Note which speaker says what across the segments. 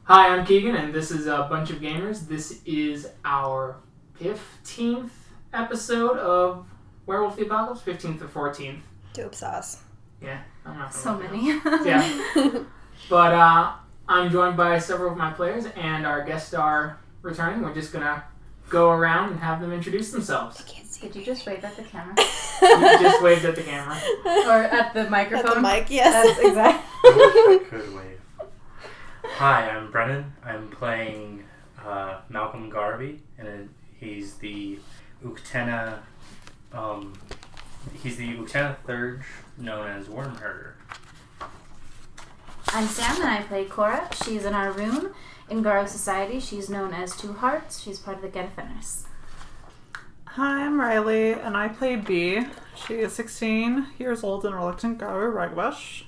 Speaker 1: Hi, I'm Keegan, and this is a bunch of gamers. This is our 15th episode of Werewolf the Apocalypse, 15th or 14th.
Speaker 2: Dope sauce.
Speaker 1: Yeah, I'm not
Speaker 3: so many.
Speaker 1: Yeah. But I'm joined by several of my players, and our guests are returning. We're just gonna go around and have them introduce themselves.
Speaker 2: I can't see.
Speaker 3: Did you just wave at the camera?
Speaker 1: You just waved at the camera.
Speaker 3: Or at the microphone?
Speaker 2: At the mic, yes.
Speaker 3: That's exactly.
Speaker 4: I wish I could wave. Hi, I'm Brennan. I'm playing Malcolm Garvey, and he's the Uktena. He's the Uktena Thurge, known as Wormherder.
Speaker 3: I'm Sam, and I play Cora. She's in our room in Garo Society. She's known as Two-Hearts. She's part of the Getafenis.
Speaker 5: Hi, I'm Riley, and I play Bee. She is 16 years old and reluctant Garo Ragwash.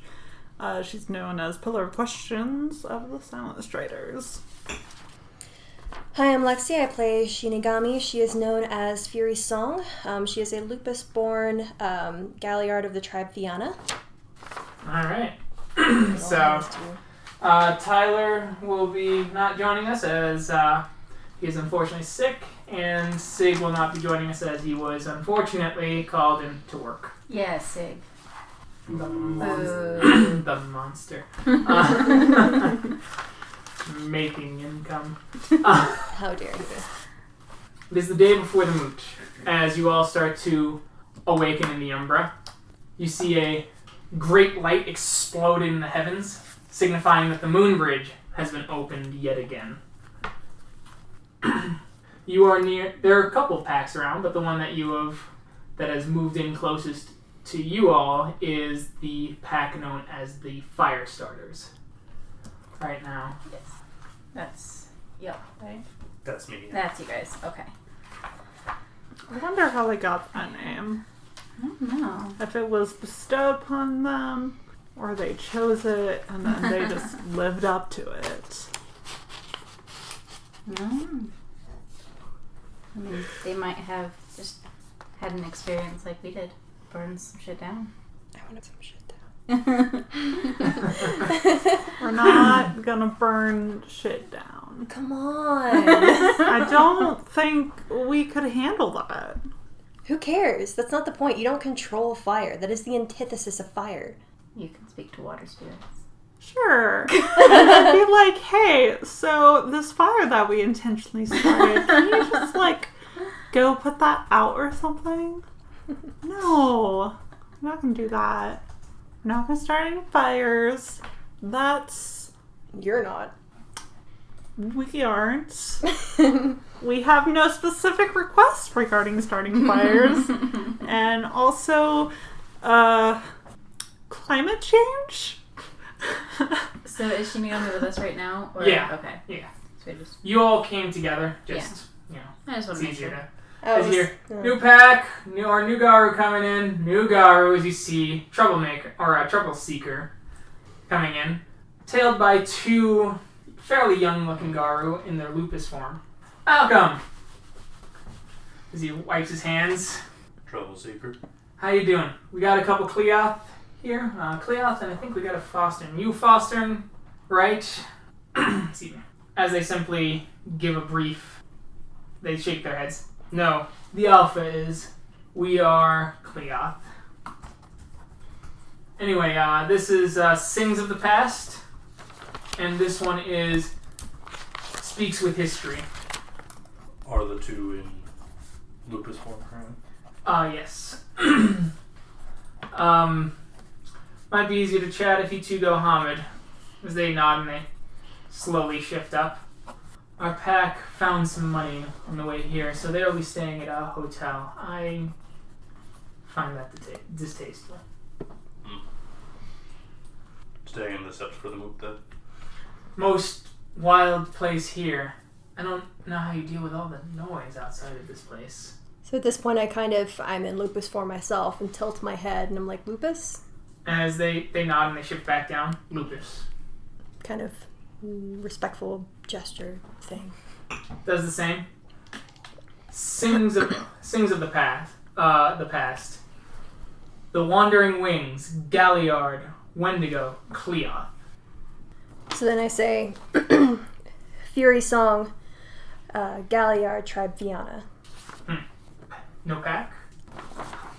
Speaker 5: She's known as Pillar of Questions of the Silent Striders.
Speaker 2: Hi, I'm Lexi. I play Shinigami. She is known as Fury Song. She is a lupus-born Galliard of the tribe Fianna.
Speaker 1: Alright. So, Tyler will be not joining us as he is unfortunately sick, and Sig will not be joining us as he was unfortunately called in to work.
Speaker 3: Yeah, Sig.
Speaker 1: The monster. Making income.
Speaker 2: How dare you?
Speaker 1: It is the day before the Moot. As you all start to awaken in the Umbra, you see a great light explode in the heavens, signifying that the moon bridge has been opened yet again. You are near. There are a couple of packs around, but the one that has moved in closest to you all is the pack known as the Fire Starters. Right now.
Speaker 3: Yes. That's... Yep, right?
Speaker 4: That's me.
Speaker 3: That's you guys. Okay.
Speaker 5: I wonder how they got that name.
Speaker 3: I don't know.
Speaker 5: If it was bestowed upon them, or they chose it and then they just lived up to it.
Speaker 3: I mean, they might have just had an experience like we did. Burn some shit down.
Speaker 2: I want some shit down.
Speaker 5: We're not gonna burn shit down.
Speaker 2: Come on.
Speaker 5: I don't think we could handle that.
Speaker 2: Who cares? That's not the point. You don't control fire. That is the antithesis of fire.
Speaker 3: You can speak to water spirits.
Speaker 5: Sure. And I'd be like, hey, so this fire that we intentionally started, can you just, go put that out or something? No. I'm not going to do that. I'm not going to start any fires.
Speaker 2: You're not.
Speaker 5: We aren't. We have no specific requests regarding starting fires. And also, climate change?
Speaker 3: So is Shinigami with us right now? Or?
Speaker 1: Yeah.
Speaker 3: Okay.
Speaker 1: Yeah.
Speaker 3: So
Speaker 1: You all came together. Just,
Speaker 3: I just want
Speaker 1: it's
Speaker 3: to make
Speaker 1: easier
Speaker 3: sure.
Speaker 1: to... As you hear, new pack, new Garu coming in. New Garu, as you see, troublemaker, or a trouble seeker coming in. Tailed by two fairly young-looking Garu in their lupus form. Welcome! As he wipes his hands.
Speaker 4: Trouble seeker.
Speaker 1: How you doing? We got a couple Cleoth here. Cleoth, and I think we got a Fostern. You Fostern, right? Excuse me. As they simply give a brief, they shake their heads. No, the Alpha is. We are Cleoth. Anyway, this is Sings of the Past, and this one is Speaks with History.
Speaker 4: Are the two in lupus form currently?
Speaker 1: Yes. Might be easier to chat if you two go Hamid. As they nod and they slowly shift up. Our pack found some money on the way here, so they'll be staying at a hotel. I find that distasteful.
Speaker 4: Staying in the steps for the Moot then?
Speaker 1: Most wild place here. I don't know how you deal with all the noise outside of this place.
Speaker 2: So at this point, I'm in lupus form myself and tilt my head and I'm like, lupus?
Speaker 1: As they nod and they shift back down, lupus.
Speaker 2: Kind of respectful gesture thing.
Speaker 1: Does the same. Sings of the past. The Wandering Wings, Galliard, Wendigo, Cleoth.
Speaker 2: So then I say, Fury Song, Galliard, Tribe Fianna.
Speaker 1: No pack?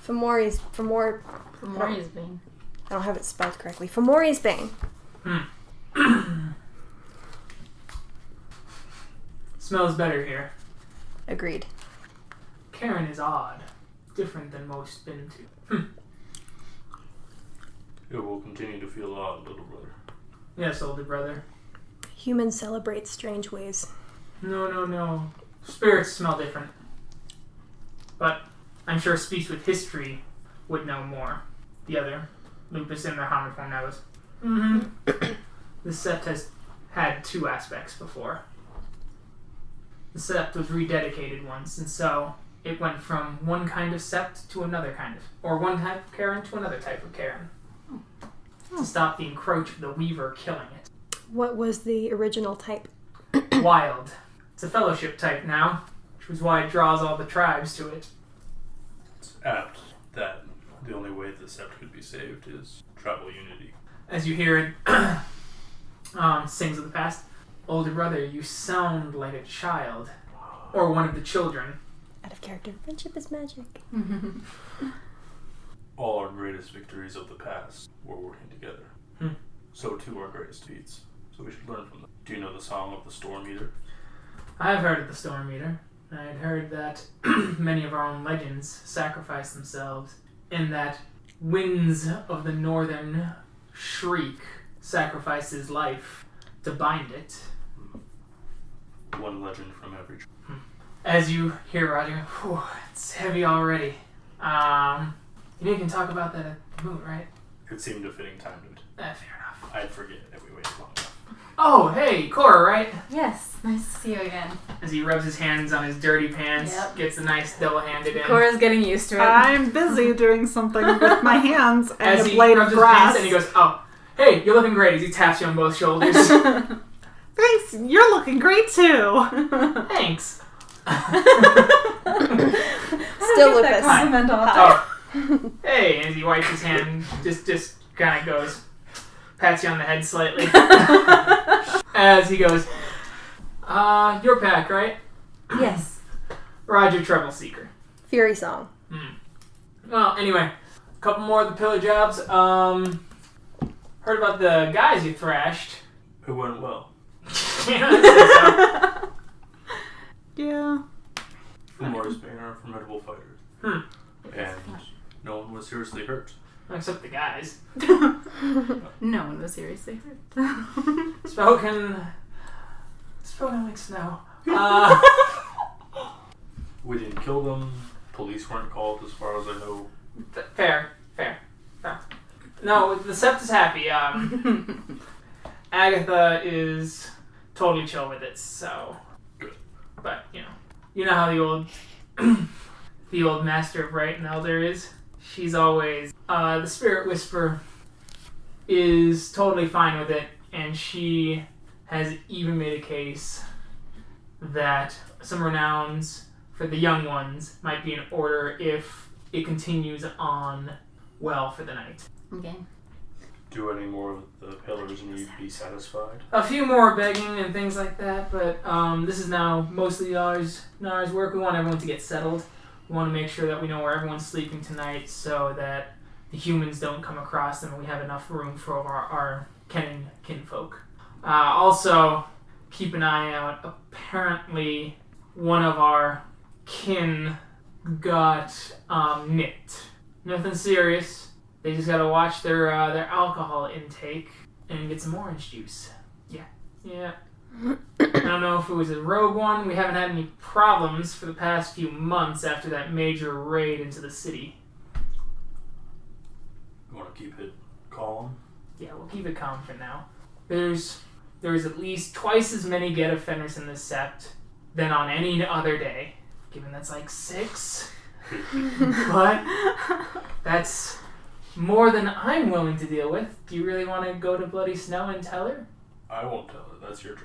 Speaker 2: Fomori's
Speaker 3: Bane.
Speaker 2: I don't have it spelled correctly. Fomori's Bane.
Speaker 1: Smells better here.
Speaker 2: Agreed.
Speaker 1: Karen is odd. Different than most been to.
Speaker 6: It will continue to feel odd, little brother.
Speaker 1: Yes, older brother.
Speaker 2: Humans celebrate strange ways.
Speaker 1: No. Spirits smell different. But I'm sure Speech with History would know more. The other, lupus in their homiform knows. The sept has had two aspects before. The sept was rededicated once, and so it went from one kind of sept to another kind of, or one type of Karen to another type of Karen. To stop the encroach of the Weaver killing it.
Speaker 2: What was the original type?
Speaker 1: Wild. It's a fellowship type now, which was why it draws all the tribes to it.
Speaker 6: It's apt that the only way the sept could be saved is tribal unity.
Speaker 1: As you hear it, sings of the past. Older brother, you sound like a child. Or one of the children.
Speaker 2: Out of character. Friendship is magic.
Speaker 6: All our greatest victories of the past were working together. So too our greatest feats. So we should learn from them. Do you know the song of the Storm Eater?
Speaker 1: I've heard of the Storm Eater. I'd heard that many of our own legends sacrifice themselves, and that Winds of the Northern Shriek sacrificed his life to bind it.
Speaker 6: One legend from every
Speaker 1: As you hear Roger, whew, it's heavy already. You can talk about that at the Moot, right?
Speaker 6: It seemed a fitting time to
Speaker 1: Fair enough.
Speaker 6: I'd forget if we waited long enough.
Speaker 1: Oh, hey, Cora, right?
Speaker 3: Yes, nice to see you again.
Speaker 1: As he rubs his hands on his dirty pants,
Speaker 3: Yep.
Speaker 1: gets a nice double-handed in.
Speaker 3: Cora's getting used to it.
Speaker 5: I'm busy doing something with my hands and
Speaker 1: As
Speaker 5: a
Speaker 1: he
Speaker 5: blade
Speaker 1: rubs
Speaker 5: of
Speaker 1: his pants
Speaker 5: grass.
Speaker 1: and he goes, oh, hey, you're looking great. As he taps you on both shoulders.
Speaker 5: Thanks, you're looking great too.
Speaker 1: Thanks.
Speaker 2: Still lupus.
Speaker 3: Compliment all
Speaker 1: Oh. Hey, as he wipes his hand, just kind of goes, pats you on the head slightly. As he goes, your pack, right?
Speaker 3: Yes.
Speaker 1: Roger, Trouble Seeker.
Speaker 2: Fury Song.
Speaker 1: Well, anyway, a couple more of the pillar jobs. Heard about the guys you thrashed.
Speaker 6: It went well.
Speaker 1: Yeah, I'd
Speaker 5: Yeah.
Speaker 6: Fomori's Bane are formidable fighters. And no one was seriously hurt.
Speaker 1: say so. Except the guys.
Speaker 3: No one was seriously hurt.
Speaker 1: Spoken like snow.
Speaker 6: We didn't kill them. Police weren't called as far as I know.
Speaker 1: Fair. No, the Sept is happy. Agatha is totally chill with it, so.
Speaker 6: Good.
Speaker 1: But, you know how the old Master of Right and Elder is? She's always, the Spirit Whisper is totally fine with it, and she has even made a case that some renowns for the young ones might be in order if it continues on well for the night.
Speaker 3: Okay.
Speaker 6: Do any more of the pillars need to be satisfied?
Speaker 1: A few more begging and things like that, but this is now mostly Nara's work. We want everyone to get settled. We want to make sure that we know where everyone's sleeping tonight so that the humans don't come across them and we have enough room for our kinfolk. Also, keep an eye out. Apparently, one of our kin got nipped. Nothing serious. They just gotta watch their alcohol intake and get some orange juice. Yeah. I don't know if it was a rogue one. We haven't had any problems for the past few months after that major raid into the city.
Speaker 6: You want to keep it calm?
Speaker 1: Yeah, we'll keep it calm for now. There's at least twice as many get offenders in this sept than on any other day. Given that's like 6. But that's more than I'm willing to deal with. Do you really want to go to Bloody Snow and tell her?
Speaker 6: I won't tell her. That's your job.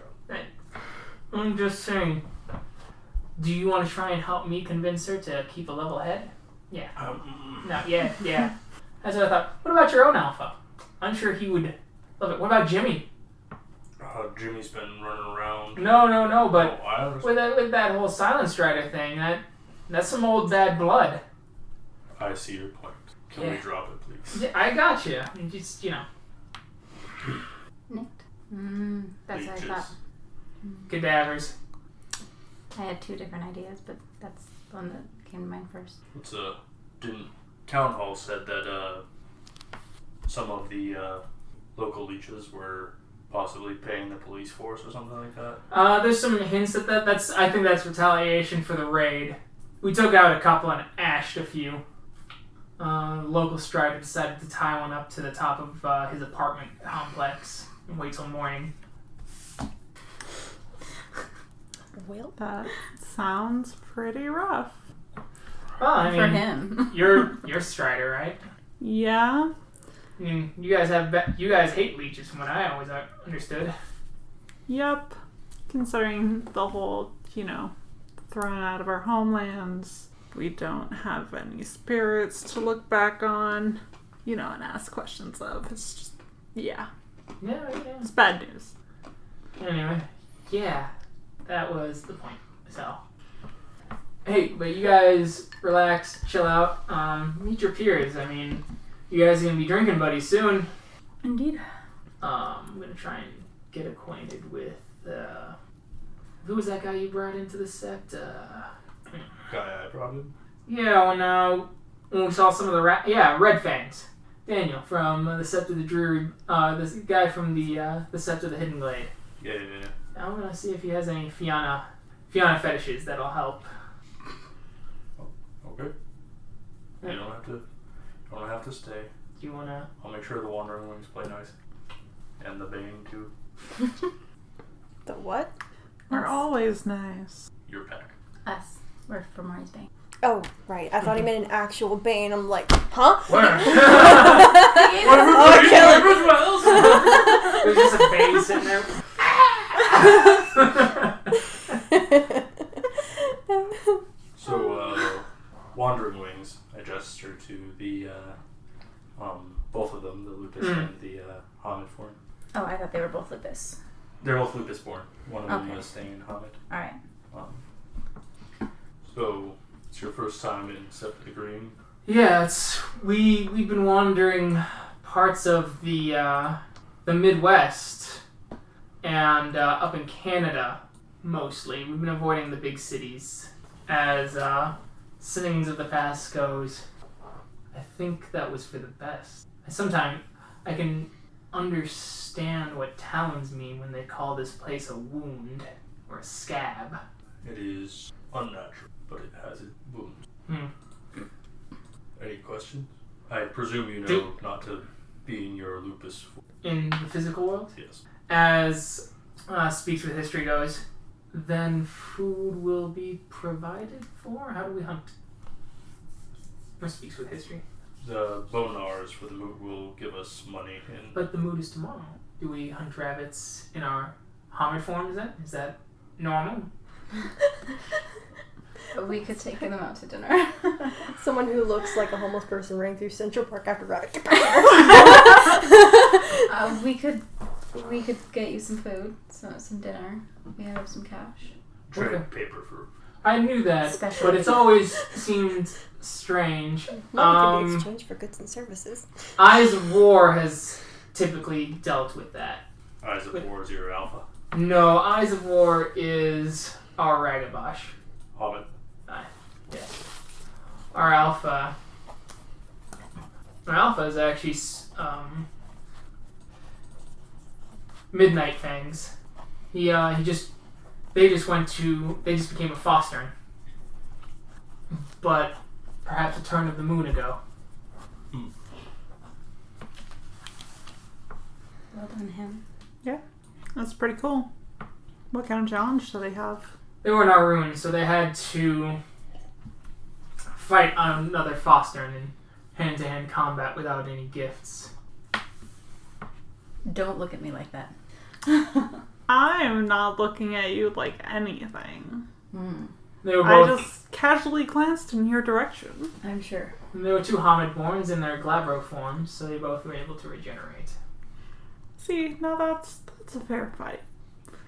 Speaker 1: I'm just saying. Do you want to try and help me convince her to keep a level head? Yeah. No, yeah. That's what I thought. What about your own alpha? I'm sure he would love it. What about Jimmy?
Speaker 6: Jimmy's been running around.
Speaker 1: No, but
Speaker 6: I understand.
Speaker 1: with that whole Silent Strider thing, that's some old bad blood.
Speaker 6: I see your point. Can we drop it, please?
Speaker 1: Yeah, I got you. Just,
Speaker 3: Nicked. That's what I
Speaker 6: Leeches.
Speaker 3: thought.
Speaker 1: cadavers.
Speaker 3: I had two different ideas, but that's the one that came to mind first.
Speaker 6: Didn't Town Hall said that some of the local leeches were possibly paying the police force or something like that?
Speaker 1: There's some hints at that. I think that's retaliation for the raid. We took out a couple and ashed a few. Local Strider decided to tie one up to the top of his apartment complex and wait till morning.
Speaker 2: Well,
Speaker 5: That sounds pretty rough.
Speaker 1: Well, I mean,
Speaker 3: For him.
Speaker 1: you're Strider, right?
Speaker 5: Yeah.
Speaker 1: I mean, you guys hate leeches, from what I always understood.
Speaker 5: Yep. Considering the whole, thrown out of our homelands, we don't have any spirits to look back on, and ask questions of. It's just, yeah.
Speaker 1: Yeah.
Speaker 5: It's bad news.
Speaker 1: Anyway, yeah, that was the point. So, hey, but you guys relax, chill out, meet your peers. I mean, you guys are gonna be drinking buddies soon.
Speaker 3: Indeed.
Speaker 1: I'm gonna try and get acquainted with who was that guy you brought into the sect?
Speaker 6: Guy I brought in?
Speaker 1: Yeah, when we saw some of the Red Fangs. Daniel from the Sept of the Dreary, this guy from the Sept of the Hidden Glade.
Speaker 6: Yeah.
Speaker 1: I'm gonna see if he has any Fianna fetishes that'll help.
Speaker 6: Okay. You don't have to stay.
Speaker 1: Do you wanna?
Speaker 6: I'll make sure the Wandering Wings play nice. And the Bane too.
Speaker 2: the what?
Speaker 5: We're always nice.
Speaker 6: Your pack.
Speaker 3: Us. We're Fomori's Bane.
Speaker 2: Oh, right. I thought he meant an actual Bane. I'm like, huh?
Speaker 1: Where?
Speaker 2: Oh, kill it.
Speaker 1: There's just a Bane sitting there.
Speaker 6: So, Wandering Wings, I gesture to the, both of them, the Lupus and the Hamid form.
Speaker 3: Oh, I thought they were both lupus.
Speaker 6: They're both Lupus born. One of them
Speaker 3: Okay.
Speaker 6: was staying in Hamid.
Speaker 3: Alright.
Speaker 6: So, it's your first time in Sept of the Green.
Speaker 1: Yeah, we've been wandering parts of the Midwest and up in Canada mostly. We've been avoiding the big cities as Singings of the Past goes. I think that was for the best. Sometimes I can understand what talons mean when they call this place a wound or a scab.
Speaker 6: It is unnatural, but it has its wounds. Any questions? I presume you know not to be in your Lupus form.
Speaker 1: In the physical world?
Speaker 6: Yes.
Speaker 1: As Speaks with History goes, then food will be provided for? How do we hunt? Or Speaks with History.
Speaker 6: The Bone Gnawers for the Moot will give us money and
Speaker 1: But the mood is tomorrow. Do we hunt rabbits in our Hamid form? Is that normal?
Speaker 3: We could take them out to dinner.
Speaker 2: Someone who looks like a homeless person running through Central Park after rabbit.
Speaker 3: We could get you some food, some dinner. We have some cash.
Speaker 6: trade
Speaker 1: Okay.
Speaker 6: paper for.
Speaker 1: I knew that,
Speaker 3: Special.
Speaker 1: but it's always seemed strange.
Speaker 2: Money can be exchanged for goods and services.
Speaker 1: Eyes of War has typically dealt with that.
Speaker 6: Eyes of War is your alpha.
Speaker 1: No, Eyes of War is our Ragabosh.
Speaker 6: Hobbit.
Speaker 1: Yes. Our alpha is actually Midnight Fangs. They just became a fostering. But perhaps a turn of the moon ago.
Speaker 3: Well done, him.
Speaker 5: That's pretty cool. What kind of challenge do they have?
Speaker 1: They were in our ruins, so they had to fight on another fostering in hand-to-hand combat without any gifts.
Speaker 3: Don't look at me like that.
Speaker 5: I am not looking at you like anything.
Speaker 1: They were
Speaker 5: I
Speaker 1: both.
Speaker 5: just casually glanced in your direction.
Speaker 3: I'm sure.
Speaker 1: There were two Hamid-borns in their Glabro forms, so they both were able to regenerate.
Speaker 5: See, now that's It's a fair fight.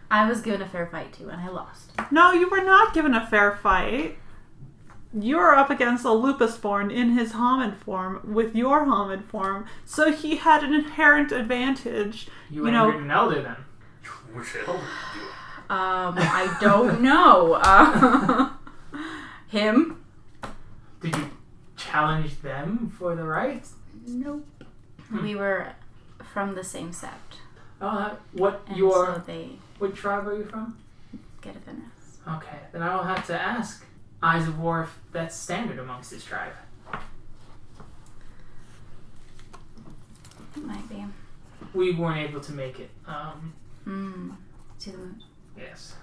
Speaker 3: I was given a fair fight too, and I lost.
Speaker 5: No, you were not given a fair fight. You are up against a lupusborn in his homid form with your homid form, so he had an inherent advantage.
Speaker 1: You angered an elder then.
Speaker 6: Which elder did you?
Speaker 3: I don't know. Him?
Speaker 1: Did you challenge them for the right?
Speaker 3: Nope. We were from the same sept.
Speaker 1: Oh, what tribe are you from?
Speaker 3: Get a Venice.
Speaker 1: Okay, then I will have to ask Eyes of War if that's standard amongst his tribe.
Speaker 3: It might be.
Speaker 1: We weren't able to make it.
Speaker 3: To the Moot.
Speaker 1: Yes.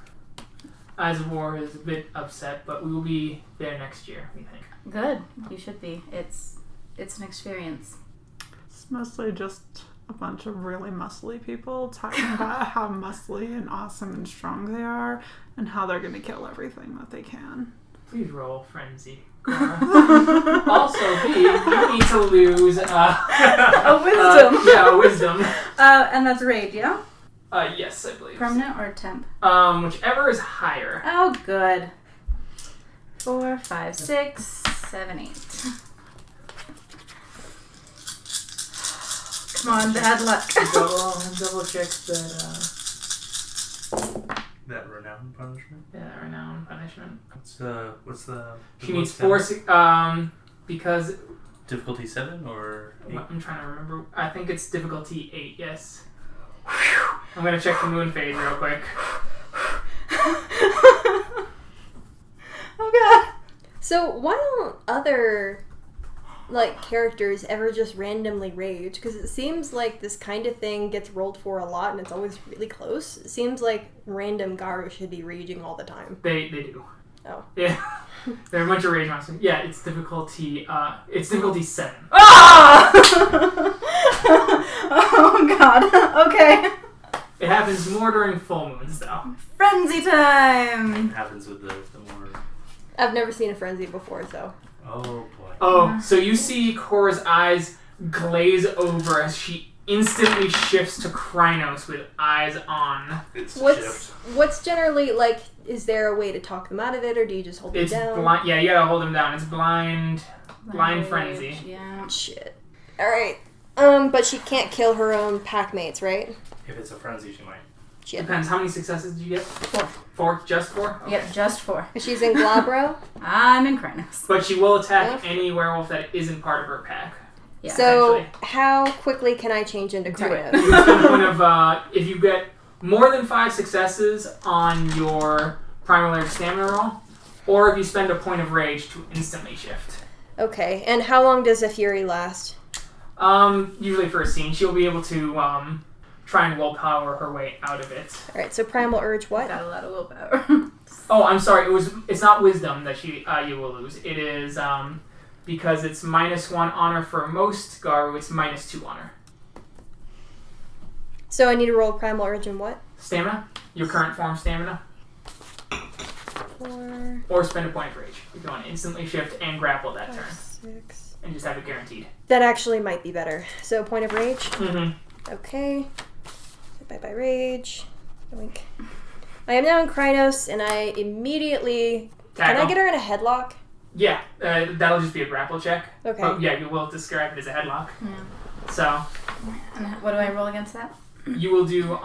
Speaker 1: Eyes of War is a bit upset, but we will be there next year, we think.
Speaker 3: Good. You should be. It's an experience.
Speaker 5: It's mostly just a bunch of really muscly people talking about how muscly and awesome and strong they are and how they're going to kill everything that they can.
Speaker 1: Please roll Frenzy, Cora. Also, B, you need to lose...
Speaker 3: a wisdom.
Speaker 1: A wisdom.
Speaker 3: And that's rage, yeah?
Speaker 1: Yes, I believe.
Speaker 3: Permanent or temp?
Speaker 1: Whichever is higher.
Speaker 3: Oh, good. 4, 5, 6, 7, 8. Come on, bad luck.
Speaker 1: Double check that,
Speaker 6: That renown punishment?
Speaker 1: Yeah, renown punishment.
Speaker 6: What's the...
Speaker 1: She needs 4, because...
Speaker 6: Difficulty 7 or 8?
Speaker 1: I'm trying to remember. I think it's difficulty 8, yes. I'm gonna check the moon phase real quick.
Speaker 3: Oh god.
Speaker 2: So why don't other characters ever just randomly rage? Because it seems like this kind of thing gets rolled for a lot and it's always really close. It seems like random Garu should be raging all the time.
Speaker 1: They do.
Speaker 2: Oh.
Speaker 1: Yeah. There are a bunch of rage monsters. Yeah, it's difficulty 7.
Speaker 3: Ah! Oh god. Okay.
Speaker 1: It happens more during full moons though.
Speaker 3: Frenzy time!
Speaker 6: It happens with the more...
Speaker 2: I've never seen a frenzy before, so.
Speaker 6: Oh boy.
Speaker 1: Oh, so you see Cora's eyes glaze over as she instantly shifts to Krynos with eyes on.
Speaker 6: It's
Speaker 2: What's generally, is there a way to talk them out of it, or do you just hold them
Speaker 1: It's
Speaker 2: down?
Speaker 1: blind. Yeah, you gotta hold them down. It's blind frenzy.
Speaker 3: Yeah.
Speaker 2: Shit. Alright. But she can't kill her own pack mates, right?
Speaker 6: If it's a frenzy, she might.
Speaker 2: Shit.
Speaker 1: Depends. How many successes did you get?
Speaker 3: 4.
Speaker 1: 4? Just 4? Okay.
Speaker 3: Yep, just 4.
Speaker 2: She's in Glabro?
Speaker 3: I'm in Krynos.
Speaker 1: But she will attack any werewolf that isn't part of her pack.
Speaker 3: Yeah.
Speaker 2: So,
Speaker 1: essentially.
Speaker 2: how quickly can I change into
Speaker 3: Do it.
Speaker 2: Krynos?
Speaker 1: You spend a point of, if you get more than 5 successes on your primal rage stamina roll, or if you spend a point of rage to instantly shift.
Speaker 2: Okay, and how long does a fury last?
Speaker 1: Usually for a scene, she'll be able to try and willpower her way out of it.
Speaker 2: Alright, so primal urge what?
Speaker 3: Got a lot of willpower.
Speaker 1: Oh, I'm sorry. It's not wisdom that you will lose. It is because it's -1 honor for most Garu. It's -2 honor.
Speaker 2: So I need to roll primal urge and what?
Speaker 1: Stamina, your current form stamina,
Speaker 2: 4,
Speaker 1: or spend a point of rage. You can want to instantly shift and grapple that
Speaker 2: 5,
Speaker 1: turn,
Speaker 2: 6.
Speaker 1: and just have it guaranteed.
Speaker 2: That actually might be better. So point of rage.
Speaker 1: Mm-hmm.
Speaker 2: Okay. Bye rage. Yoink. I am now in Krynos, and I immediately...
Speaker 1: Tackle.
Speaker 2: Can I get her in a headlock?
Speaker 1: Yeah, that'll just be a grapple check.
Speaker 2: Okay.
Speaker 1: But yeah, you will describe it as a headlock.
Speaker 3: Yeah.
Speaker 1: So
Speaker 3: And what do I roll against that?
Speaker 1: you will do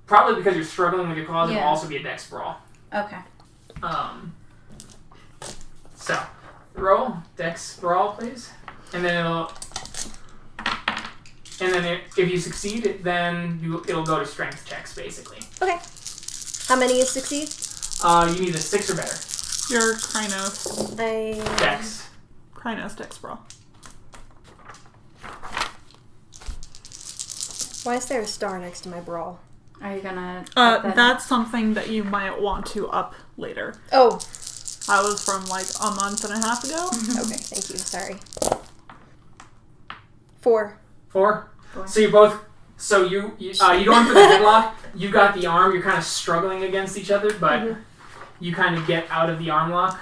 Speaker 1: probably because you're struggling with your claws. It'll
Speaker 3: Yeah.
Speaker 1: also be a dex brawl.
Speaker 3: Okay.
Speaker 1: So roll dex brawl, please, and then if you succeed, then it'll go to strength checks basically.
Speaker 2: Okay. How many is succeed?
Speaker 1: You need a 6 or better.
Speaker 5: Your Krynos.
Speaker 1: Dex.
Speaker 5: Krynos Dex Brawl.
Speaker 2: Why is there a star next to my brawl?
Speaker 3: Are you gonna... up that
Speaker 5: That's something that you might want to up later.
Speaker 2: Oh.
Speaker 5: That was from a month and a half ago.
Speaker 2: Okay, thank you. Sorry. 4.
Speaker 1: 4. So you both. So you going for the headlock. You got the arm. You're kind of struggling against each other, but you kind of get out of the arm lock.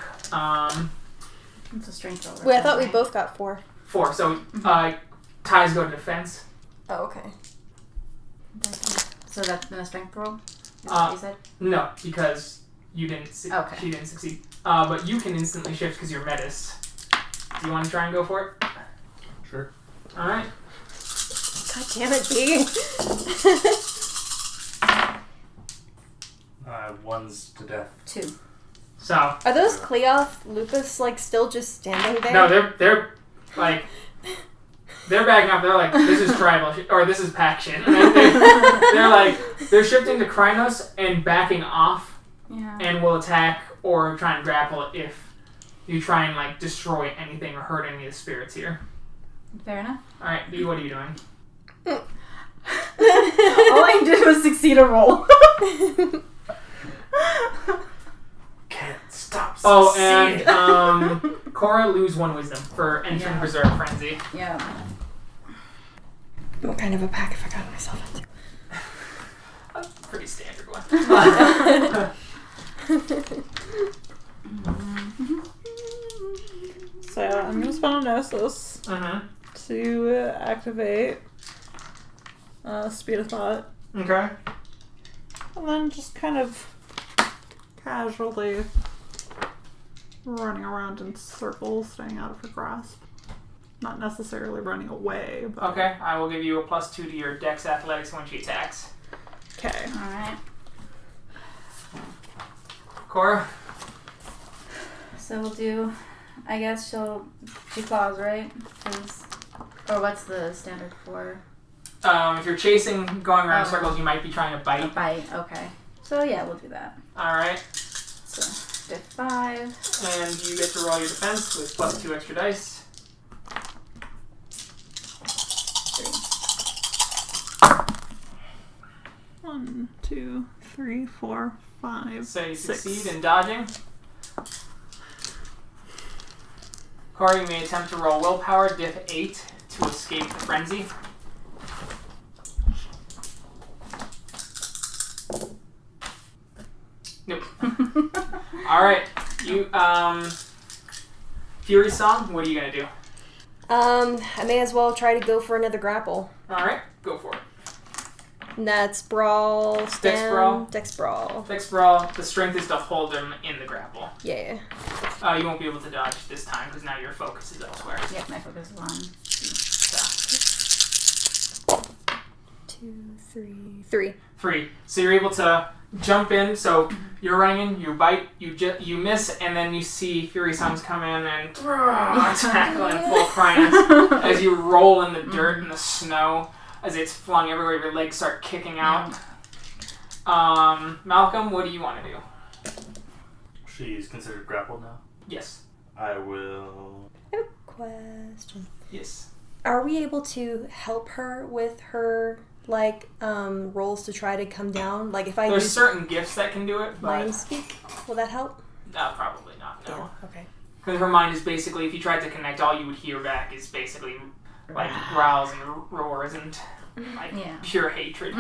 Speaker 3: It's a strength roll.
Speaker 2: Wait, I thought we both got 4.
Speaker 1: 4. So ties go to defense.
Speaker 2: Oh, okay.
Speaker 3: So that's been a strength roll? Is that what you said?
Speaker 1: No, because you didn't.
Speaker 3: Okay.
Speaker 1: She didn't succeed. But you can instantly shift because you're Metis. Do you want to try and go for it?
Speaker 6: Sure.
Speaker 1: All right.
Speaker 2: God damn it, B.
Speaker 6: One's to death.
Speaker 3: 2.
Speaker 1: So.
Speaker 2: Are those Cleoth Lupus like still just standing there?
Speaker 1: No, they're like. They're backing up. They're like, this is tribal shit, or this is pack shit. They're like, they're shifting to Krynos and backing off, and will attack or try and grapple if you try and like destroy anything or hurt any of the spirits here.
Speaker 3: Fair enough.
Speaker 1: All right, B, what are you doing?
Speaker 3: All I did was succeed a roll.
Speaker 6: Can't stop.
Speaker 1: Oh, and Cora, lose 1 wisdom for entering Berserk Frenzy.
Speaker 3: Yeah.
Speaker 2: What kind of a pack have I got myself into?
Speaker 1: A pretty standard one.
Speaker 5: So I'm gonna spell Gnosis to activate Speed of Thought.
Speaker 1: Okay.
Speaker 5: And then just kind of casually running around in circles, staying out of her grasp. Not necessarily running away, but...
Speaker 1: Okay, I will give you a +2 to your Dex Athletics when she attacks.
Speaker 5: Okay.
Speaker 3: Alright.
Speaker 1: Cora?
Speaker 3: So we'll do... I guess she claws, right? Or what's the standard for...
Speaker 1: If you're chasing, going around in circles, you might be trying to bite.
Speaker 3: A bite, okay. So yeah, we'll do that.
Speaker 1: Alright.
Speaker 3: So, did 5.
Speaker 1: And you get to roll your defense with +2 extra dice.
Speaker 3: 3.
Speaker 5: 1, 2, 3, 4, 5,
Speaker 1: So you
Speaker 5: 6.
Speaker 1: succeed in dodging. Cora, you may attempt to roll willpower, diff 8, to escape the frenzy. Nope. Alright. You, Fury Song, what are you gonna do?
Speaker 2: I may as well try to go for another grapple.
Speaker 1: Alright, go for it.
Speaker 2: And that's brawl, stem,
Speaker 1: Dex brawl?
Speaker 2: Dex brawl.
Speaker 1: Dex Brawl, the strength is to hold him in the grapple.
Speaker 2: Yeah.
Speaker 1: You won't be able to dodge this time because now your focus is elsewhere.
Speaker 3: Yep, my focus is on.
Speaker 1: So.
Speaker 2: 2, 3, 3.
Speaker 1: 3. So you're able to jump in. So you're running in, you bite, you miss, and then you see Fury Sons come in and tackle in full Krynos as you roll in the dirt and the snow as it's flung everywhere. Your legs start kicking out. Malcolm, what do you want to do?
Speaker 6: She's considered grappled now.
Speaker 1: Yes.
Speaker 6: I will.
Speaker 2: I have a question.
Speaker 1: Yes.
Speaker 2: Are we able to help her with her rolls to try to come down? Like if I
Speaker 1: There's
Speaker 2: use
Speaker 1: certain gifts that can do it, but
Speaker 2: mind speak, will that help?
Speaker 1: probably not. No.
Speaker 2: Yeah. Okay.
Speaker 1: Because her mind is basically, if you tried to connect, all you would hear back is basically like growls and roars and like pure hatred.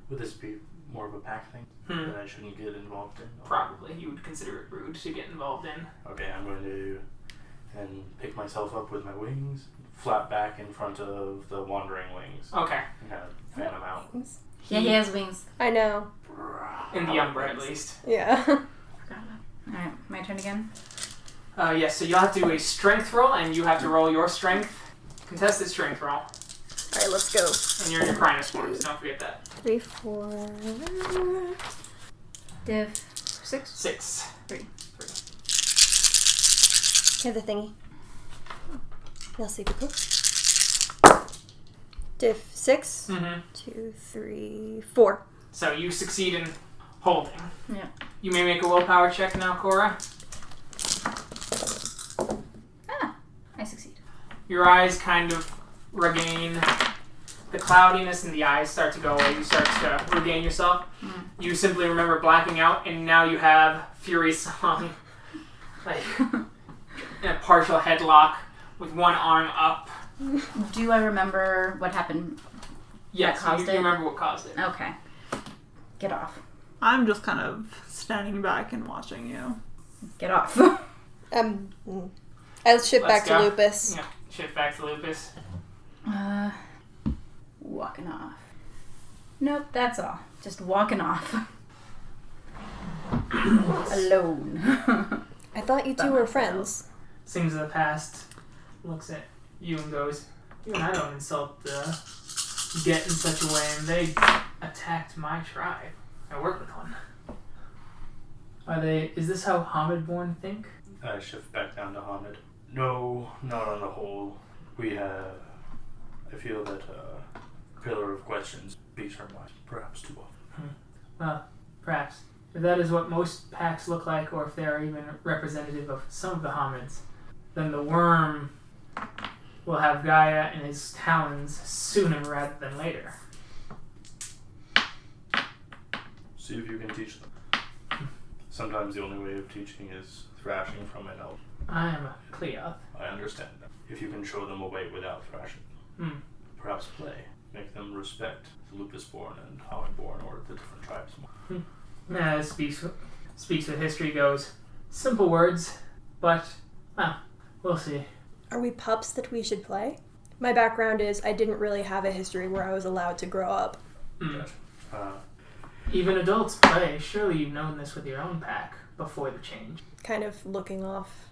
Speaker 6: Would this be more of a pack thing that I shouldn't get involved in?
Speaker 1: Probably. You would consider it rude to get involved in.
Speaker 6: Okay, I'm going to then pick myself up with my wings, flap back in front of the wandering wings.
Speaker 1: Okay.
Speaker 6: And kind of fan them out.
Speaker 3: Yeah, he has wings.
Speaker 2: I know.
Speaker 1: In the Umbra, at least.
Speaker 2: Yeah.
Speaker 3: Alright, my turn again.
Speaker 1: Yes, so you'll have to do a strength roll, and you have to roll your strength. Contested strength roll.
Speaker 2: Alright, let's go.
Speaker 1: And you're in your Krynos form, so don't forget that.
Speaker 2: 3, 4.
Speaker 3: Div 6.
Speaker 1: 6.
Speaker 3: 3.
Speaker 2: Have the thingy. Merci beaucoup. Diff 6. 2, 3, 4.
Speaker 1: So you succeed in holding.
Speaker 3: Yeah.
Speaker 1: You may make a willpower check now, Cora.
Speaker 3: I succeed.
Speaker 1: Your eyes kind of regain the cloudiness, and the eyes start to go away. You start to regain yourself. You simply remember blacking out, and now you have Fury Song, like in a partial headlock with one arm up.
Speaker 3: Do I remember what happened?
Speaker 1: Yes,
Speaker 3: caused
Speaker 1: you
Speaker 3: it?
Speaker 1: remember what caused it.
Speaker 3: Okay. Get off.
Speaker 5: I'm just kind of standing back and watching you.
Speaker 3: Get off.
Speaker 2: I'll ship
Speaker 1: Let's
Speaker 2: back
Speaker 1: go.
Speaker 2: to Lupus.
Speaker 1: Yeah, shift back to Lupus.
Speaker 3: Walking off. Nope, that's all. Just walking off. Alone.
Speaker 2: I thought you two were friends.
Speaker 1: Sings of the Past looks at you and goes, "You and I don't insult the Get in such a way, and they attacked my tribe. I work with one. Is this how Hamid-born think?"
Speaker 6: I shift back down to Hamid. No, not on the whole. I feel that Pillar of Questions speaks her mind, perhaps too often.
Speaker 1: Well, perhaps. If that is what most packs look like, or if they are even representative of some of the Hamids, then the worm will have Gaia in his talons sooner rather than later.
Speaker 6: See if you can teach them. Sometimes the only way of teaching is thrashing from an elf.
Speaker 1: I am a Cleoth.
Speaker 6: I understand that. If you can show them a way without thrashing, perhaps play. Make them respect the Lupus-born and Hamid-born or the different tribes more.
Speaker 1: As speaks with history goes, simple words, but, well, we'll see.
Speaker 2: Are we pups that we should play? My background is I didn't really have a history where I was allowed to grow up.
Speaker 1: Even adults play. Surely you've known this with your own pack before the change.
Speaker 2: Kind of looking off.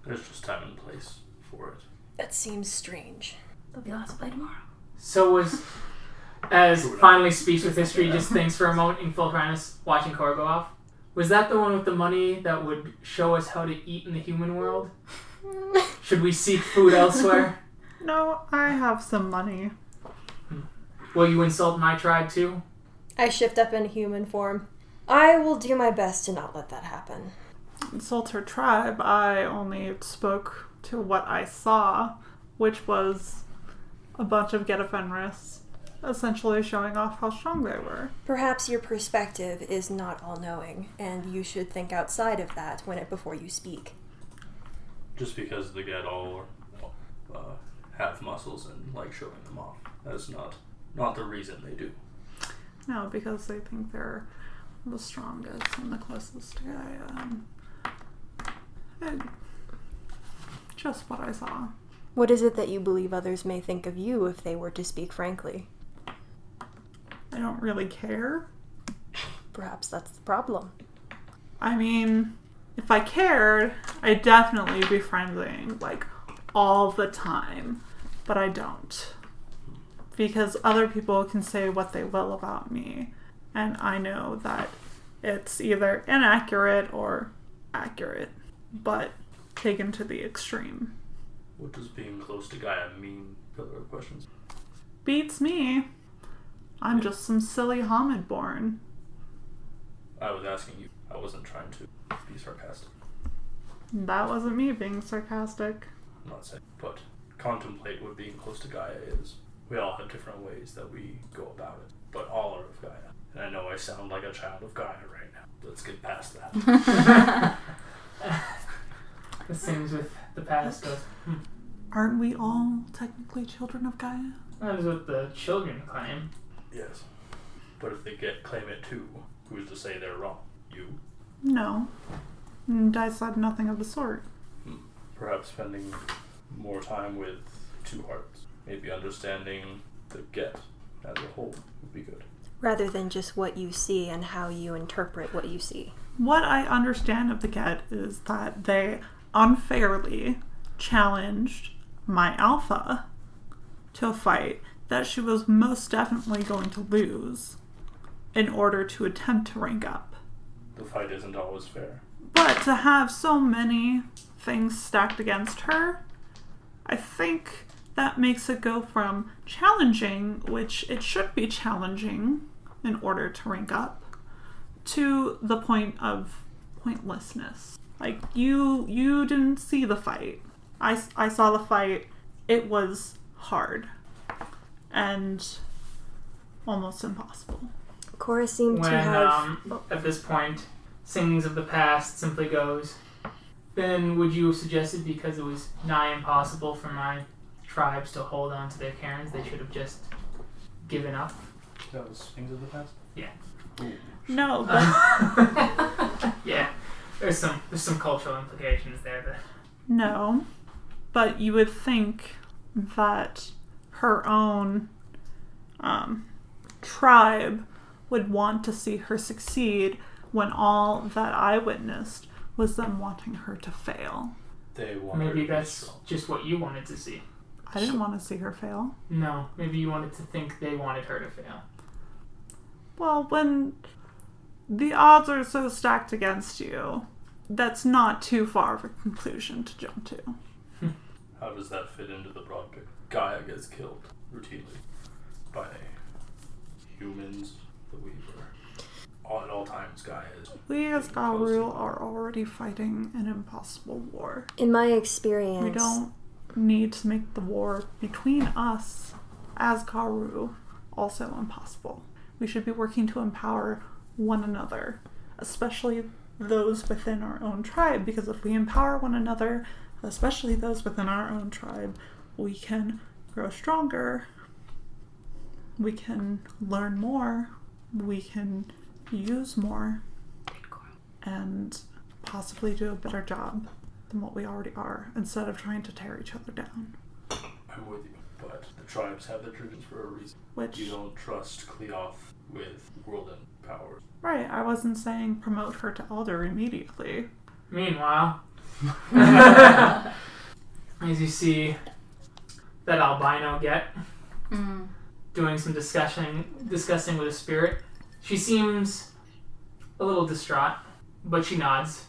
Speaker 6: There's just time and place for it.
Speaker 2: That seems strange.
Speaker 3: There'll be lots to play tomorrow.
Speaker 1: So as finally speaks with history, just thinks for a moment in full brightness, watching Cora go off. Was that the one with the money that would show us how to eat in the human world? Should we seek food elsewhere?
Speaker 5: No, I have some money.
Speaker 1: Will you insult my tribe too?
Speaker 2: I shift up in human form. I will do my best to not let that happen.
Speaker 5: Insult her tribe. I only spoke to what I saw, which was a bunch of Get-Fenris essentially showing off how strong they were.
Speaker 2: Perhaps your perspective is not all-knowing, and you should think outside of that before you speak.
Speaker 6: Just because the Get all have muscles and like showing them off. That's not the reason they do.
Speaker 5: No, because they think they're the strongest and the closest to Gaia. Just what I saw.
Speaker 2: What is it that you believe others may think of you if they were to speak frankly?
Speaker 5: I don't really care.
Speaker 2: Perhaps that's the problem.
Speaker 5: I mean, if I cared, I'd definitely be friendly, like, all the time. But I don't. Because other people can say what they will about me. And I know that it's either inaccurate or accurate. But taken to the extreme.
Speaker 6: What does being close to Gaia mean? Pillar of Questions.
Speaker 5: Beats me. I'm just some silly Hamid-born.
Speaker 6: I was asking you. I wasn't trying to be sarcastic.
Speaker 5: That wasn't me being sarcastic.
Speaker 6: I'm not saying, but contemplate what being close to Gaia is. We all have different ways that we go about it, but all are of Gaia. And I know I sound like a child of Gaia right now. Let's get past that.
Speaker 1: The same with the past goes,
Speaker 5: Aren't we all technically children of Gaia?
Speaker 1: That is what the children claim.
Speaker 6: Yes. But if they claim it too, who's to say they're wrong? You?
Speaker 5: No. And I said nothing of the sort.
Speaker 6: Perhaps spending more time with Two-Hearts. Maybe understanding the Get as a whole would be good.
Speaker 2: Rather than just what you see and how you interpret what you see.
Speaker 5: What I understand of the Get is that they unfairly challenged my alpha to a fight that she was most definitely going to lose in order to attempt to rank up.
Speaker 6: The fight isn't always fair.
Speaker 5: But to have so many things stacked against her, I think that makes it go from challenging, which it should be challenging in order to rank up, to the point of pointlessness. Like, you didn't see the fight. I saw the fight. It was hard. And almost impossible.
Speaker 2: Cora seemed to
Speaker 1: When,
Speaker 2: have...
Speaker 1: at this point, Sings of the Past simply goes, then would you have suggested because it was nigh impossible for my tribes to hold on to their cairns, they should have just given up?
Speaker 6: That was Things of the Past?
Speaker 1: Yeah.
Speaker 6: Ooh.
Speaker 5: No, but...
Speaker 1: Yeah. There's some cultural implications there, but...
Speaker 5: No. But you would think that her own tribe would want to see her succeed when all that I witnessed was them wanting her to fail.
Speaker 6: They want
Speaker 1: Maybe
Speaker 6: her to be
Speaker 1: that's
Speaker 6: strong.
Speaker 1: just what you wanted to see.
Speaker 5: I didn't want to see her fail.
Speaker 1: No, maybe you wanted to think they wanted her to fail.
Speaker 5: Well, when the odds are so stacked against you, that's not too far of a conclusion to jump to.
Speaker 6: How does that fit into the broad picture? Gaia gets killed routinely by humans, the Weaver. At all times, Gaia is...
Speaker 5: We as Garu are already fighting an impossible war.
Speaker 2: In my experience,
Speaker 5: We don't need to make the war between us as Garu also impossible. We should be working to empower one another, especially those within our own tribe, because if we empower one another, especially those within our own tribe, we can grow stronger, we can learn more, we can use more, and possibly do a better job than what we already are, instead of trying to tear each other down.
Speaker 6: I'm with you, but the tribes have their traditions for a reason.
Speaker 5: Which,
Speaker 6: You don't trust Cleoth with world and powers.
Speaker 5: right, I wasn't saying promote her to elder immediately.
Speaker 1: Meanwhile, as you see that albino get doing some discussing with a spirit, she seems a little distraught, but she nods.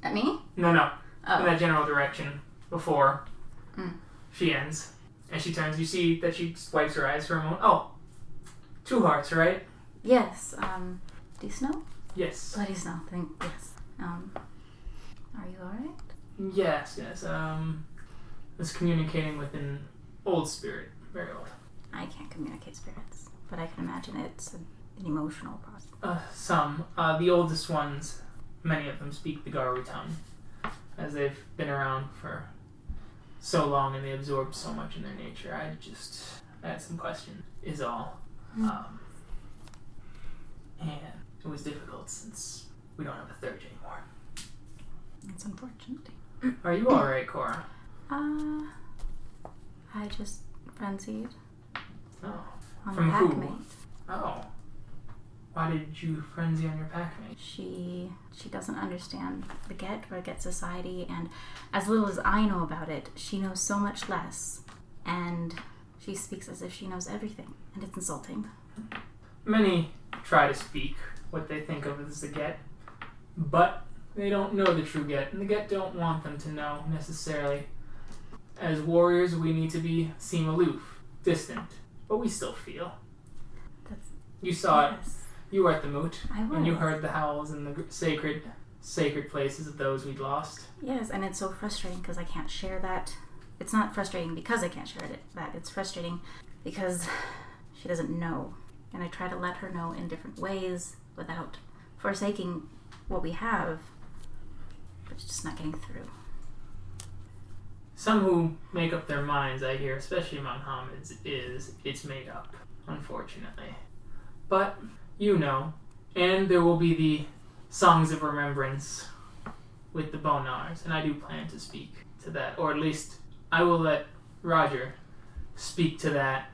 Speaker 3: At me?
Speaker 1: No, in
Speaker 3: Oh.
Speaker 1: that general direction before she ends. And she turns, you see that she wipes her eyes for a moment. Oh, Two-Hearts, right?
Speaker 3: Yes. Do you snow?
Speaker 1: Yes.
Speaker 3: Bloody snow. Yes. Are you alright?
Speaker 1: Yes. It's communicating with an old spirit. Very old.
Speaker 3: I can't communicate spirits, but I can imagine it's an emotional process.
Speaker 1: Some. The oldest ones, many of them speak the Garu tongue, as they've been around for so long and they absorb so much in their nature. I had some questions, is all. And it was difficult since we don't have a third anymore.
Speaker 3: It's unfortunate.
Speaker 1: Are you alright, Cora?
Speaker 3: I just frenzied
Speaker 1: Oh.
Speaker 3: on
Speaker 1: From
Speaker 3: a
Speaker 1: who?
Speaker 3: packmate.
Speaker 1: Oh. Why did you frenzy on your packmate?
Speaker 3: She doesn't understand the Get or Get society, and as little as I know about it, she knows so much less, and she speaks as if she knows everything, and it's insulting.
Speaker 1: Many try to speak what they think of as the Get, but they don't know the true Get, and the Get don't want them to know necessarily. As warriors, we need to seem aloof, distant, but we still feel. You saw it.
Speaker 3: Yes,
Speaker 1: You were at the Moot,
Speaker 3: I was.
Speaker 1: and you heard the howls in the sacred places of those we'd lost.
Speaker 3: Yes, and it's so frustrating because I can't share that. It's not frustrating because I can't share that. It's frustrating because she doesn't know. And I try to let her know in different ways without forsaking what we have, but it's just not getting through.
Speaker 1: Some who make up their minds, I hear, especially among Hamids, is it's made up, unfortunately. But you know, and there will be the songs of remembrance with the Bone Gnawers, and I do plan to speak to that, or at least I will let Roger speak to that.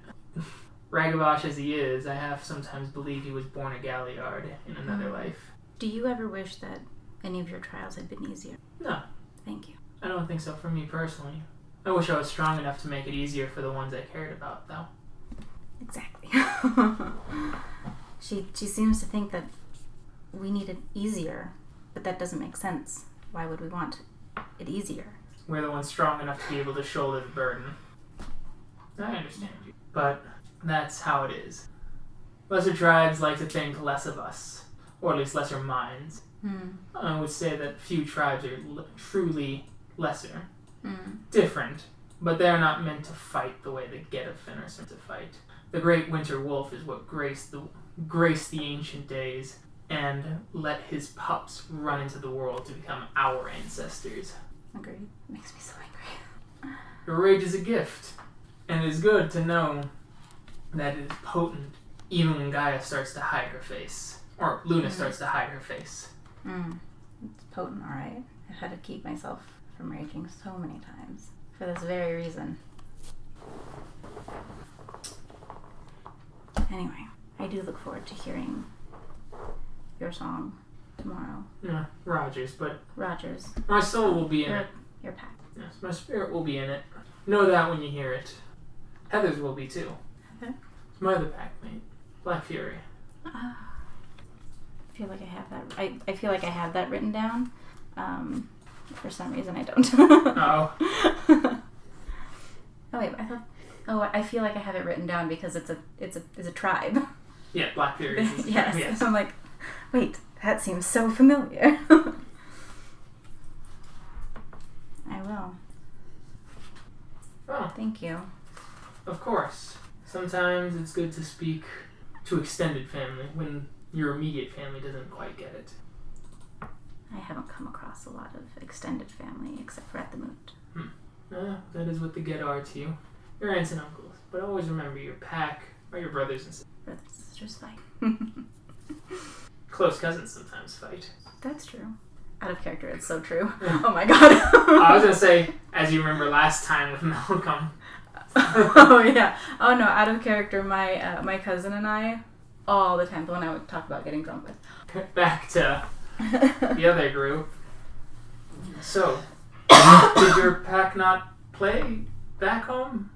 Speaker 1: Ragabosh as he is, I have sometimes believed he was born a Galliard in another life.
Speaker 3: Do you ever wish that any of your trials had been easier?
Speaker 1: No,
Speaker 3: Thank you.
Speaker 1: I don't think so for me personally. I wish I was strong enough to make it easier for the ones I cared about, though.
Speaker 3: Exactly. She seems to think that we need it easier, but that doesn't make sense. Why would we want it easier?
Speaker 1: We're the ones strong enough to be able to shoulder the burden. I understand you. But that's how it is. Lesser tribes like to think less of us, or at least lesser minds. I would say that few tribes are truly lesser. Different, but they're not meant to fight the way the Getafin are meant to fight. The Great Winter Wolf is what graced the ancient days and let his pups run into the world to become our ancestors.
Speaker 3: Agreed. Makes me so angry.
Speaker 1: Your rage is a gift, and it is good to know that it is potent even when Gaia starts to hide her face. Or Luna starts to hide her face.
Speaker 3: It's potent, alright. I had to keep myself from raging so many times for this very reason. Anyway, I do look forward to hearing your song tomorrow.
Speaker 1: Yeah, Rogers, but
Speaker 3: Rogers.
Speaker 1: my soul will be in it.
Speaker 3: Your pack.
Speaker 1: Yes, my spirit will be in it. Know that when you hear it. Heather's will be too.
Speaker 3: Heather?
Speaker 1: It's my other pack mate, Black Fury.
Speaker 3: I feel like I have that. I feel like I have that written down. For some reason, I don't.
Speaker 1: Oh.
Speaker 3: Oh wait, I thought. Oh, I feel like I have it written down because it's a tribe.
Speaker 1: Yeah, Black Fury.
Speaker 3: Yes.
Speaker 1: Yes.
Speaker 3: I'm like, wait, that seems so familiar. I will.
Speaker 1: Oh,
Speaker 3: Thank you.
Speaker 1: of course. Sometimes it's good to speak to extended family when your immediate family doesn't quite get it.
Speaker 3: I haven't come across a lot of extended family except for at the Moot.
Speaker 1: That is what the Get are to you. Your aunts and uncles. But always remember your pack are your brothers and sisters.
Speaker 3: Brothers and sisters fight.
Speaker 1: Close cousins sometimes fight.
Speaker 3: That's true. Out of character, it's so true. Oh my god.
Speaker 1: I was gonna say, as you remember last time with Malcolm.
Speaker 3: Oh yeah. Oh no, out of character, my cousin and I, all the time, the one I would talk about getting drunk with.
Speaker 1: Back to the other group. So, did your pack not play back home?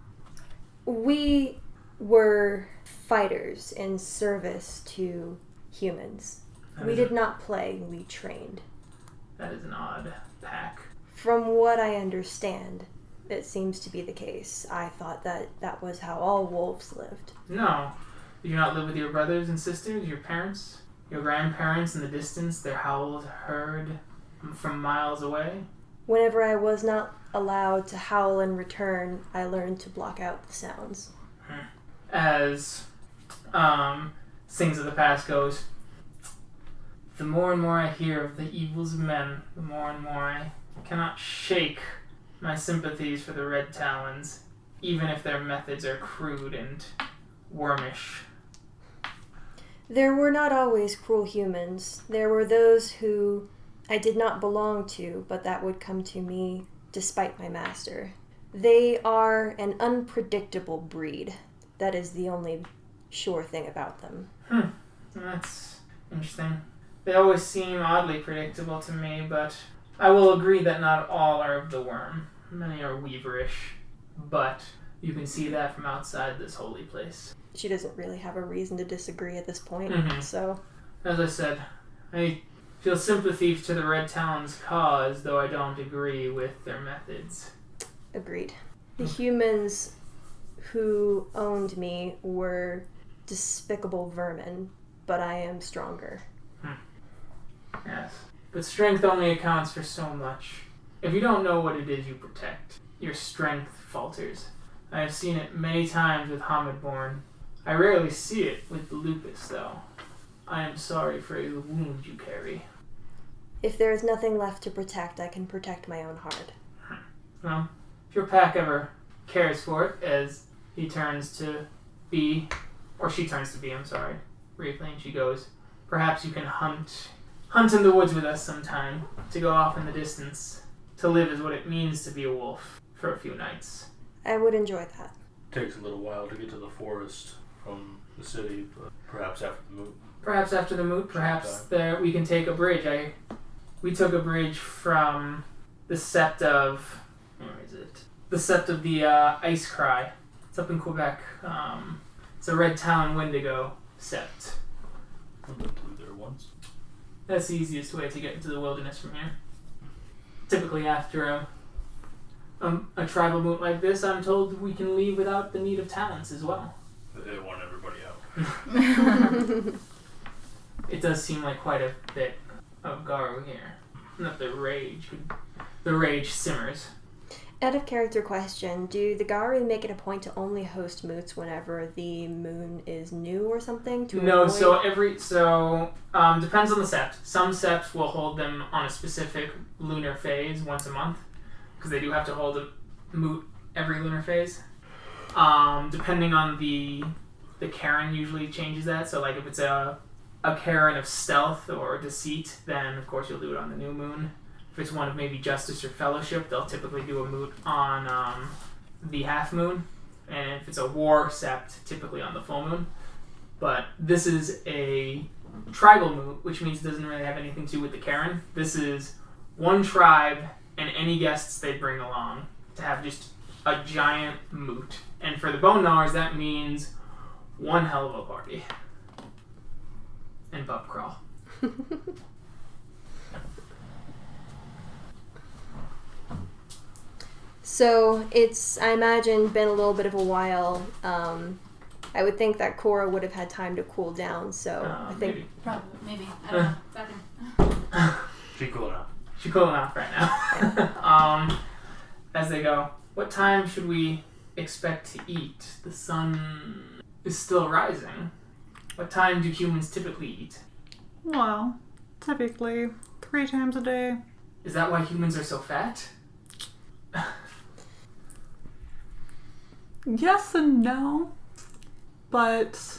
Speaker 2: We were fighters in service to humans. We did not play, we trained.
Speaker 1: That is an odd pack.
Speaker 2: From what I understand, it seems to be the case. I thought that was how all wolves lived.
Speaker 1: No. Do you not live with your brothers and sisters, your parents, your grandparents in the distance, their howls heard from miles away?
Speaker 2: Whenever I was not allowed to howl in return, I learned to block out the sounds.
Speaker 1: As Sings of the Past goes, the more and more I hear of the evils of men, the more and more I cannot shake my sympathies for the Red Talons, even if their methods are crude and wormish.
Speaker 2: There were not always cruel humans. There were those who I did not belong to, but that would come to me despite my master. They are an unpredictable breed. That is the only sure thing about them.
Speaker 1: That's interesting. They always seem oddly predictable to me, but I will agree that not all are of the worm. Many are weaverish, but you can see that from outside this holy place.
Speaker 2: She doesn't really have a reason to disagree at this point, so...
Speaker 1: As I said, I feel sympathy to the Red Talon's cause, though I don't agree with their methods.
Speaker 2: Agreed. The humans who owned me were despicable vermin, but I am stronger.
Speaker 1: Yes. But strength only accounts for so much. If you don't know what it is you protect, your strength falters. I have seen it many times with Hamidborn. I rarely see it with the lupus, though. I am sorry for the wound you carry.
Speaker 2: If there is nothing left to protect, I can protect my own heart.
Speaker 1: Well, if your pack ever cares for it, as he turns to B, or she turns to B, I'm sorry, briefly, and she goes, perhaps you can hunt in the woods with us sometime, to go off in the distance, to live is what it means to be a wolf for a few nights.
Speaker 2: I would enjoy that.
Speaker 6: Takes a little while to get to the forest from the city, but perhaps after the Moot.
Speaker 1: Perhaps after the Moot, perhaps there we can take a bridge. We took a bridge from the sept of... Where is it? The sept of the Ice Cry. It's up in Quebec. It's a Red Talon Wendigo sept.
Speaker 6: I've been through there once.
Speaker 1: That's the easiest way to get into the wilderness from here. Typically after a tribal moot like this, I'm told we can leave without the need of talents as well.
Speaker 6: They want everybody out.
Speaker 1: It does seem like quite a bit of Garu here. Not the rage simmers.
Speaker 2: Out of character question, do the Gari make it a point to only host moots whenever the moon is new or something?
Speaker 1: No, so depends on the sept. Some septs will hold them on a specific lunar phase once a month, because they do have to hold a moot every lunar phase. Depending on the Karen usually changes that. So like if it's a Karen of stealth or deceit, then of course you'll do it on the new moon. If it's one of maybe justice or fellowship, they'll typically do a moot on the half moon. And if it's a war sept, typically on the full moon. But this is a tribal moot, which means it doesn't really have anything to do with the Karen. This is one tribe and any guests they bring along to have just a giant moot. And for the Bone Gnawers, that means one hell of a party. And pub crawl.
Speaker 2: So it's, I imagine, been a little bit of a while. I would think that Cora would have had time to cool down, so I think...
Speaker 1: Maybe.
Speaker 3: Probably, maybe. I don't know. Bathroom.
Speaker 6: She cool enough.
Speaker 1: She's cooling off right now. As they go, what time should we expect to eat? The sun is still rising. What time do humans typically eat?
Speaker 5: Well, typically 3 times a day.
Speaker 1: Is that why humans are so fat?
Speaker 5: Yes and no. But...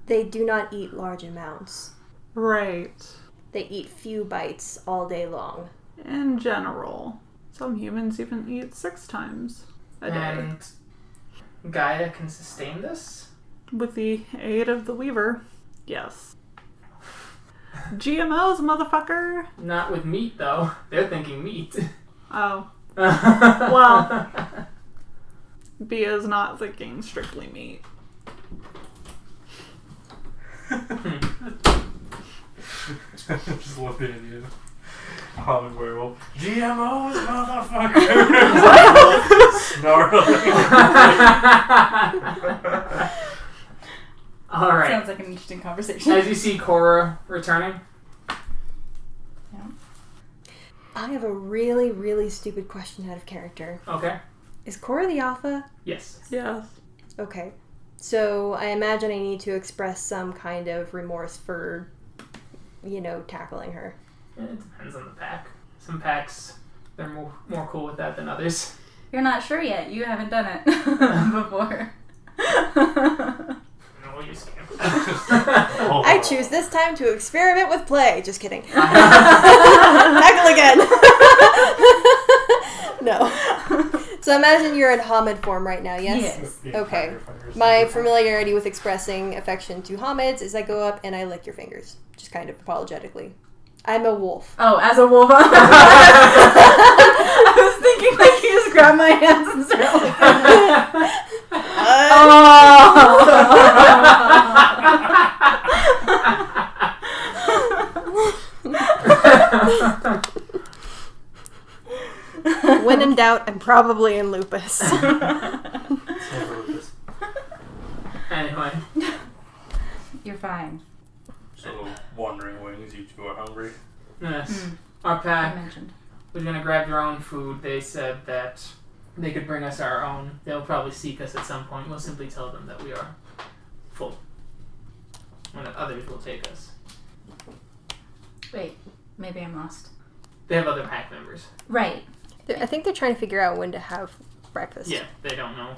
Speaker 2: they do not eat large amounts.
Speaker 5: right.
Speaker 2: They eat few bites all day long.
Speaker 5: In general. Some humans even eat 6 times a day.
Speaker 1: And Gaia can sustain this?
Speaker 5: With the aid of the Weaver. Yes. GMOs, motherfucker!
Speaker 1: Not with meat, though. They're thinking meat.
Speaker 5: Oh. Well, Bia's not thinking strictly meat.
Speaker 6: Just looking at you. Common werewolf. GMOs, motherfucker! Snarling.
Speaker 1: Alright.
Speaker 3: Sounds like an interesting conversation.
Speaker 1: As you see Cora returning.
Speaker 2: I have a really, really stupid question out of character.
Speaker 1: Okay.
Speaker 2: Is Cora the alpha?
Speaker 1: Yes.
Speaker 5: Yes.
Speaker 2: Okay. So I imagine I need to express some kind of remorse for, tackling her.
Speaker 1: It depends on the pack. Some packs, they're more cool with that than others.
Speaker 3: You're not sure yet. You haven't done it before.
Speaker 1: No, you scamp.
Speaker 2: I choose this time to experiment with play. Just kidding. Tackle again. No. So imagine you're in Hamid form right now, yes?
Speaker 3: Yes.
Speaker 2: Okay. My familiarity with expressing affection to Hamids is I go up and I lick your fingers. Just kind of apologetically. I'm a wolf.
Speaker 3: Oh, as a wolf. I was thinking like you just grab my hands and start
Speaker 2: When in doubt, I'm probably in lupus.
Speaker 1: Anyway.
Speaker 3: You're fine.
Speaker 6: So, wandering wings, you two are hungry.
Speaker 1: Yes. Our
Speaker 3: I
Speaker 1: pack
Speaker 3: mentioned.
Speaker 1: was going to grab your own food. They said that they could bring us our own. They'll probably seek us at some point. We'll simply tell them that we are full. And that others will take us.
Speaker 3: Wait, maybe I'm lost.
Speaker 1: They have other pack members.
Speaker 3: Right.
Speaker 2: I think they're trying to figure out when to have breakfast.
Speaker 1: Yeah, they don't know.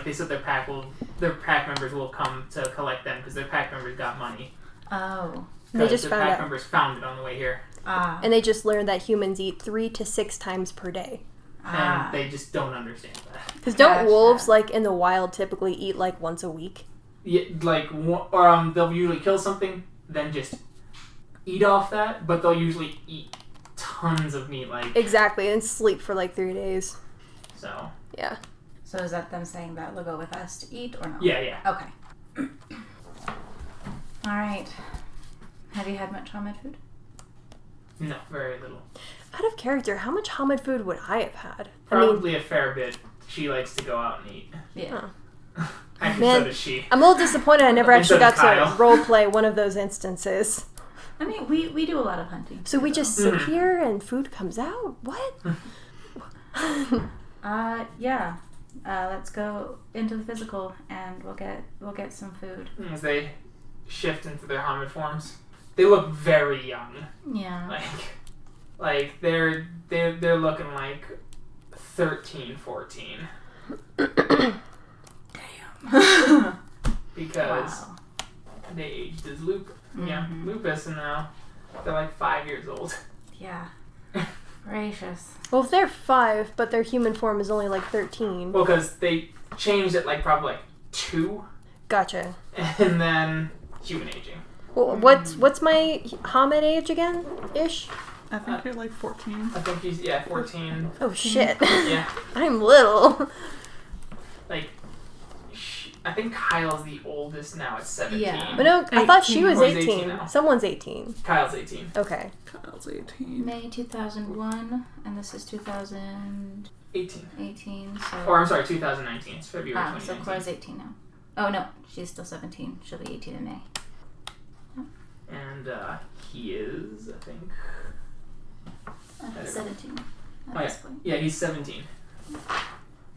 Speaker 1: They said their pack members will come to collect them because their pack members got money.
Speaker 3: Oh.
Speaker 2: They just
Speaker 1: the
Speaker 2: found
Speaker 1: pack
Speaker 2: out.
Speaker 1: members found it on the way here.
Speaker 3: Ah.
Speaker 2: And they just learned that humans eat 3 to 6 times per day.
Speaker 1: And they just don't understand that.
Speaker 2: Because don't
Speaker 3: Gotcha.
Speaker 2: wolves, in the wild, typically eat, once a week?
Speaker 1: Yeah, they'll usually kill something, then just eat off that, but they'll usually eat tons of meat,
Speaker 2: Exactly, and sleep for, 3 days.
Speaker 1: so.
Speaker 2: Yeah.
Speaker 3: So is that them saying that they'll go with us to eat or no?
Speaker 1: Yeah.
Speaker 3: Okay. Alright. Have you had much Hamid food?
Speaker 1: No, very little.
Speaker 2: Out of character, how much Hamid food would I have had?
Speaker 1: Probably a fair bit. She likes to go out and eat.
Speaker 3: Yeah.
Speaker 1: Actually,
Speaker 2: Man,
Speaker 1: so does she.
Speaker 2: I'm a little disappointed I never actually
Speaker 1: Instead
Speaker 2: got
Speaker 1: of
Speaker 2: to
Speaker 1: Kyle.
Speaker 2: roleplay one of those instances.
Speaker 3: I mean, we do a lot of hunting.
Speaker 2: So we just sit
Speaker 1: Mhm.
Speaker 2: here and food comes out? What?
Speaker 3: Yeah. Let's go into the physical and we'll get some food.
Speaker 1: As they shift into their Hamid forms, they look very young.
Speaker 3: Yeah.
Speaker 1: They're looking like 13, 14. Because
Speaker 3: Wow.
Speaker 1: they aged as lupus. Yeah,
Speaker 3: Mhm.
Speaker 1: lupus, and now they're 5 years old.
Speaker 3: Yeah. Gracious.
Speaker 2: Well, if they're 5, but their human form is only 13.
Speaker 1: Well, because they changed it probably 2,
Speaker 2: Gotcha.
Speaker 1: and then human aging.
Speaker 2: Well, what's my Hamid age again? Ish?
Speaker 5: I think you're like 14.
Speaker 1: I think he's 14.
Speaker 2: Oh shit.
Speaker 1: Yeah,
Speaker 2: I'm little.
Speaker 1: like I think Kyle's the oldest now at 17.
Speaker 3: Yeah.
Speaker 2: But no, I thought she
Speaker 5: 18.
Speaker 2: was
Speaker 1: Or is
Speaker 2: 18.
Speaker 1: 18 now?
Speaker 2: Someone's 18.
Speaker 1: Kyle's 18.
Speaker 2: Okay.
Speaker 5: Kyle's 18.
Speaker 3: May 2001, and this is 2018.
Speaker 1: 18.
Speaker 3: So.
Speaker 1: Or I'm sorry, 2019. It's February
Speaker 3: So
Speaker 1: 2019.
Speaker 3: Cora's 18 now. Oh no, she's still 17. She'll be 18 in May.
Speaker 1: And he is, I think.
Speaker 3: 17 at
Speaker 1: Oh,
Speaker 3: this point.
Speaker 1: Yeah, he's 17.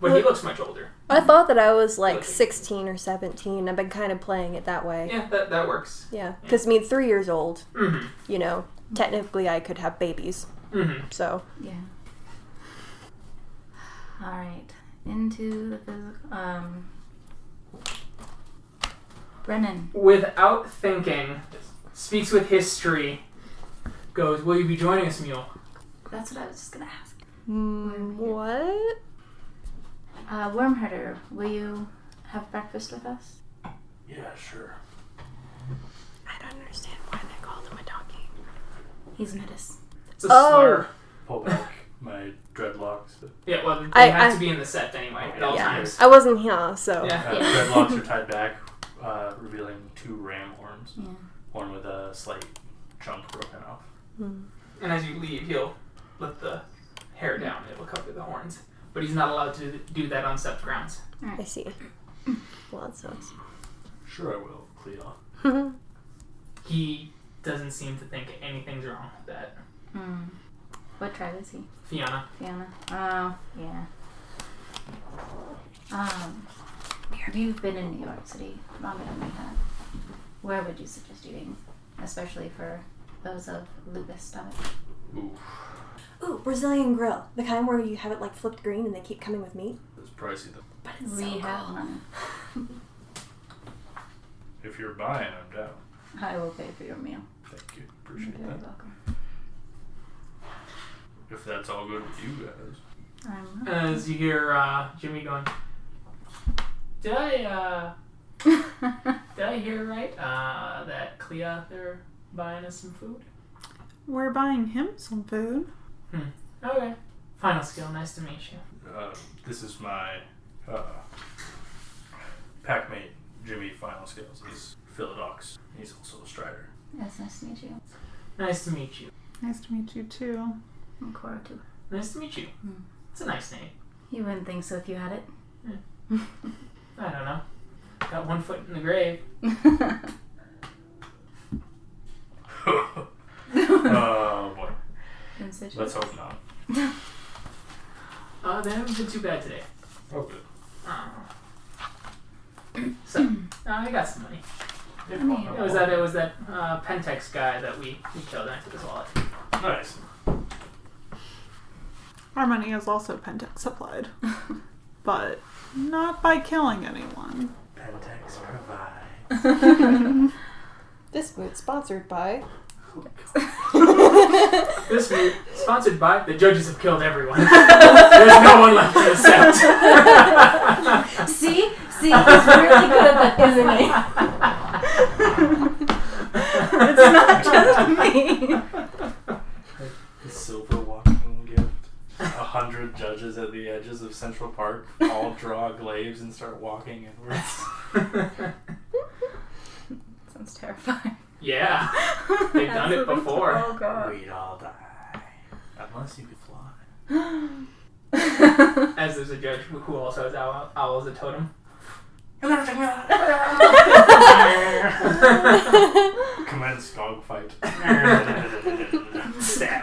Speaker 1: But he looks much older.
Speaker 2: I thought that I was like 16 or 17. I've been kind of playing it that way.
Speaker 1: Yeah, that works.
Speaker 2: Yeah. Because, I mean, 3 years old,
Speaker 1: Mm-hmm.
Speaker 2: you know, technically I could have babies.
Speaker 1: Mm-hmm.
Speaker 2: So.
Speaker 3: Yeah. All right. Into the physical. Brennan.
Speaker 1: Without thinking, speaks with history, goes, will you be joining us, Mule?
Speaker 3: That's what I was just gonna ask.
Speaker 2: What?
Speaker 3: Wormherder, will you have breakfast with us?
Speaker 6: Yeah, sure.
Speaker 2: I don't understand why they called him a donkey.
Speaker 3: He's Midas.
Speaker 1: It's a
Speaker 2: Oh.
Speaker 1: slur.
Speaker 6: Pull back my dreadlocks.
Speaker 1: Yeah, well, they
Speaker 2: I-
Speaker 1: have to be in the set anyway, at all
Speaker 2: Yeah.
Speaker 1: times.
Speaker 2: I wasn't here, so.
Speaker 1: Yeah.
Speaker 6: Dreadlocks are tied back, revealing 2 ram horns.
Speaker 3: Yeah.
Speaker 6: One with a slight chunk broken off.
Speaker 2: Hmm.
Speaker 1: And as you leave, he'll let the hair down. It will cover the horns. But he's not allowed to do that on set grounds.
Speaker 2: I see. Well, that sucks.
Speaker 6: Sure I will, Cleo.
Speaker 1: He doesn't seem to think anything's wrong with that.
Speaker 3: What tribe is he?
Speaker 1: Fiona.
Speaker 3: Fiona. Oh, yeah. You've been in New York City longer than we have. Where would you suggest doing, especially for those of lupus stomach?
Speaker 6: Ooh,
Speaker 2: Ooh, Brazilian grill. The kind where you have it like flipped green and they keep coming with meat.
Speaker 6: it's pricey though.
Speaker 2: But it's
Speaker 3: We
Speaker 2: so
Speaker 3: have
Speaker 2: cool.
Speaker 3: none.
Speaker 6: If you're buying, I'm down.
Speaker 3: I will pay for your meal.
Speaker 6: Thank you.
Speaker 3: You're
Speaker 6: Appreciate
Speaker 3: very
Speaker 6: that.
Speaker 3: welcome.
Speaker 6: If that's all good with you guys.
Speaker 1: As you hear Jimmy going, did I hear right? That Clea, they're buying us some food?
Speaker 5: We're buying him some food.
Speaker 1: Okay. Final skill, nice to meet you.
Speaker 6: This is my packmate, Jimmy Final Skills. He's Philodox. He's also a Strider.
Speaker 3: Yes, nice to meet you.
Speaker 1: Nice to meet you.
Speaker 5: Nice to meet you too.
Speaker 3: I'm Cora too.
Speaker 1: Nice to meet you. It's a nice name.
Speaker 3: You wouldn't think so if you had it.
Speaker 1: I don't know. Got one foot in the grave.
Speaker 6: Oh boy.
Speaker 3: Incision.
Speaker 6: Let's hope not.
Speaker 1: They haven't been too bad today.
Speaker 6: Oh good.
Speaker 1: So, I got some money.
Speaker 3: I mean,
Speaker 1: It was that Pentex guy that we killed and I took his wallet.
Speaker 6: Nice.
Speaker 5: Our money is also Pentex supplied. But not by killing anyone.
Speaker 6: Pentex provides.
Speaker 2: This mood sponsored by.
Speaker 1: This week, sponsored by the judges have killed everyone. There's no one left to accept.
Speaker 3: See, he's really good at that, isn't he? It's not just me.
Speaker 6: The silver walking gift. 100 judges at the edges of Central Park all draw glaives and start walking inwards.
Speaker 3: Sounds terrifying.
Speaker 1: Yeah, they've done it before.
Speaker 3: Oh god.
Speaker 6: We'd all die. Unless you could fly.
Speaker 1: As there's a judge who also has owl as a totem.
Speaker 6: Commence dogfight.
Speaker 1: Stab.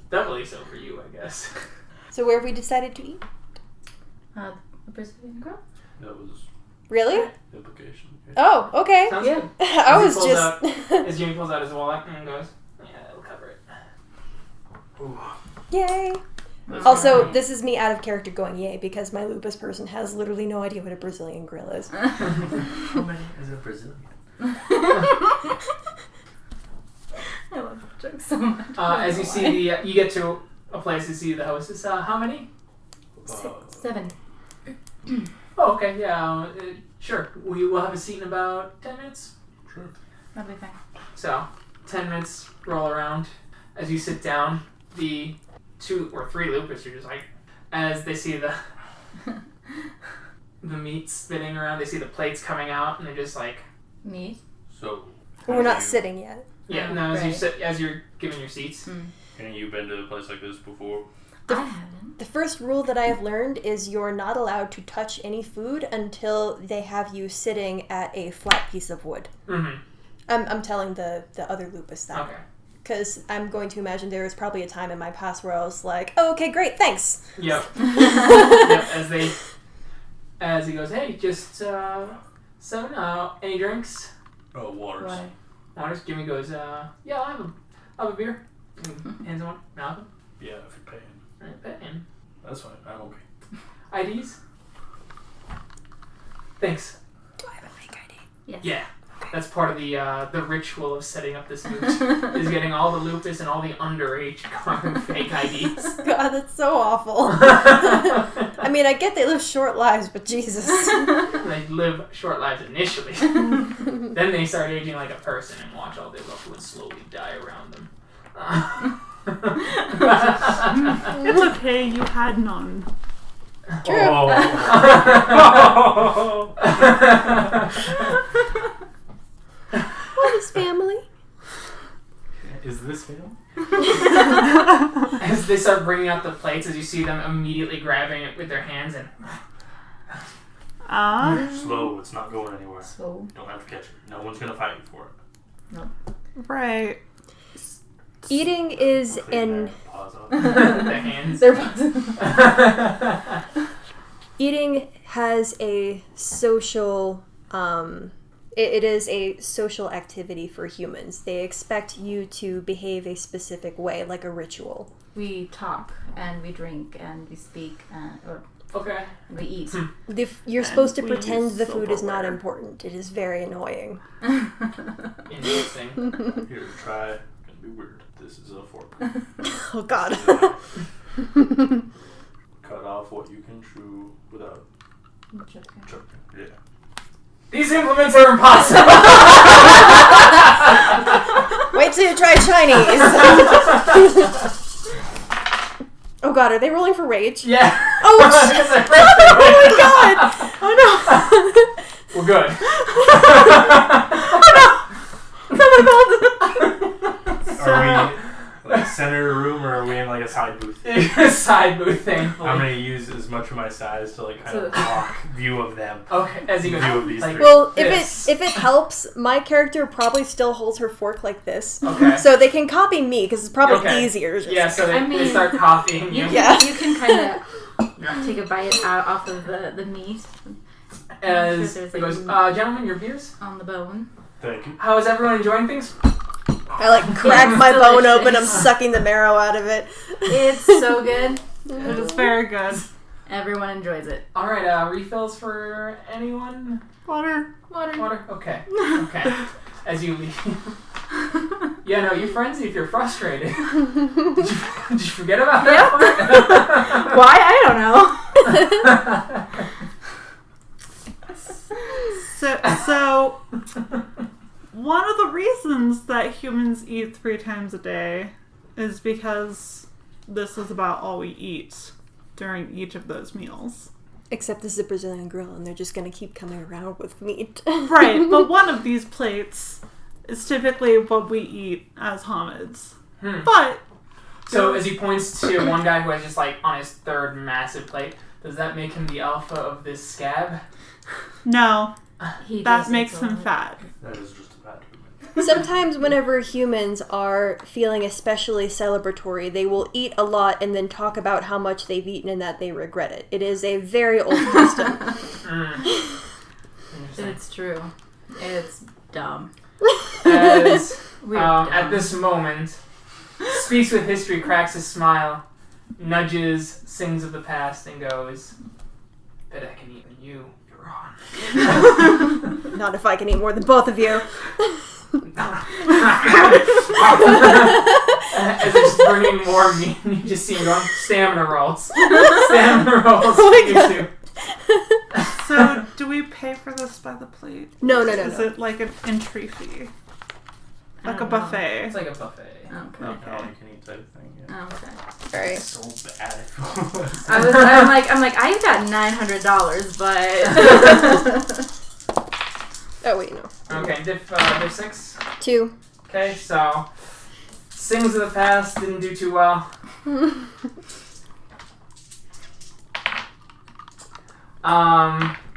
Speaker 1: Doubly so for you, I guess.
Speaker 2: So where have we decided to eat?
Speaker 3: A Brazilian girl?
Speaker 6: That was
Speaker 2: Really?
Speaker 6: the implication.
Speaker 2: Oh, okay.
Speaker 1: Sounds
Speaker 3: Yeah.
Speaker 1: good.
Speaker 2: I was
Speaker 1: As he pulls
Speaker 2: just.
Speaker 1: As Jimmy pulls out his wallet and goes, yeah, that'll cover it.
Speaker 6: Ooh.
Speaker 2: Yay.
Speaker 1: That's
Speaker 2: Also,
Speaker 1: right.
Speaker 2: this is me out of character going yay because my lupus person has literally no idea what a Brazilian grill is.
Speaker 6: How many is a Brazilian?
Speaker 3: I love that joke so much.
Speaker 1: As you see you get to a place to see the hostess. How many?
Speaker 3: 7.
Speaker 1: Oh, okay, yeah. Sure. We will have a seat in about 10 minutes.
Speaker 6: Sure.
Speaker 3: That'll be fine.
Speaker 1: So, 10 minutes roll around. As you sit down, the 2 or 3 lupus are just like, as they see the meat spinning around, they see the plates coming out, and they're just like,
Speaker 3: Meat?
Speaker 6: So,
Speaker 2: We're not sitting yet.
Speaker 1: yeah, no, as you're giving your seats.
Speaker 6: have you been to a place like this before?
Speaker 3: I haven't.
Speaker 2: The first rule that I have learned is you're not allowed to touch any food until they have you sitting at a flat piece of wood.
Speaker 1: Mm-hmm.
Speaker 2: I'm telling the other lupus that.
Speaker 1: Okay.
Speaker 2: Because I'm going to imagine there was probably a time in my past where I was like, oh, okay, great, thanks.
Speaker 1: Yep. Yep. As he goes, hey, just 7, any drinks?
Speaker 6: Oh, waters.
Speaker 1: Waters? Jimmy goes, yeah, I'll have a beer. Hands him one. Malcolm?
Speaker 6: Yeah, if you're paying.
Speaker 1: Alright, paying.
Speaker 6: That's fine. I'm okay.
Speaker 1: IDs? Thanks.
Speaker 2: Do I have a fake ID?
Speaker 3: Yes.
Speaker 1: Yeah. That's part of the ritual of setting up this moot, is getting all the lupus and all the underage carving fake IDs.
Speaker 2: God, that's so awful. I mean, I get they live short lives, but Jesus.
Speaker 1: They live short lives initially. Then they start aging like a person and watch all their loved ones slowly die around them.
Speaker 5: It's okay, you had none.
Speaker 2: True.
Speaker 6: Oh.
Speaker 2: What is family?
Speaker 6: Is this film?
Speaker 1: As they start bringing out the plates, as you see them immediately grabbing it with their hands and...
Speaker 6: Slow. It's not going anywhere.
Speaker 3: So,
Speaker 6: You don't have to catch it. No one's gonna fight you for it.
Speaker 5: Right.
Speaker 2: Eating is
Speaker 6: Clean
Speaker 2: an...
Speaker 6: that. Pause on.
Speaker 1: the hands.
Speaker 2: Eating has a social... It is a social activity for humans. They expect you to behave a specific way, like a ritual.
Speaker 3: we talk and we drink and we speak or
Speaker 1: Okay.
Speaker 3: we eat.
Speaker 2: You're supposed to
Speaker 5: we
Speaker 2: pretend
Speaker 5: use
Speaker 2: the food is not
Speaker 5: silverware.
Speaker 2: important. It is very annoying.
Speaker 1: Interesting.
Speaker 6: Here, try. Gonna be weird. This is a fork.
Speaker 2: Oh, God.
Speaker 6: Cut off what you can chew without choking. Yeah.
Speaker 1: These implements are impossible!
Speaker 2: Wait till you try Chinese. Oh, God, are they rolling for rage?
Speaker 1: Yeah.
Speaker 2: Oh,
Speaker 1: Oh
Speaker 2: my God. Oh, no.
Speaker 1: We're good.
Speaker 6: Are we like center room or are we in like a side booth?
Speaker 1: Side booth thing.
Speaker 6: I'm gonna use as much of my size to like kind of block view of them.
Speaker 1: Okay, as you
Speaker 6: View
Speaker 1: go.
Speaker 6: of these
Speaker 1: Like,
Speaker 6: three.
Speaker 2: Well,
Speaker 1: This.
Speaker 2: if it helps, my character probably still holds her fork like this.
Speaker 1: Okay.
Speaker 2: So they can copy me, because it's probably
Speaker 1: Okay.
Speaker 2: easier. Just-
Speaker 1: Yeah, so they,
Speaker 3: I mean,
Speaker 1: they start copying you.
Speaker 2: Yeah.
Speaker 3: You can kind of take a bite out off of the meat
Speaker 1: As
Speaker 3: There's
Speaker 1: it
Speaker 3: like-
Speaker 1: goes, gentlemen, your beers?
Speaker 3: on the bone.
Speaker 6: Thank you.
Speaker 1: How is everyone enjoying things?
Speaker 2: I like crack my bone
Speaker 3: Delicious.
Speaker 2: open. I'm sucking the marrow out of it.
Speaker 3: It's so good.
Speaker 5: It is very good.
Speaker 3: Everyone enjoys it.
Speaker 1: Alright, refills for anyone?
Speaker 5: Water.
Speaker 1: Water? Okay. Okay. As you leave. Yeah, no, you frenzy if you're frustrated. Did you forget about that part?
Speaker 3: Why? I don't know.
Speaker 5: So one of the reasons that humans eat 3 times a day is because this is about all we eat during each of those meals.
Speaker 2: Except this is a Brazilian grill, and they're just going to keep coming around with meat.
Speaker 5: Right, but one of these plates is typically what we eat as hominids. But
Speaker 1: So as he points to one guy who has just like on his 3rd massive plate, does that make him the alpha of this scab?
Speaker 5: no,
Speaker 3: He
Speaker 5: that
Speaker 3: doesn't
Speaker 5: makes
Speaker 3: go
Speaker 5: him
Speaker 3: with-
Speaker 5: fat.
Speaker 6: That is just a bad human.
Speaker 2: Sometimes whenever humans are feeling especially celebratory, they will eat a lot and then talk about how much they've eaten and that they regret it. It is a very old custom.
Speaker 1: Interesting.
Speaker 3: It's true. It's dumb.
Speaker 1: As
Speaker 3: We're
Speaker 1: at
Speaker 3: dumb.
Speaker 1: this moment, Speaks with History cracks a smile, nudges, sings of the past, and goes, "Bet I can eat than you. You're on."
Speaker 2: Not if I can eat more than both of you.
Speaker 1: As they're just bringing more meat, and you just see him going, stamina rolls. Stamina rolls.
Speaker 2: Oh my
Speaker 1: You
Speaker 2: God.
Speaker 1: two.
Speaker 5: So, do we pay for this by the plate?
Speaker 2: No.
Speaker 5: Is it like an entry fee? Like a buffet?
Speaker 1: It's like a buffet.
Speaker 3: Okay.
Speaker 4: All you can eat type thing. Yeah.
Speaker 3: Okay.
Speaker 2: Alright.
Speaker 4: So bad. If it was.
Speaker 3: I'm like, I got $900, but.
Speaker 2: Oh, wait, no.
Speaker 1: Okay, diff 6.
Speaker 2: 2.
Speaker 1: Okay, so Sings of the Past didn't do too well.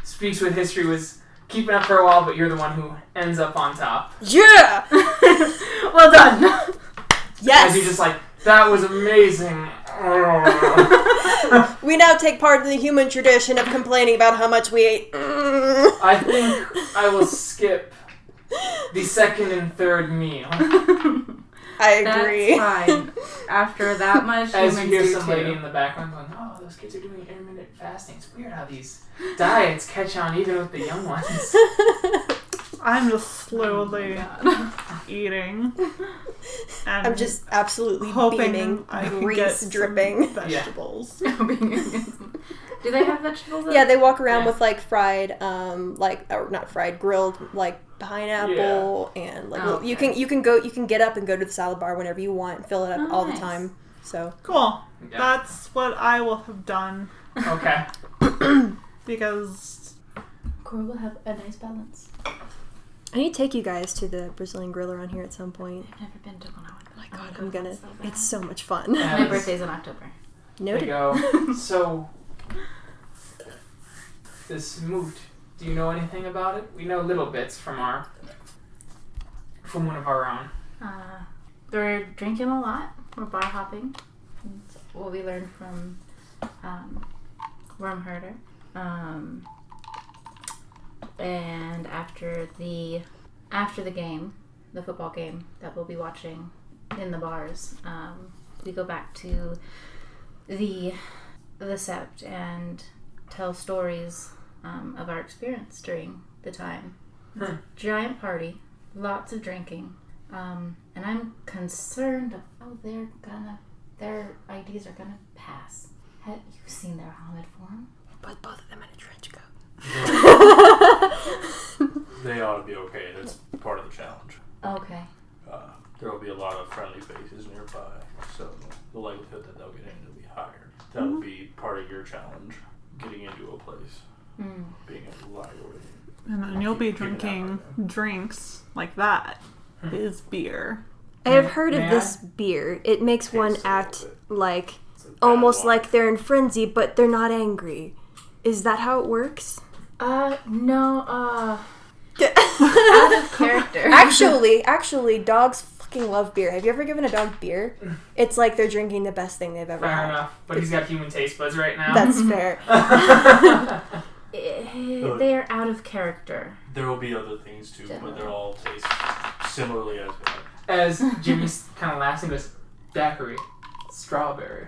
Speaker 1: Speaks with History was keeping up for a while, but you're the one who ends up on top.
Speaker 2: Yeah!
Speaker 3: Well done.
Speaker 2: Yes!
Speaker 1: As you're just like, that was amazing.
Speaker 2: We now take part in the human tradition of complaining about how much we ate.
Speaker 1: I think I will skip the second and third meal.
Speaker 2: I agree.
Speaker 3: That's fine. After that much,
Speaker 1: As you
Speaker 3: humans
Speaker 1: hear
Speaker 3: do
Speaker 1: some lady
Speaker 3: too.
Speaker 1: in the background going, oh, those kids are doing intermittent fasting. It's weird how these diets catch on even with the young ones.
Speaker 5: I'm just slowly eating. And
Speaker 2: I'm just absolutely
Speaker 5: hoping
Speaker 2: beaming,
Speaker 5: I can
Speaker 2: grease
Speaker 5: get some
Speaker 2: dripping.
Speaker 5: vegetables.
Speaker 3: Do they have vegetables?
Speaker 2: Yeah, they walk around
Speaker 1: Yeah.
Speaker 2: with like fried, or not fried, grilled like pineapple and like
Speaker 3: Oh,
Speaker 2: you
Speaker 3: okay.
Speaker 2: can get up and go to the salad bar whenever you want and fill it up
Speaker 3: Oh,
Speaker 2: all the
Speaker 3: nice.
Speaker 2: time. So
Speaker 5: Cool.
Speaker 1: Yeah.
Speaker 5: That's what I will have done
Speaker 1: Okay.
Speaker 5: because
Speaker 3: Cora will have a nice balance.
Speaker 2: I need to take you guys to the Brazilian grill around here at some point.
Speaker 3: I've never been to one.
Speaker 2: Oh my god, I'm gonna.
Speaker 3: So bad.
Speaker 2: It's so much fun.
Speaker 1: Yeah.
Speaker 3: My birthday's in October.
Speaker 1: There you
Speaker 2: Noted.
Speaker 1: go. So, this Moot, do you know anything about it? We know little bits from one of our own.
Speaker 3: We're drinking a lot. We're bar hopping. It's what we learned from Worm Herder. And after the game, the football game that we'll be watching in the bars, we go back to the Sept and tell stories of our experience during the time. It's a giant party, lots of drinking, and I'm concerned of how their IDs are gonna pass. Have you seen their helmet form?
Speaker 2: But both of them in a trench coat.
Speaker 6: They ought to be okay. That's part of the challenge.
Speaker 3: Okay.
Speaker 6: There will be a lot of friendly faces nearby, so the likelihood that they'll get in will be higher. That'll be part of your challenge, getting into a place, being able to lie away.
Speaker 5: and then you'll be
Speaker 6: Keep it
Speaker 5: drinking
Speaker 6: out
Speaker 5: drinks like that. Is beer.
Speaker 2: I have heard
Speaker 1: May
Speaker 2: of
Speaker 1: I?
Speaker 2: this beer. It makes one
Speaker 6: Tastes a
Speaker 2: act
Speaker 6: little
Speaker 2: like
Speaker 6: It's like
Speaker 2: almost
Speaker 6: bad wine.
Speaker 2: like they're in frenzy, but they're not angry. Is that how it works?
Speaker 3: No, out of character.
Speaker 2: Actually, dogs fucking love beer. Have you ever given a dog beer? It's like they're drinking the best thing they've ever
Speaker 1: Fair
Speaker 2: had.
Speaker 1: enough. But he's got human taste buds right now.
Speaker 2: That's fair.
Speaker 3: They are out of character.
Speaker 6: There will be other things too, but they'll all taste similarly as bad.
Speaker 1: As Jimmy's kind of laughs and goes, daiquiri, strawberry.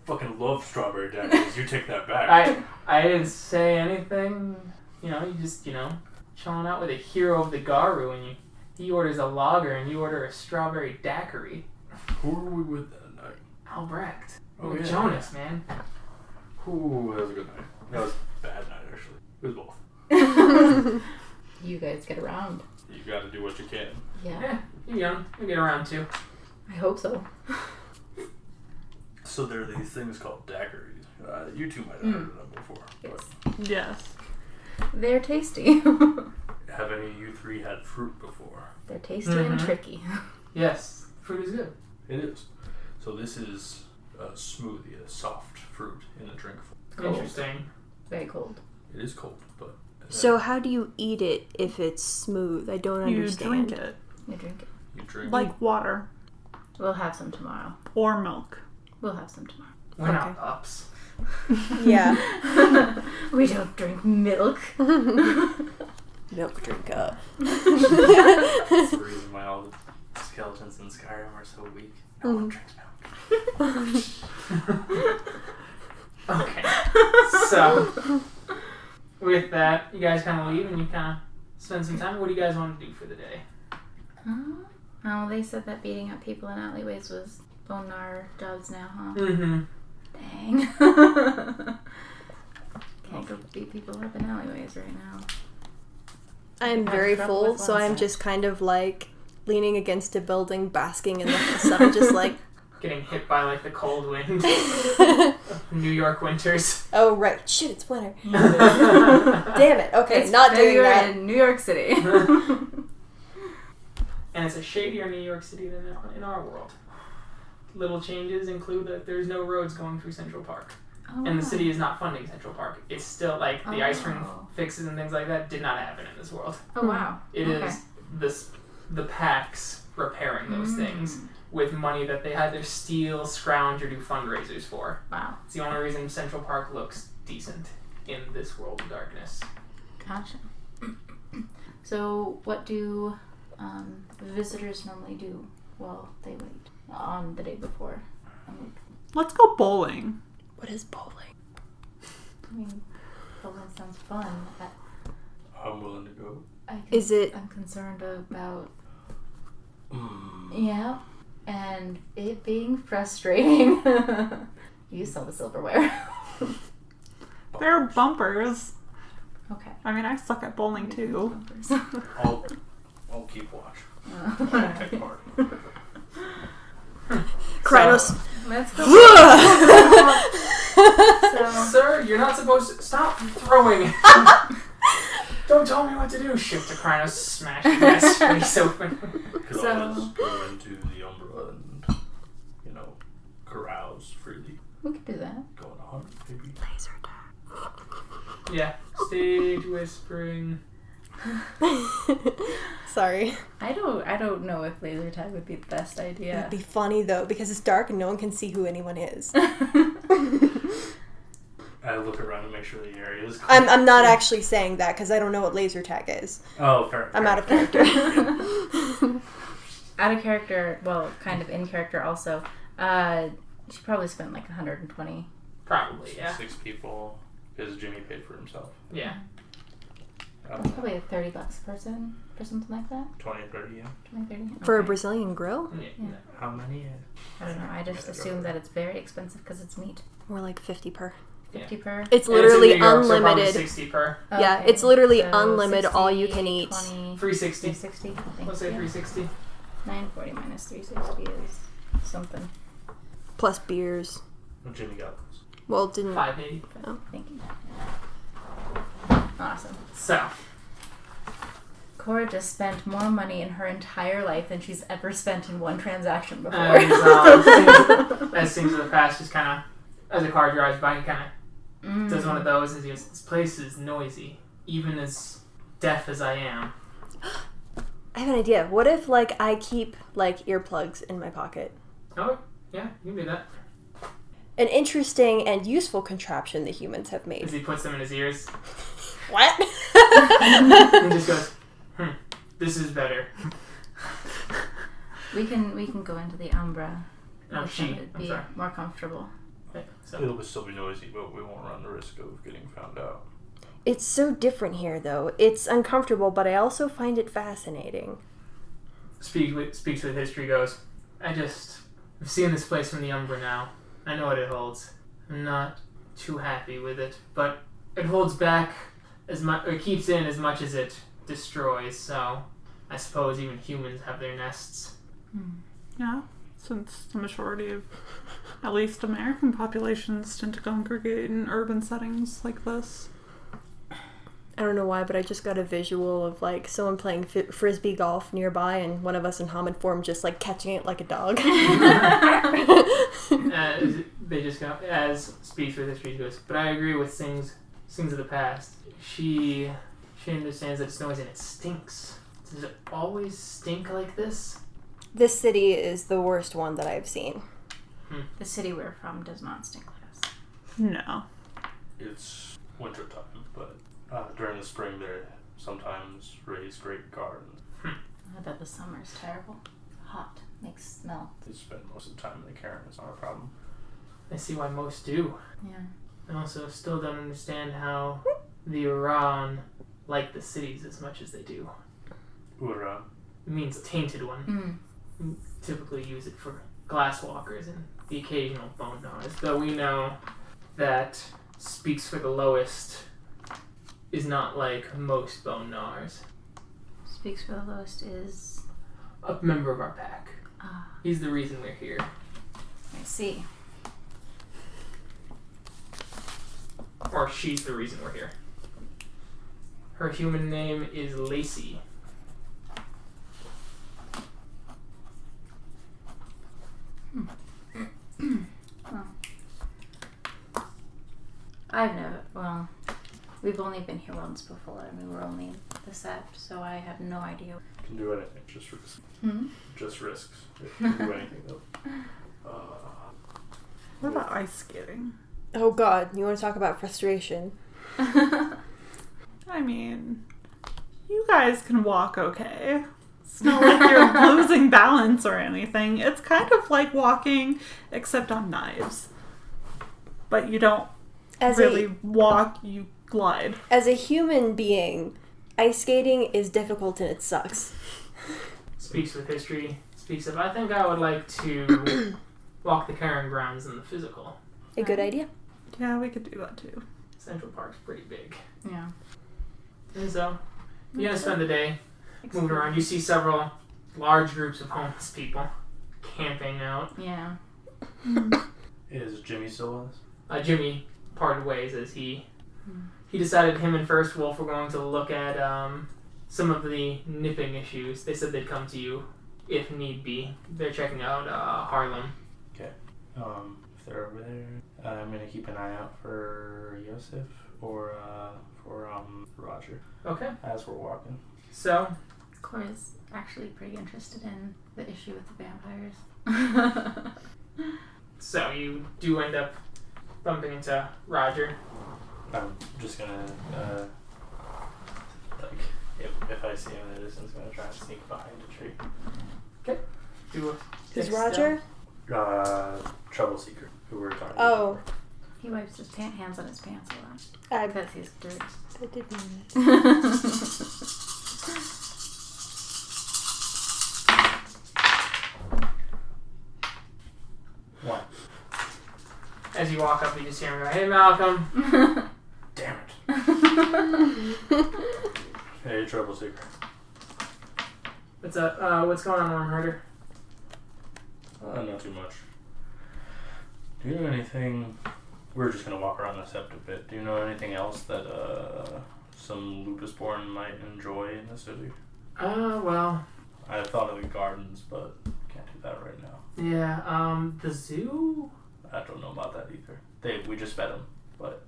Speaker 6: Fucking love strawberry daiquiris. You take that back.
Speaker 1: I didn't say anything. You know, you just, chilling out with a hero of the Garu and he orders a lager and you order a strawberry daiquiri.
Speaker 6: Who were we with that night?
Speaker 1: Albrecht.
Speaker 6: Oh,
Speaker 1: With
Speaker 6: yeah.
Speaker 1: Jonas, man.
Speaker 6: Ooh, that was a good night. That was a bad night, actually. It was both.
Speaker 3: You guys get around.
Speaker 6: You gotta do what you can.
Speaker 3: Yeah.
Speaker 1: Yeah, you're young. You get around too.
Speaker 3: I hope so.
Speaker 6: So there are these things called daiquiris. You two might have heard of them before.
Speaker 3: Yes.
Speaker 5: Yes.
Speaker 3: They're tasty.
Speaker 6: But have any of you three had fruit before?
Speaker 3: They're tasty and tricky.
Speaker 1: Yes, fruit is good.
Speaker 6: It is. So this is a smoothie, a soft fruit in a drink form.
Speaker 3: Cold.
Speaker 1: Interesting.
Speaker 3: Very cold.
Speaker 6: It is cold, but...
Speaker 2: So how do you eat it if it's smooth? I don't
Speaker 5: You
Speaker 2: understand.
Speaker 5: drink it
Speaker 3: You drink it.
Speaker 6: You drink
Speaker 5: like water
Speaker 3: We'll have some tomorrow.
Speaker 5: or milk.
Speaker 3: We'll have some tomorrow.
Speaker 1: We're not pups.
Speaker 2: Yeah.
Speaker 3: We don't drink milk.
Speaker 2: Milk drink up.
Speaker 6: That's the reason why all the skeletons in Skyrim are so weak. No one drinks milk.
Speaker 1: Okay. So, with that, you guys kind of leave and you kind of spend some time. What do you guys want to do for the day?
Speaker 3: Oh, they said that beating up people in alleyways was Bone Gnawer jobs now, huh?
Speaker 1: Mm-hmm.
Speaker 3: Dang. Can't go beat people up in alleyways right now.
Speaker 2: I'm
Speaker 3: Had
Speaker 2: very
Speaker 3: trouble
Speaker 2: full,
Speaker 3: with
Speaker 2: so
Speaker 3: one
Speaker 2: I'm
Speaker 3: set.
Speaker 2: just kind of like leaning against a building, basking in the sun, just like.
Speaker 1: Getting hit by like the cold wind of New York winters.
Speaker 2: Oh right, shit! It's winter. Damn it. Okay,
Speaker 3: It's
Speaker 2: not doing
Speaker 3: bigger
Speaker 2: that.
Speaker 3: in New York City.
Speaker 1: And it's a shadier New York City than in our world. Little changes include that there's no roads going through Central Park.
Speaker 3: Oh,
Speaker 1: And the
Speaker 3: wow.
Speaker 1: city is not funding Central Park. It's still like the ice rink
Speaker 3: Oh.
Speaker 1: fixes and things like that did not happen in this world.
Speaker 3: Oh wow.
Speaker 1: It is the PACs repairing those things with money that they had to steal, scrounge, or do fundraisers for.
Speaker 3: Wow.
Speaker 1: It's the only reason Central Park looks decent in this world of darkness.
Speaker 3: Gotcha. So, what do visitors normally do while they wait on the day before?
Speaker 5: Let's go bowling.
Speaker 2: What is bowling?
Speaker 3: I mean, bowling sounds fun.
Speaker 6: I'm willing to go.
Speaker 2: Is it?
Speaker 3: I'm concerned about. Yeah, and it being frustrating. You saw the silverware.
Speaker 5: There are bumpers.
Speaker 3: Okay.
Speaker 5: I mean, I suck at bowling too.
Speaker 6: I'll keep watch. I take part.
Speaker 2: Kratos.
Speaker 3: Let's go.
Speaker 1: Sir, you're not supposed to stop throwing. Don't tell me what to do. Shift to Krynos, smash his face open.
Speaker 6: Could
Speaker 3: So-
Speaker 6: always go into the Umbra and, carouse freely.
Speaker 3: We could do that.
Speaker 6: Go on a hunt, maybe.
Speaker 2: Laser
Speaker 1: Yeah, stage whispering.
Speaker 2: Sorry.
Speaker 3: I don't know if laser tag would be the best idea.
Speaker 2: It'd be funny though because it's dark and no one can see who anyone is.
Speaker 6: I look around to make sure the area is clear.
Speaker 2: I'm not actually saying that because I don't know what laser tag is.
Speaker 6: Oh, fair.
Speaker 2: I'm out of character.
Speaker 3: Out of character, well, kind of in character also. She probably spent like 120.
Speaker 1: Probably, yeah.
Speaker 6: 6 people, because Jimmy paid for himself.
Speaker 1: Yeah.
Speaker 3: That's probably like $30 a person for something like that.
Speaker 6: 20 or 30, yeah.
Speaker 3: 20, 30.
Speaker 2: For a
Speaker 3: Okay.
Speaker 2: Brazilian grill?
Speaker 1: Yeah.
Speaker 6: How many?
Speaker 3: I don't know. I just assume that it's very expensive because it's meat.
Speaker 2: More like 50 per.
Speaker 3: 50 per.
Speaker 2: It's
Speaker 1: And
Speaker 2: literally
Speaker 1: in New York, so probably
Speaker 2: unlimited.
Speaker 1: 60 per.
Speaker 2: Yeah,
Speaker 3: Okay,
Speaker 2: it's literally
Speaker 3: so
Speaker 2: unlimited,
Speaker 3: 60,
Speaker 2: all you can eat.
Speaker 3: 20,
Speaker 1: 360.
Speaker 3: 360. Thank
Speaker 1: Let's say
Speaker 3: you.
Speaker 1: 360.
Speaker 3: 940 minus 360 is something.
Speaker 2: Plus beers.
Speaker 6: Well, Jimmy got those.
Speaker 2: Well, didn't.
Speaker 1: 580.
Speaker 3: Thank you. Awesome.
Speaker 1: So,
Speaker 3: Cora just spent more money in her entire life than she's ever spent in one transaction before.
Speaker 1: as things of the past, just kind of, as a car drives by, he kind of does one of those, and he goes, this place is noisy, even as deaf as I am.
Speaker 2: I have an idea. What if, like, I keep, like, earplugs in my pocket?
Speaker 1: Oh, yeah, you can do that.
Speaker 2: An interesting and useful contraption that humans have
Speaker 1: As
Speaker 2: made.
Speaker 1: he puts them in his ears,
Speaker 2: What?
Speaker 1: and just goes, this is better.
Speaker 3: We can go into the Umbra.
Speaker 1: No, she.
Speaker 3: It'd
Speaker 1: I'm
Speaker 3: be
Speaker 1: sorry.
Speaker 3: more comfortable.
Speaker 1: Okay, so,
Speaker 6: It'll still be noisy, but we won't run the risk of getting found out.
Speaker 2: It's so different here, though. It's uncomfortable, but I also find it fascinating.
Speaker 1: speaks with history goes, I've seen this place from the Umbra now. I know what it holds. I'm not too happy with it, but it holds back as much, or keeps in as much as it destroys, so I suppose even humans have their nests.
Speaker 5: Yeah, since the majority of, at least American populations, tend to congregate in urban settings like this.
Speaker 2: I don't know why, but I just got a visual of, like, someone playing frisbee golf nearby and one of us in Hamid form just, like, catching it like a dog.
Speaker 1: They just go, as speaks with history goes, but I agree with things of the past. She understands that it's noisy and it stinks. Does it always stink like this?
Speaker 2: This city is the worst one that I've seen.
Speaker 3: The city we're from does not stink like us.
Speaker 5: No.
Speaker 6: It's winter time, but during the spring they sometimes raise great gardens.
Speaker 3: I bet the summer's terrible. Hot. Makes smell.
Speaker 6: They spend most of the time in the cairn. It's not a problem.
Speaker 1: I see why most do.
Speaker 3: Yeah.
Speaker 1: I also still don't understand how the Iran like the cities as much as they do.
Speaker 6: Ura.
Speaker 1: It means tainted one. We typically use it for glasswalkers and the occasional bone gnawers, though we know that speaks for the lowest is not like most Bone Gnawers.
Speaker 3: Speaks for the lowest is...
Speaker 1: A member of our pack. He's the reason we're here.
Speaker 3: I see.
Speaker 1: Or she's the reason we're here. Her human name is Lacey.
Speaker 3: I've never... Well, we've only been here once before. I mean, we're only the set, so I have no idea.
Speaker 6: Can do anything, just risks. Just risks. Can do anything though.
Speaker 5: What about ice skating?
Speaker 2: Oh god, you want to talk about frustration?
Speaker 5: I mean, you guys can walk okay. It's not like you're losing balance or anything. It's kind of like walking, except on knives. But you don't really walk, you glide.
Speaker 2: As a human being, ice skating is difficult and it sucks.
Speaker 1: Speaks with history. Speaks of, I think I would like to walk the carrying grounds in the physical.
Speaker 2: A good idea.
Speaker 5: Yeah, we could do that too.
Speaker 1: Central Park's pretty big.
Speaker 3: Yeah.
Speaker 1: And so, you're going to spend the day moving around. You see several large groups of homeless people camping out.
Speaker 3: Yeah.
Speaker 6: Is Jimmy still with us?
Speaker 1: Jimmy parted ways as he decided him and First Wolf were going to look at some of the nipping issues. They said they'd come to you if need be. They're checking out Harlem.
Speaker 6: Okay. If they're over there, I'm gonna keep an eye out for Yosef or for Roger
Speaker 1: Okay.
Speaker 6: as we're walking.
Speaker 1: So,
Speaker 3: Cora's actually pretty interested in the issue with the vampires.
Speaker 1: so you do end up bumping into Roger.
Speaker 6: I'm just gonna like if I see him in the distance, I'm gonna try and sneak behind a tree.
Speaker 1: Okay. Do a
Speaker 2: Who's
Speaker 1: stick
Speaker 2: Roger?
Speaker 6: Trouble seeker, who we're talking
Speaker 2: Oh.
Speaker 6: about.
Speaker 3: He wipes his hands on his pants a lot.
Speaker 2: I
Speaker 3: Because he's dirty.
Speaker 2: didn't know that.
Speaker 6: One.
Speaker 1: As you walk up, you just hear him go, "Hey, Malcolm."
Speaker 6: Damn it. Hey, trouble seeker.
Speaker 1: What's up? What's going on, Wormherder?
Speaker 6: Not too much. Do you know anything? We're just gonna walk around the sept a bit. Do you know anything else that some Lupusborn might enjoy in the city?
Speaker 1: Well,
Speaker 6: I thought of the gardens, but can't do that right now.
Speaker 1: yeah. The zoo.
Speaker 6: I don't know about that either. We just fed them, but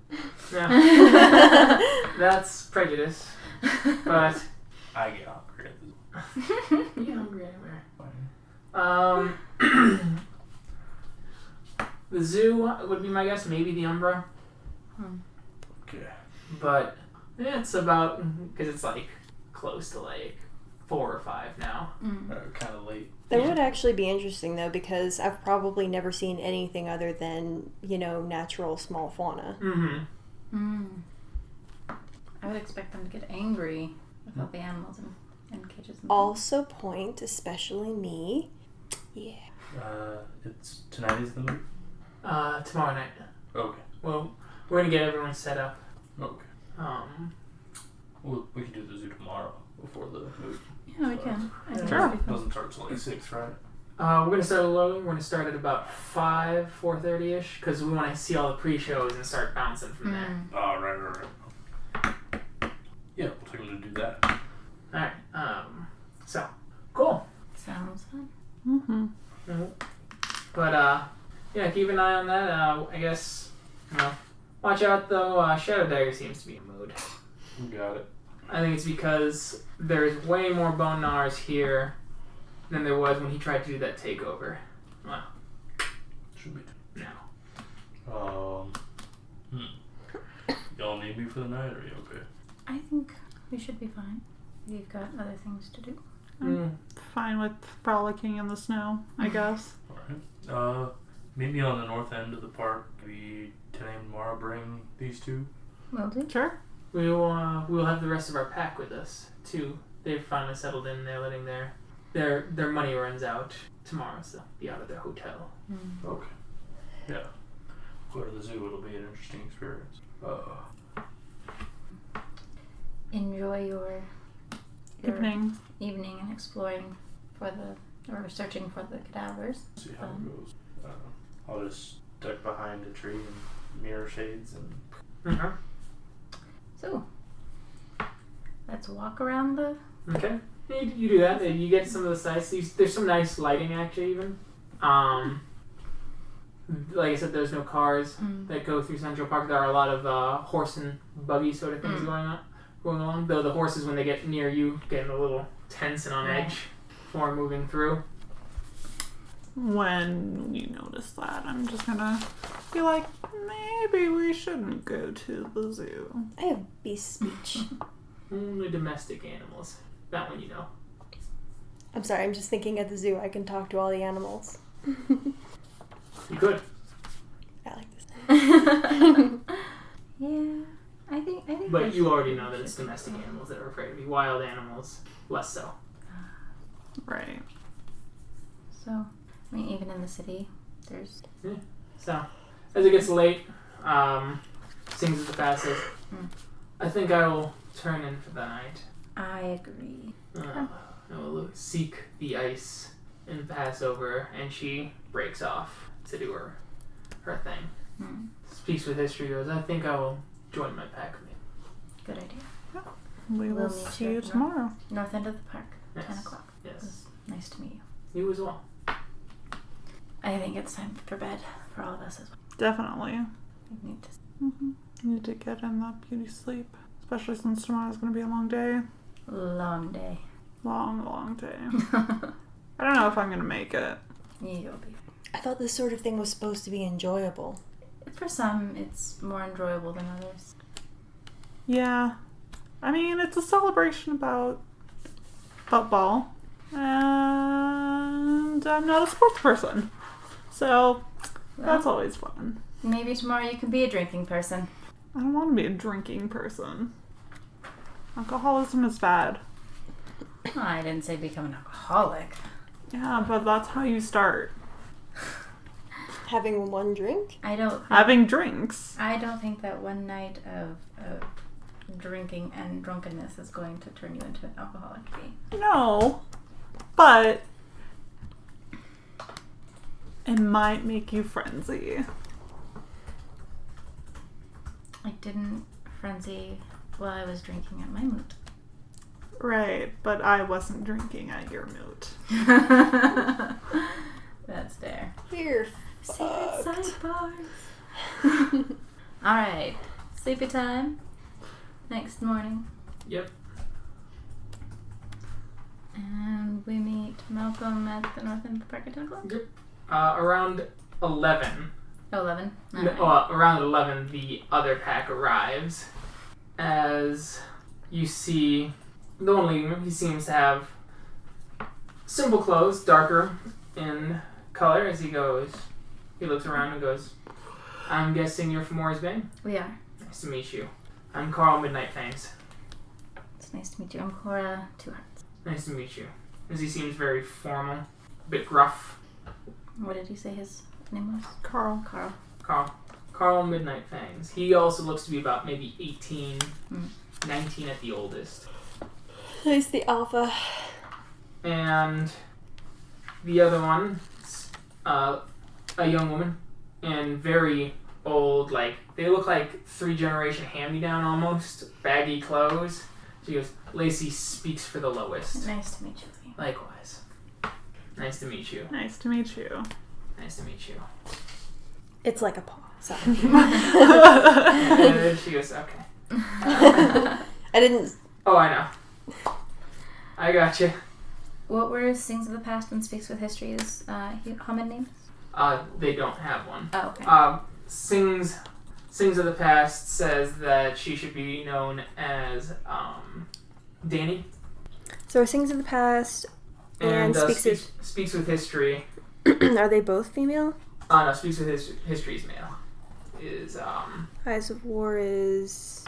Speaker 1: Yeah. That's prejudice. But
Speaker 6: I get hungry at the zoo.
Speaker 1: you hungry anywhere?
Speaker 6: Fine.
Speaker 1: The zoo would be my guess. Maybe the Umbra.
Speaker 6: Okay.
Speaker 1: But it's about because it's like close to like 4 or 5 now.
Speaker 6: Kind of late.
Speaker 2: That would actually be interesting though, because I've probably never seen anything other than, natural small fauna.
Speaker 1: Mm-hmm.
Speaker 3: I would expect them to get angry without the animals in cages.
Speaker 2: Also point, especially me. Yeah.
Speaker 6: It's tonight is the move.
Speaker 1: Tomorrow night.
Speaker 6: Okay.
Speaker 1: Well, we're gonna get everyone set up.
Speaker 6: Okay. We can do the zoo tomorrow before the move.
Speaker 3: Yeah, we can. I think
Speaker 5: Sure.
Speaker 3: that'd be fun.
Speaker 6: Doesn't start till like 6, right?
Speaker 1: We're gonna start early. We're gonna start at about 4:30 ish, because we want to see all the pre-shows and start bouncing from there.
Speaker 6: Oh, right. Yeah, we'll take them to do that.
Speaker 1: All right. So cool.
Speaker 3: Sounds fun.
Speaker 5: Mm-hmm.
Speaker 1: But yeah, keep an eye on that. I guess watch out though. Shadow Dagger seems to be in the mood.
Speaker 6: We got it.
Speaker 1: I think it's because there's way more Bone Gnawers here than there was when he tried to do that takeover. Well,
Speaker 6: Should be.
Speaker 1: no.
Speaker 6: Y'all need me for the night, or are you okay?
Speaker 3: I think we should be fine. We've got other things to do.
Speaker 5: Fine with frolicking in the snow, I guess.
Speaker 6: Alright. Meet me on the north end of the park. Maybe today and tomorrow bring these two.
Speaker 3: Will do.
Speaker 5: Sure.
Speaker 1: We'll have the rest of our pack with us too. They've finally settled in. They're letting their money runs out tomorrow, so they'll be out of their hotel.
Speaker 6: Okay. Yeah. Go to the zoo. It'll be an interesting experience.
Speaker 3: Enjoy your
Speaker 5: Evening.
Speaker 3: evening and exploring or searching for the cadavers.
Speaker 6: See how it goes. I'll just duck behind a tree and mirror shades and.
Speaker 1: Mm-hmm.
Speaker 3: So, let's walk around the.
Speaker 1: Okay. You do that. You get some of the sights. There's some nice lighting, actually, even. Like I said, there's no cars that go through Central Park. There are a lot of horse and buggy sort of things going along. Though the horses, when they get near you, get a little tense and on edge before moving through.
Speaker 5: When you notice that, I'm just gonna be like, maybe we shouldn't go to the zoo.
Speaker 2: I have beast speech.
Speaker 1: Only domestic animals. That one you know.
Speaker 2: I'm sorry, I'm just thinking at the zoo I can talk to all the animals.
Speaker 1: You could.
Speaker 2: I like this.
Speaker 3: Yeah, I think.
Speaker 1: But you already know that it's domestic animals that are afraid of you. Wild animals, less so.
Speaker 5: Right.
Speaker 3: So, I mean, even in the city, there's.
Speaker 1: Yeah. So, as it gets late, sings at the passes. I think I will turn in for the night.
Speaker 3: I agree.
Speaker 1: I will seek the ice and pass over, and she breaks off to do her thing. Speaks with history, goes, I think I will join my pack with you.
Speaker 3: Good idea.
Speaker 5: We will
Speaker 3: We'll meet
Speaker 5: see
Speaker 3: you
Speaker 5: you tomorrow.
Speaker 3: North end of the park,
Speaker 1: Yes.
Speaker 3: 10 o'clock. It
Speaker 1: Yes.
Speaker 3: was nice to meet you.
Speaker 1: You as well.
Speaker 3: I think it's time for bed for all of us as well.
Speaker 5: Definitely.
Speaker 3: We need to.
Speaker 5: Need to get in that beauty sleep. Especially since tomorrow's going to be a long day.
Speaker 3: Long day.
Speaker 5: Long day. I don't know if I'm going to make it.
Speaker 3: You'll be.
Speaker 2: I thought this sort of thing was supposed to be enjoyable.
Speaker 3: For some, it's more enjoyable than others.
Speaker 5: Yeah. I mean, it's a celebration about football. And I'm not a sports person. So, that's always fun.
Speaker 3: Maybe tomorrow you can be a drinking person.
Speaker 5: I don't want to be a drinking person. Alcoholism is bad.
Speaker 3: Oh, I didn't say become an alcoholic.
Speaker 5: Yeah, but that's how you start.
Speaker 2: Having one drink?
Speaker 5: Having drinks.
Speaker 3: I don't think that one night of drinking and drunkenness is going to turn you into an alcoholic.
Speaker 5: No, but it might make you frenzy.
Speaker 3: I didn't frenzy while I was drinking at my moot.
Speaker 5: Right, but I wasn't drinking at your moot.
Speaker 3: That's fair.
Speaker 2: We're
Speaker 3: Secret
Speaker 2: fucked.
Speaker 3: sidebars. Alright. Sleepy time. Next morning.
Speaker 1: Yep.
Speaker 3: And we meet Malcolm at the north end of the park at 10 o'clock?
Speaker 1: Yep. Around 11.
Speaker 3: 11.
Speaker 1: Around 11, the other pack arrives. As you see, the one leading him, he seems to have simple clothes, darker in color. As he looks around and goes, I'm guessing you're Fomori's Bane?
Speaker 3: We are.
Speaker 1: Nice to meet you. I'm Carl Midnight Fangs.
Speaker 3: It's nice to meet you. I'm Cora Two-Hearts.
Speaker 1: Nice to meet you. As he seems very formal, a bit gruff.
Speaker 3: What did you say his name was?
Speaker 5: Carl.
Speaker 3: Carl.
Speaker 1: Carl Midnight Fangs. He also looks to be about maybe 18, 19 at the oldest.
Speaker 2: He's the alpha.
Speaker 1: And the other one, a young woman, and very old, like, they look like 3-generation hand-me-down almost, baggy clothes. She goes, Lacey speaks for the lowest.
Speaker 3: Nice to meet you.
Speaker 1: Likewise. Nice to meet you.
Speaker 5: Nice to meet you.
Speaker 1: Nice to meet you.
Speaker 2: It's like a paw. Sorry.
Speaker 1: And she goes, okay.
Speaker 2: I didn't.
Speaker 1: Oh, I know. I gotcha.
Speaker 3: What were Sings of the Past and Speaks with History's Hamid names?
Speaker 1: They don't have one.
Speaker 3: Oh, okay.
Speaker 1: Sings of the Past says that she should be known as Danny.
Speaker 2: So Sings of the Past and
Speaker 1: Speaks with History.
Speaker 2: Are they both female?
Speaker 1: No, Speaks with History's male. Is
Speaker 2: Eyes of War is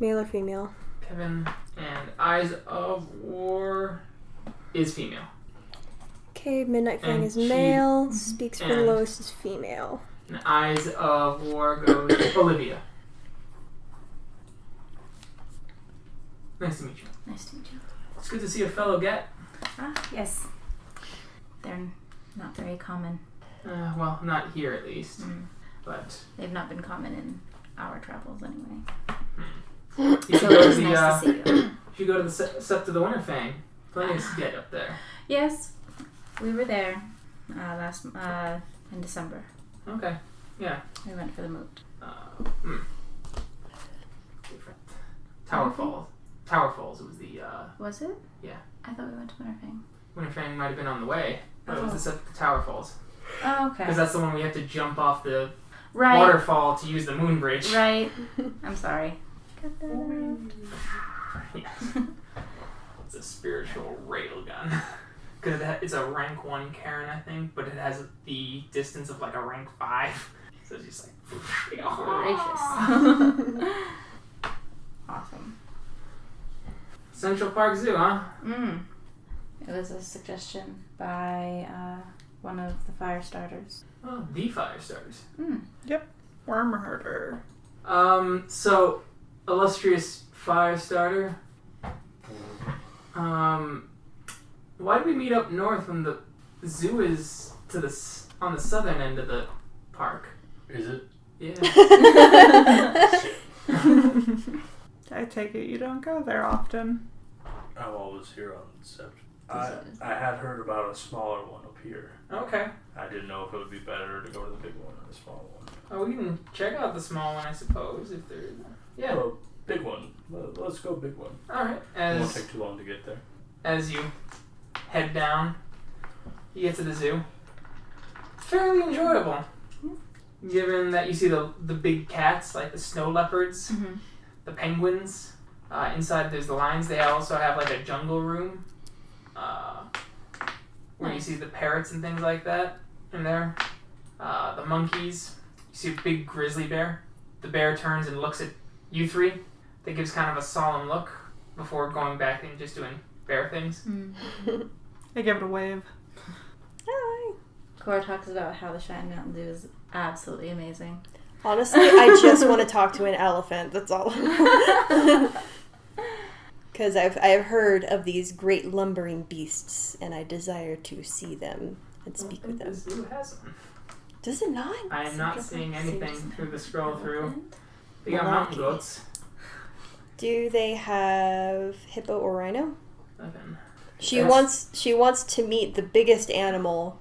Speaker 2: male or female?
Speaker 1: Kevin, and Eyes of War is female.
Speaker 2: Okay, Midnight Fang
Speaker 1: And
Speaker 2: is
Speaker 1: she-
Speaker 2: male. Speaks for the
Speaker 1: and-
Speaker 2: Lowest is female.
Speaker 1: And Eyes of War goes Olivia. Nice to meet you.
Speaker 3: Nice to meet you.
Speaker 1: It's good to see a fellow Get.
Speaker 3: Yes. They're not very common.
Speaker 1: Well, not here at least. But
Speaker 3: They've not been common in our travels anyway.
Speaker 1: you should
Speaker 3: So
Speaker 1: go
Speaker 3: it
Speaker 1: to
Speaker 3: was
Speaker 1: the
Speaker 3: nice to see you.
Speaker 1: you should go to the Sept of the Winterfang. Plenty of Get up there.
Speaker 3: Yes, we were there in December.
Speaker 1: Okay. Yeah.
Speaker 3: We went for the Moot.
Speaker 1: Different. Tower Falls. Tower Falls was the
Speaker 3: Was it?
Speaker 1: Yeah.
Speaker 3: I thought we went to Winterfang.
Speaker 1: Winterfang might have been on the way, but it was the Tower Falls.
Speaker 3: Oh, okay.
Speaker 1: Because that's the one we have to jump off the
Speaker 3: Right.
Speaker 1: waterfall to use the moon bridge.
Speaker 3: Right. I'm sorry. Cut that out.
Speaker 1: Yes. It's a spiritual railgun. Because it's a rank 1 Karen, I think, but it has the distance of like a rank 5. So it's just like...
Speaker 3: Gracious. Awesome.
Speaker 1: Central Park Zoo, huh?
Speaker 3: It was a suggestion by one of the fire starters.
Speaker 1: Oh, the fire starters.
Speaker 5: Worm herder.
Speaker 1: So, illustrious fire starter. Why did we meet up north when the zoo is on the southern end of the park?
Speaker 6: Is it?
Speaker 1: Yeah.
Speaker 5: I take it you don't go there often.
Speaker 6: I'm always here on Sept. I had heard about a smaller one up here.
Speaker 1: Okay.
Speaker 6: I didn't know if it would be better to go to the big one or the small one.
Speaker 1: Oh, we can check out the small one, I suppose, if there. Yeah.
Speaker 6: Well, big one. Let's go big one.
Speaker 1: All right.
Speaker 6: It won't take too long to get there.
Speaker 1: As you head down, you get to the zoo. Fairly enjoyable. Given that you see the big cats, like the snow leopards, the penguins. Inside there's the lions. They also have like a jungle room where you see the parrots and things like that in there. The monkeys. You see a big grizzly bear. The bear turns and looks at you three. That gives kind of a solemn look before going back and just doing bear things.
Speaker 5: I give it a wave.
Speaker 2: Hi.
Speaker 3: Cora talks about how the Cheyenne Mountain Zoo is absolutely amazing.
Speaker 2: Honestly, I just want to talk to an elephant. That's all. Because I've heard of these great lumbering beasts, and I desire to see them and speak with them.
Speaker 1: The zoo has them.
Speaker 2: Does it not?
Speaker 1: I am not seeing anything through the scroll through. They got
Speaker 2: Malarkey.
Speaker 1: mountain goats.
Speaker 2: Do they have hippo or rhino?
Speaker 1: Nothing.
Speaker 2: She wants to meet the biggest animal.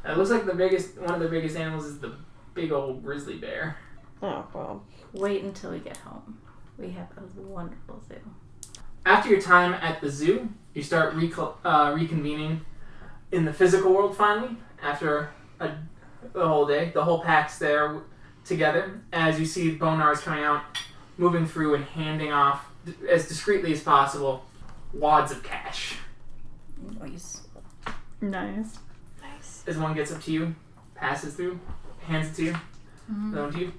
Speaker 1: It looks like one of the biggest animals is the big old grizzly bear.
Speaker 2: Oh, well.
Speaker 3: Wait until we get home. We have a wonderful zoo.
Speaker 1: After your time at the zoo, you start reconvening in the physical world finally. After the whole day, the whole pack's there together. As you see Bone Gnawers coming out, moving through and handing off, as discreetly as possible, wads of cash.
Speaker 3: Nice.
Speaker 5: Nice.
Speaker 2: Nice.
Speaker 1: As one gets up to you, passes through, hands it to you, loan to you.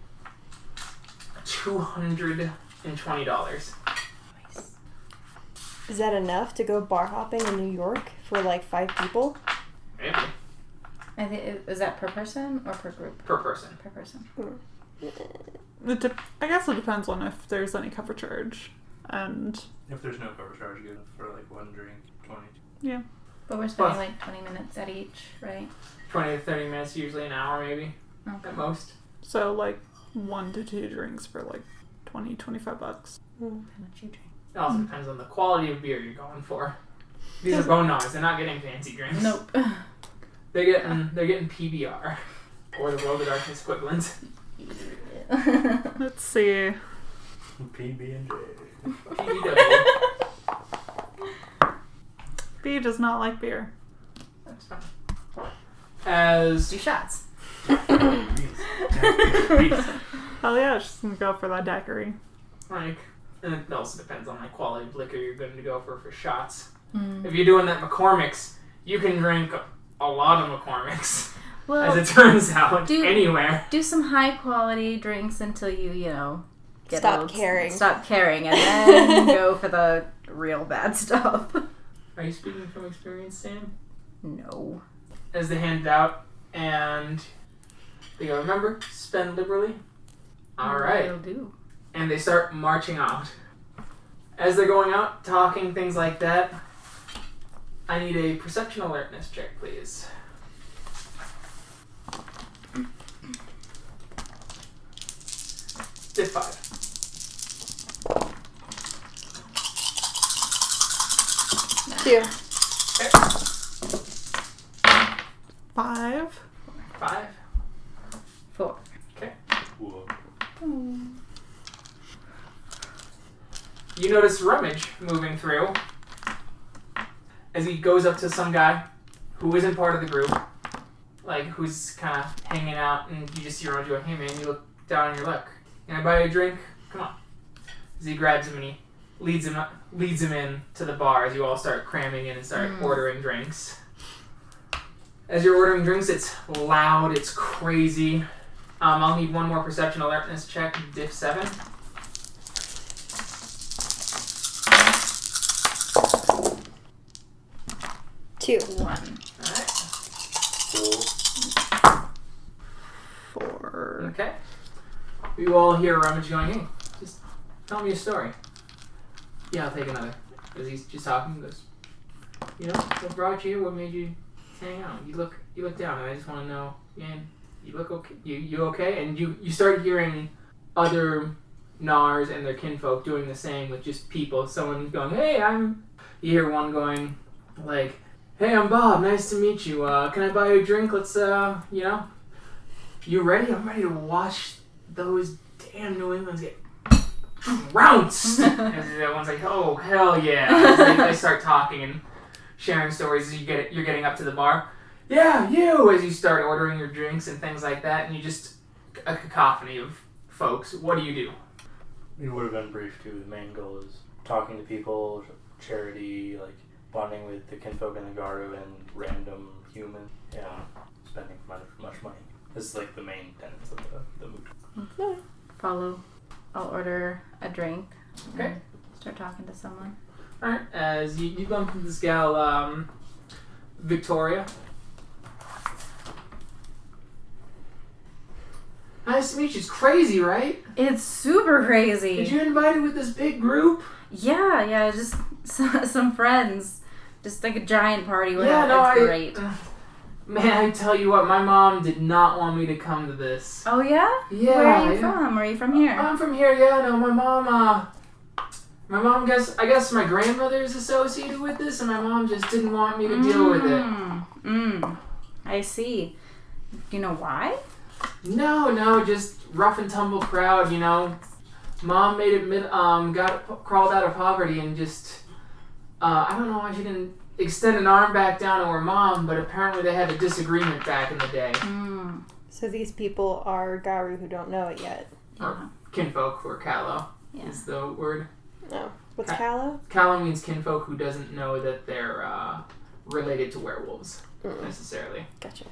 Speaker 1: $220.
Speaker 2: Is that enough to go bar hopping in New York for like 5 people?
Speaker 1: Maybe.
Speaker 3: I think is that per person or per group?
Speaker 1: Per person.
Speaker 3: Per person.
Speaker 5: I guess it depends on if there's any cover charge. And
Speaker 6: If there's no cover charge, you get it for like one drink, 20.
Speaker 5: yeah.
Speaker 3: But we're spending like 20 minutes at each, right?
Speaker 1: 20 to 30 minutes, usually an hour maybe,
Speaker 3: Okay.
Speaker 1: at most.
Speaker 5: So like 1 to 2 drinks for like $20, $25.
Speaker 3: How much you drink?
Speaker 1: It also depends on the quality of beer you're going for. These are Bone Gnawers. They're not getting fancy drinks.
Speaker 3: Nope.
Speaker 1: They're getting PBR, or the World of Darkness equivalent.
Speaker 5: Let's see.
Speaker 6: PB&J.
Speaker 1: PBW.
Speaker 5: B does not like beer.
Speaker 1: That's fine. As
Speaker 3: Do shots.
Speaker 5: Hell yeah, she's gonna go for that daiquiri.
Speaker 1: like, and it also depends on the quality of liquor you're going to go for shots.
Speaker 3: Mm.
Speaker 1: If you're doing that McCormick's, you can drink a lot of McCormick's.
Speaker 3: Well,
Speaker 1: As it turns out, anywhere.
Speaker 3: do some high quality drinks until you get
Speaker 2: Stop caring.
Speaker 3: Stop caring, and then go for the real bad stuff.
Speaker 1: Are you speaking from experience, Sam?
Speaker 3: No.
Speaker 1: As they hand it out, and They go, remember, spend liberally. All right.
Speaker 3: Will do.
Speaker 1: And they start marching out. As they're going out, talking, things like that, I need a perception alertness check, please. Div 5.
Speaker 2: Two.
Speaker 1: Okay.
Speaker 5: 5.
Speaker 1: 5.
Speaker 3: 4.
Speaker 1: Okay.
Speaker 6: Whoa.
Speaker 1: You notice Rummage moving through as he goes up to some guy who isn't part of the group, like who's kind of hanging out, and you just see Rummage go, hey man, you look down on your luck. Can I buy you a drink? Come on. As he grabs him and he leads him in to the bar as you all start cramming in and start ordering drinks. As you're ordering drinks, it's loud, it's crazy. I'll need one more perception alertness check, diff 7.
Speaker 2: Two.
Speaker 3: 1.
Speaker 1: Alright.
Speaker 6: Cool.
Speaker 5: 4.
Speaker 1: Okay. You all hear Rummage going, hey, just tell me a story. Yeah, I'll take another. As he's just talking, he goes, you know, what brought you here? What made you hang out? You look down, and I just want to know, man, you look okay? You okay? And you start hearing other Gnawers and their kinfolk doing the same with just people. Someone going, hey, you hear one going, like, hey, I'm Bob, nice to meet you. Can I buy you a drink? Let's, you know, you ready? I'm ready to watch those damn New Englands get trounced. And the one's like, oh, hell yeah. They start talking and sharing stories as you're getting up to the bar. Yeah, you! As you start ordering your drinks and things like that, and you just, a cacophony of folks. What do you do?
Speaker 6: It would have been brief too. The main goal is talking to people, charity, like bonding with the kinfolk and the Garu and random humans. Yeah, spending much money. This is like the main tenets of the Moot.
Speaker 3: Follow. I'll order a drink.
Speaker 1: Okay.
Speaker 3: Start talking to someone.
Speaker 1: Alright, as you bump into this gal, Victoria. Nice to meet you. It's crazy, right?
Speaker 3: It's super crazy.
Speaker 1: Did you invite her with this big group?
Speaker 3: Yeah, just some friends. Just like a giant party.
Speaker 1: Yeah, no,
Speaker 3: it's great.
Speaker 1: Man, I tell you what, my mom did not want me to come to this.
Speaker 3: Oh, yeah?
Speaker 1: Yeah.
Speaker 3: Where are you from? Are you from here?
Speaker 1: I'm from here, yeah. No, my mom, I guess my grandmother's associated with this, and my mom just didn't want me to deal with it.
Speaker 3: I see. Do you know why?
Speaker 1: No, just rough and tumble crowd, you know. Mom made it, crawled out of poverty and just, I don't know why she didn't extend an arm back down to her mom, but apparently they had a disagreement back in the day.
Speaker 2: So these people are Garu who don't know it yet.
Speaker 1: Or kinfolk, or Callow
Speaker 3: Yeah.
Speaker 1: is the word.
Speaker 2: No. What's Callow?
Speaker 1: Callow means kinfolk who doesn't know that they're related to werewolves, necessarily.
Speaker 2: Gotcha.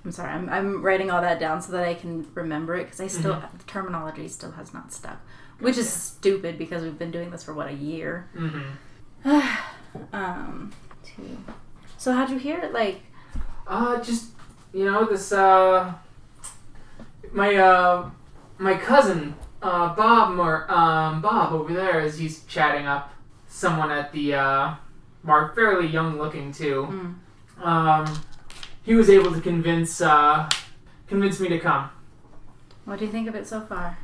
Speaker 3: I'm sorry, I'm writing all that down so that I can remember it, because I still, the terminology still has not stuck. Which is stupid, because we've been doing this for, a year? So how'd you hear it? Like,
Speaker 1: just, you know, this, my cousin, Bob over there, as he's chatting up someone at the, bar, fairly young looking too. He was able to convince me to come.
Speaker 3: what do you think of it so far?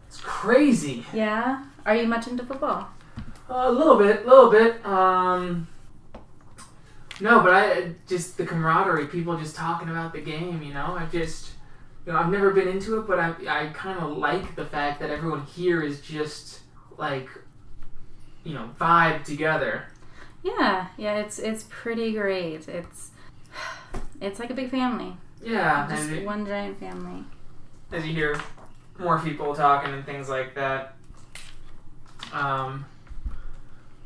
Speaker 1: It's crazy.
Speaker 3: Yeah? Are you much into football?
Speaker 1: A little bit. No, but just the camaraderie, people just talking about the game, you know? I've never been into it, but I kind of like the fact that everyone here is just, like, you know, vibe together.
Speaker 3: Yeah, it's pretty great. It's like a big family.
Speaker 1: Yeah.
Speaker 3: Just one giant family.
Speaker 1: As you hear more people talking and things like that,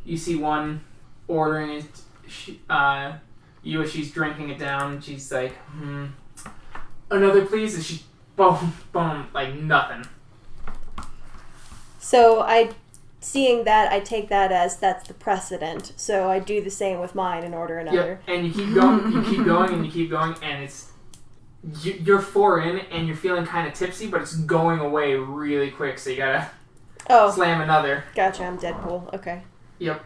Speaker 1: you see one ordering it. She's drinking it down. And she's like, another please. And she boom, like nothing.
Speaker 2: So seeing that, I take that as that's the precedent. So I do the same with mine and order another.
Speaker 1: Yeah, and you keep going, and you keep going, and you're 4 in and you're feeling kind of tipsy, but it's going away really quick, so you gotta slam another.
Speaker 2: Gotcha, I'm Deadpool. Okay.
Speaker 1: Yep,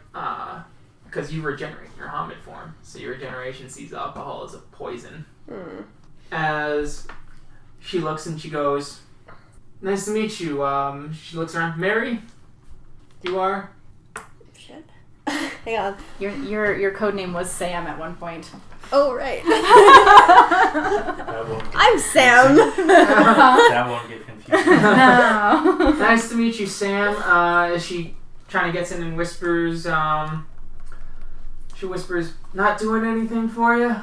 Speaker 1: because you regenerate in your Hamid form, so your regeneration sees alcohol as a poison. As she looks and she goes, "Nice to meet you." She looks around. Mary, you are?
Speaker 2: Shit. Hang on.
Speaker 3: Your code name was Sam at one point.
Speaker 2: Oh, right.
Speaker 6: That won't get
Speaker 2: I'm Sam.
Speaker 6: That won't get confusing.
Speaker 3: No.
Speaker 1: Nice to meet you, Sam. As she trying to get in and whispers, she whispers, "Not doing anything for you?"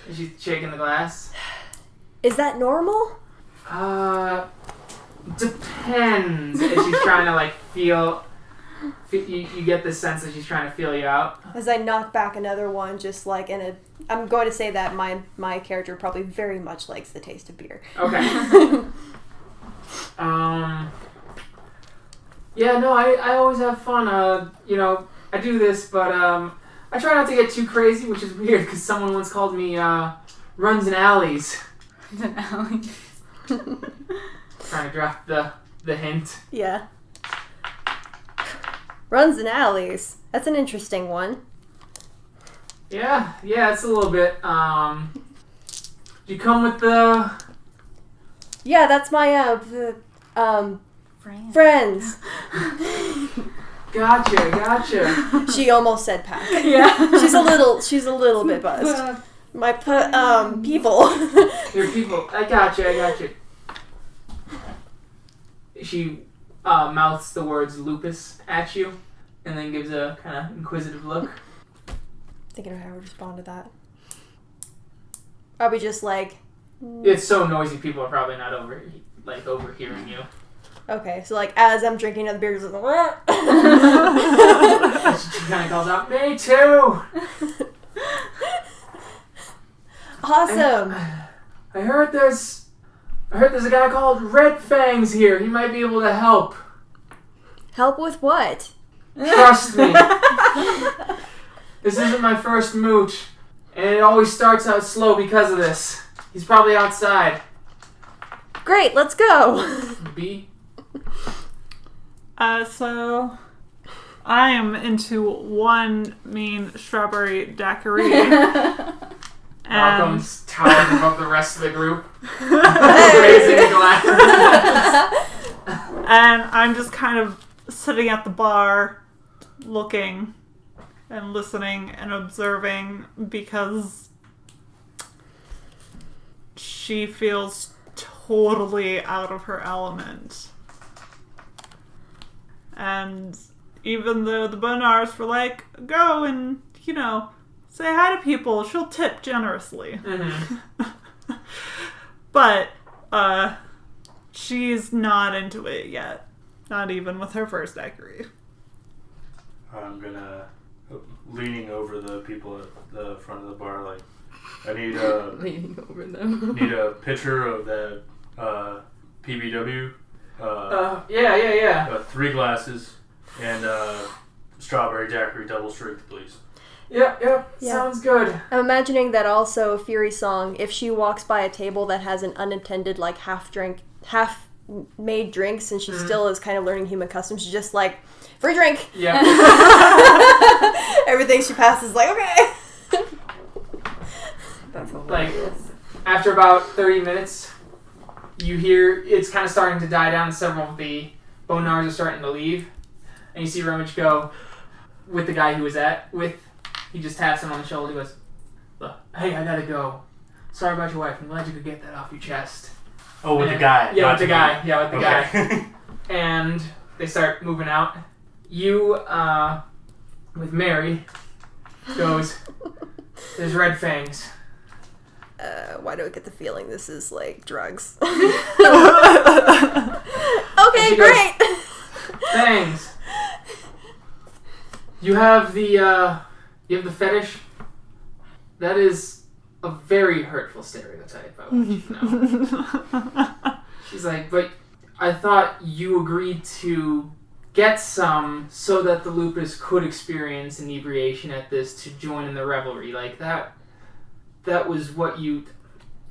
Speaker 1: And she's shaking the glass.
Speaker 2: Is that normal?
Speaker 1: Depends. As she's trying to like feel you get the sense that she's trying to feel you out.
Speaker 2: As I knock back another one, just like I'm going to say that my character probably very much likes the taste of beer.
Speaker 1: Okay. Yeah, no, I always have fun. I do this, but I try not to get too crazy, which is weird because someone once called me runs and alleys. Trying to drop the hint.
Speaker 2: Yeah. Runs and alleys. That's an interesting one.
Speaker 1: Yeah, it's a little bit. You come with the.
Speaker 2: Yeah, that's my friends.
Speaker 1: Gotcha.
Speaker 2: She almost said pack.
Speaker 3: Yeah.
Speaker 2: She's a little bit buzzed. My people.
Speaker 1: Your people. I gotcha. She mouths the words lupus at you, and then gives a kind of inquisitive look.
Speaker 2: Thinking of how I would respond to that. Probably just like.
Speaker 1: It's so noisy, people are probably not overhearing you.
Speaker 2: Okay, so like as I'm drinking another beer, just like.
Speaker 1: She kind of calls out, "Me too."
Speaker 2: Awesome.
Speaker 1: I heard there's a guy called Red Fangs here. He might be able to help.
Speaker 2: Help with what?
Speaker 1: Trust me. This isn't my first moot, and it always starts out slow because of this. He's probably outside.
Speaker 2: Great, let's go.
Speaker 1: B?
Speaker 5: So I am into one mean strawberry daiquiri.
Speaker 1: Malcolm's towering above the rest of the group. Raising a glass.
Speaker 5: And I'm just kind of sitting at the bar looking and listening and observing because she feels totally out of her element. And even though the Bone Gnawers were like, go and, say hi to people, she'll tip generously.
Speaker 1: Mm-hmm.
Speaker 5: But, she's not into it yet. Not even with her first daiquiri.
Speaker 6: I'm gonna, leaning over the people at the front of the bar, like, I need
Speaker 3: Leaning over them.
Speaker 6: need a picture of that PBW.
Speaker 1: Yeah.
Speaker 6: 3 glasses and strawberry daiquiri double strength, please.
Speaker 1: Yep.
Speaker 2: Yeah.
Speaker 1: Sounds good.
Speaker 2: I'm imagining that also Fury Song, if she walks by a table that has an unattended, like, half-made drinks and she still is kind of learning human customs, she's just like, free drink!
Speaker 1: Yeah.
Speaker 2: Everything she passes is like, okay!
Speaker 3: That's
Speaker 1: Like,
Speaker 3: hilarious.
Speaker 1: after about 30 minutes, you hear it's kind of starting to die down. Several of the Bone Gnawers are starting to leave. And you see Rummage go with the guy he was with. He just taps him on the shoulder. He goes, "Look, hey, I gotta go. Sorry about your wife. I'm glad you could get that off your chest."
Speaker 6: Oh, with the guy.
Speaker 1: Yeah,
Speaker 6: not
Speaker 1: with the
Speaker 6: to
Speaker 1: guy.
Speaker 6: me.
Speaker 1: Yeah, with the
Speaker 6: Okay.
Speaker 1: guy. And they start moving out. You, with Mary, goes, "There's Red Fangs."
Speaker 2: Why do I get the feeling this is, like, drugs?
Speaker 1: And
Speaker 2: Okay,
Speaker 1: she
Speaker 2: great!
Speaker 1: Fangs. You have the fetish. That is a very hurtful stereotype, I want you to know. She's like, but I thought you agreed to get some so that the lupus could experience inebriation at this to join in the revelry. Like, that was what you...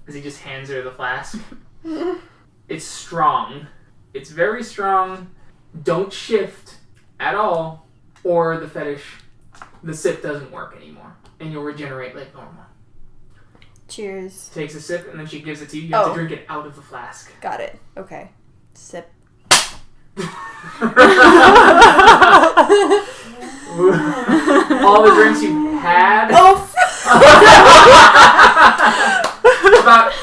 Speaker 1: as he just hands her the flask. It's strong. It's very strong. Don't shift at all, or the sip doesn't work anymore, and you'll regenerate like normal.
Speaker 2: Cheers.
Speaker 1: Takes a sip, and then she gives it to you. You have to drink it out of the flask.
Speaker 2: Got it. Okay. Sip.
Speaker 1: All the drinks you've had. About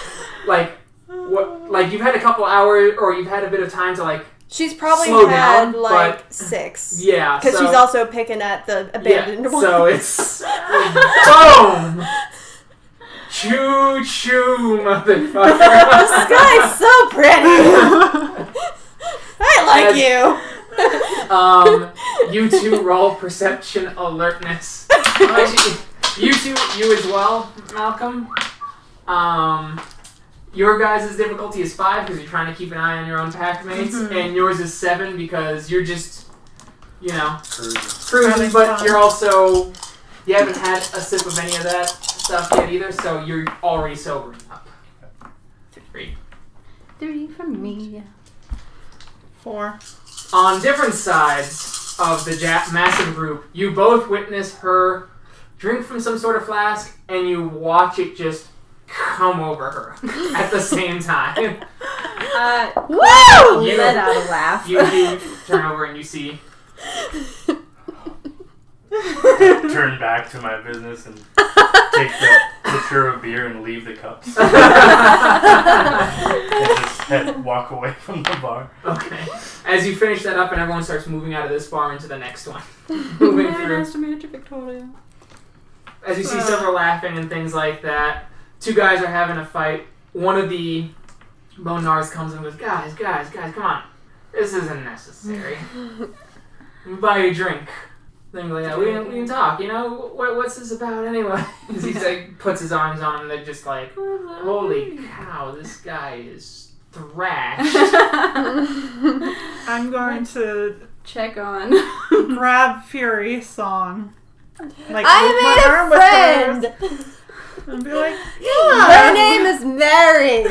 Speaker 1: you've had a couple hours, or you've had a bit of time to like.
Speaker 2: She's probably
Speaker 1: slow
Speaker 2: had
Speaker 1: down,
Speaker 2: like
Speaker 1: but
Speaker 2: 6.
Speaker 1: Yeah,
Speaker 2: because she's also picking at the abandoned one.
Speaker 1: So it's boom. Choo choo, motherfucker.
Speaker 2: This guy's so pretty. I like you.
Speaker 1: You two roll perception alertness. Actually, you as well, Malcolm. Your guys' difficulty is 5 because you're trying to keep an eye on your own pack mates, and yours is 7 because you're just, cruising, but you're also, you haven't had a sip of any of that stuff yet either, so you're already sobering up. 3.
Speaker 3: 3 for me.
Speaker 5: 4.
Speaker 1: On different sides of the massive group, you both witness her drink from some sort of flask, and you watch it just come over her at the same time.
Speaker 2: Woo!
Speaker 1: You
Speaker 3: let out a laugh.
Speaker 1: You turn over and you see.
Speaker 6: Turn back to my business and take the pitcher of beer and leave the cups. And just walk away from the bar.
Speaker 1: Okay. As you finish that up and everyone starts moving out of this bar into the next one. Moving through.
Speaker 5: Nice to meet you, Victoria.
Speaker 1: As you see several laughing and things like that, 2 guys are having a fight. One of the Bone Gnawers comes in and goes, guys, come on. This isn't necessary. Buy you a drink. Then like, yeah, we can talk, what's this about anyway? He's like, puts his arms on him, they're just like, holy cow, this guy is thrashed.
Speaker 5: I'm going to
Speaker 3: check on.
Speaker 5: grab Fury's song. Like,
Speaker 2: I
Speaker 5: with
Speaker 2: made
Speaker 5: my arm
Speaker 2: a
Speaker 5: with
Speaker 2: friend!
Speaker 5: hers, and be like,
Speaker 2: Her
Speaker 5: yeah.
Speaker 2: name is Mary.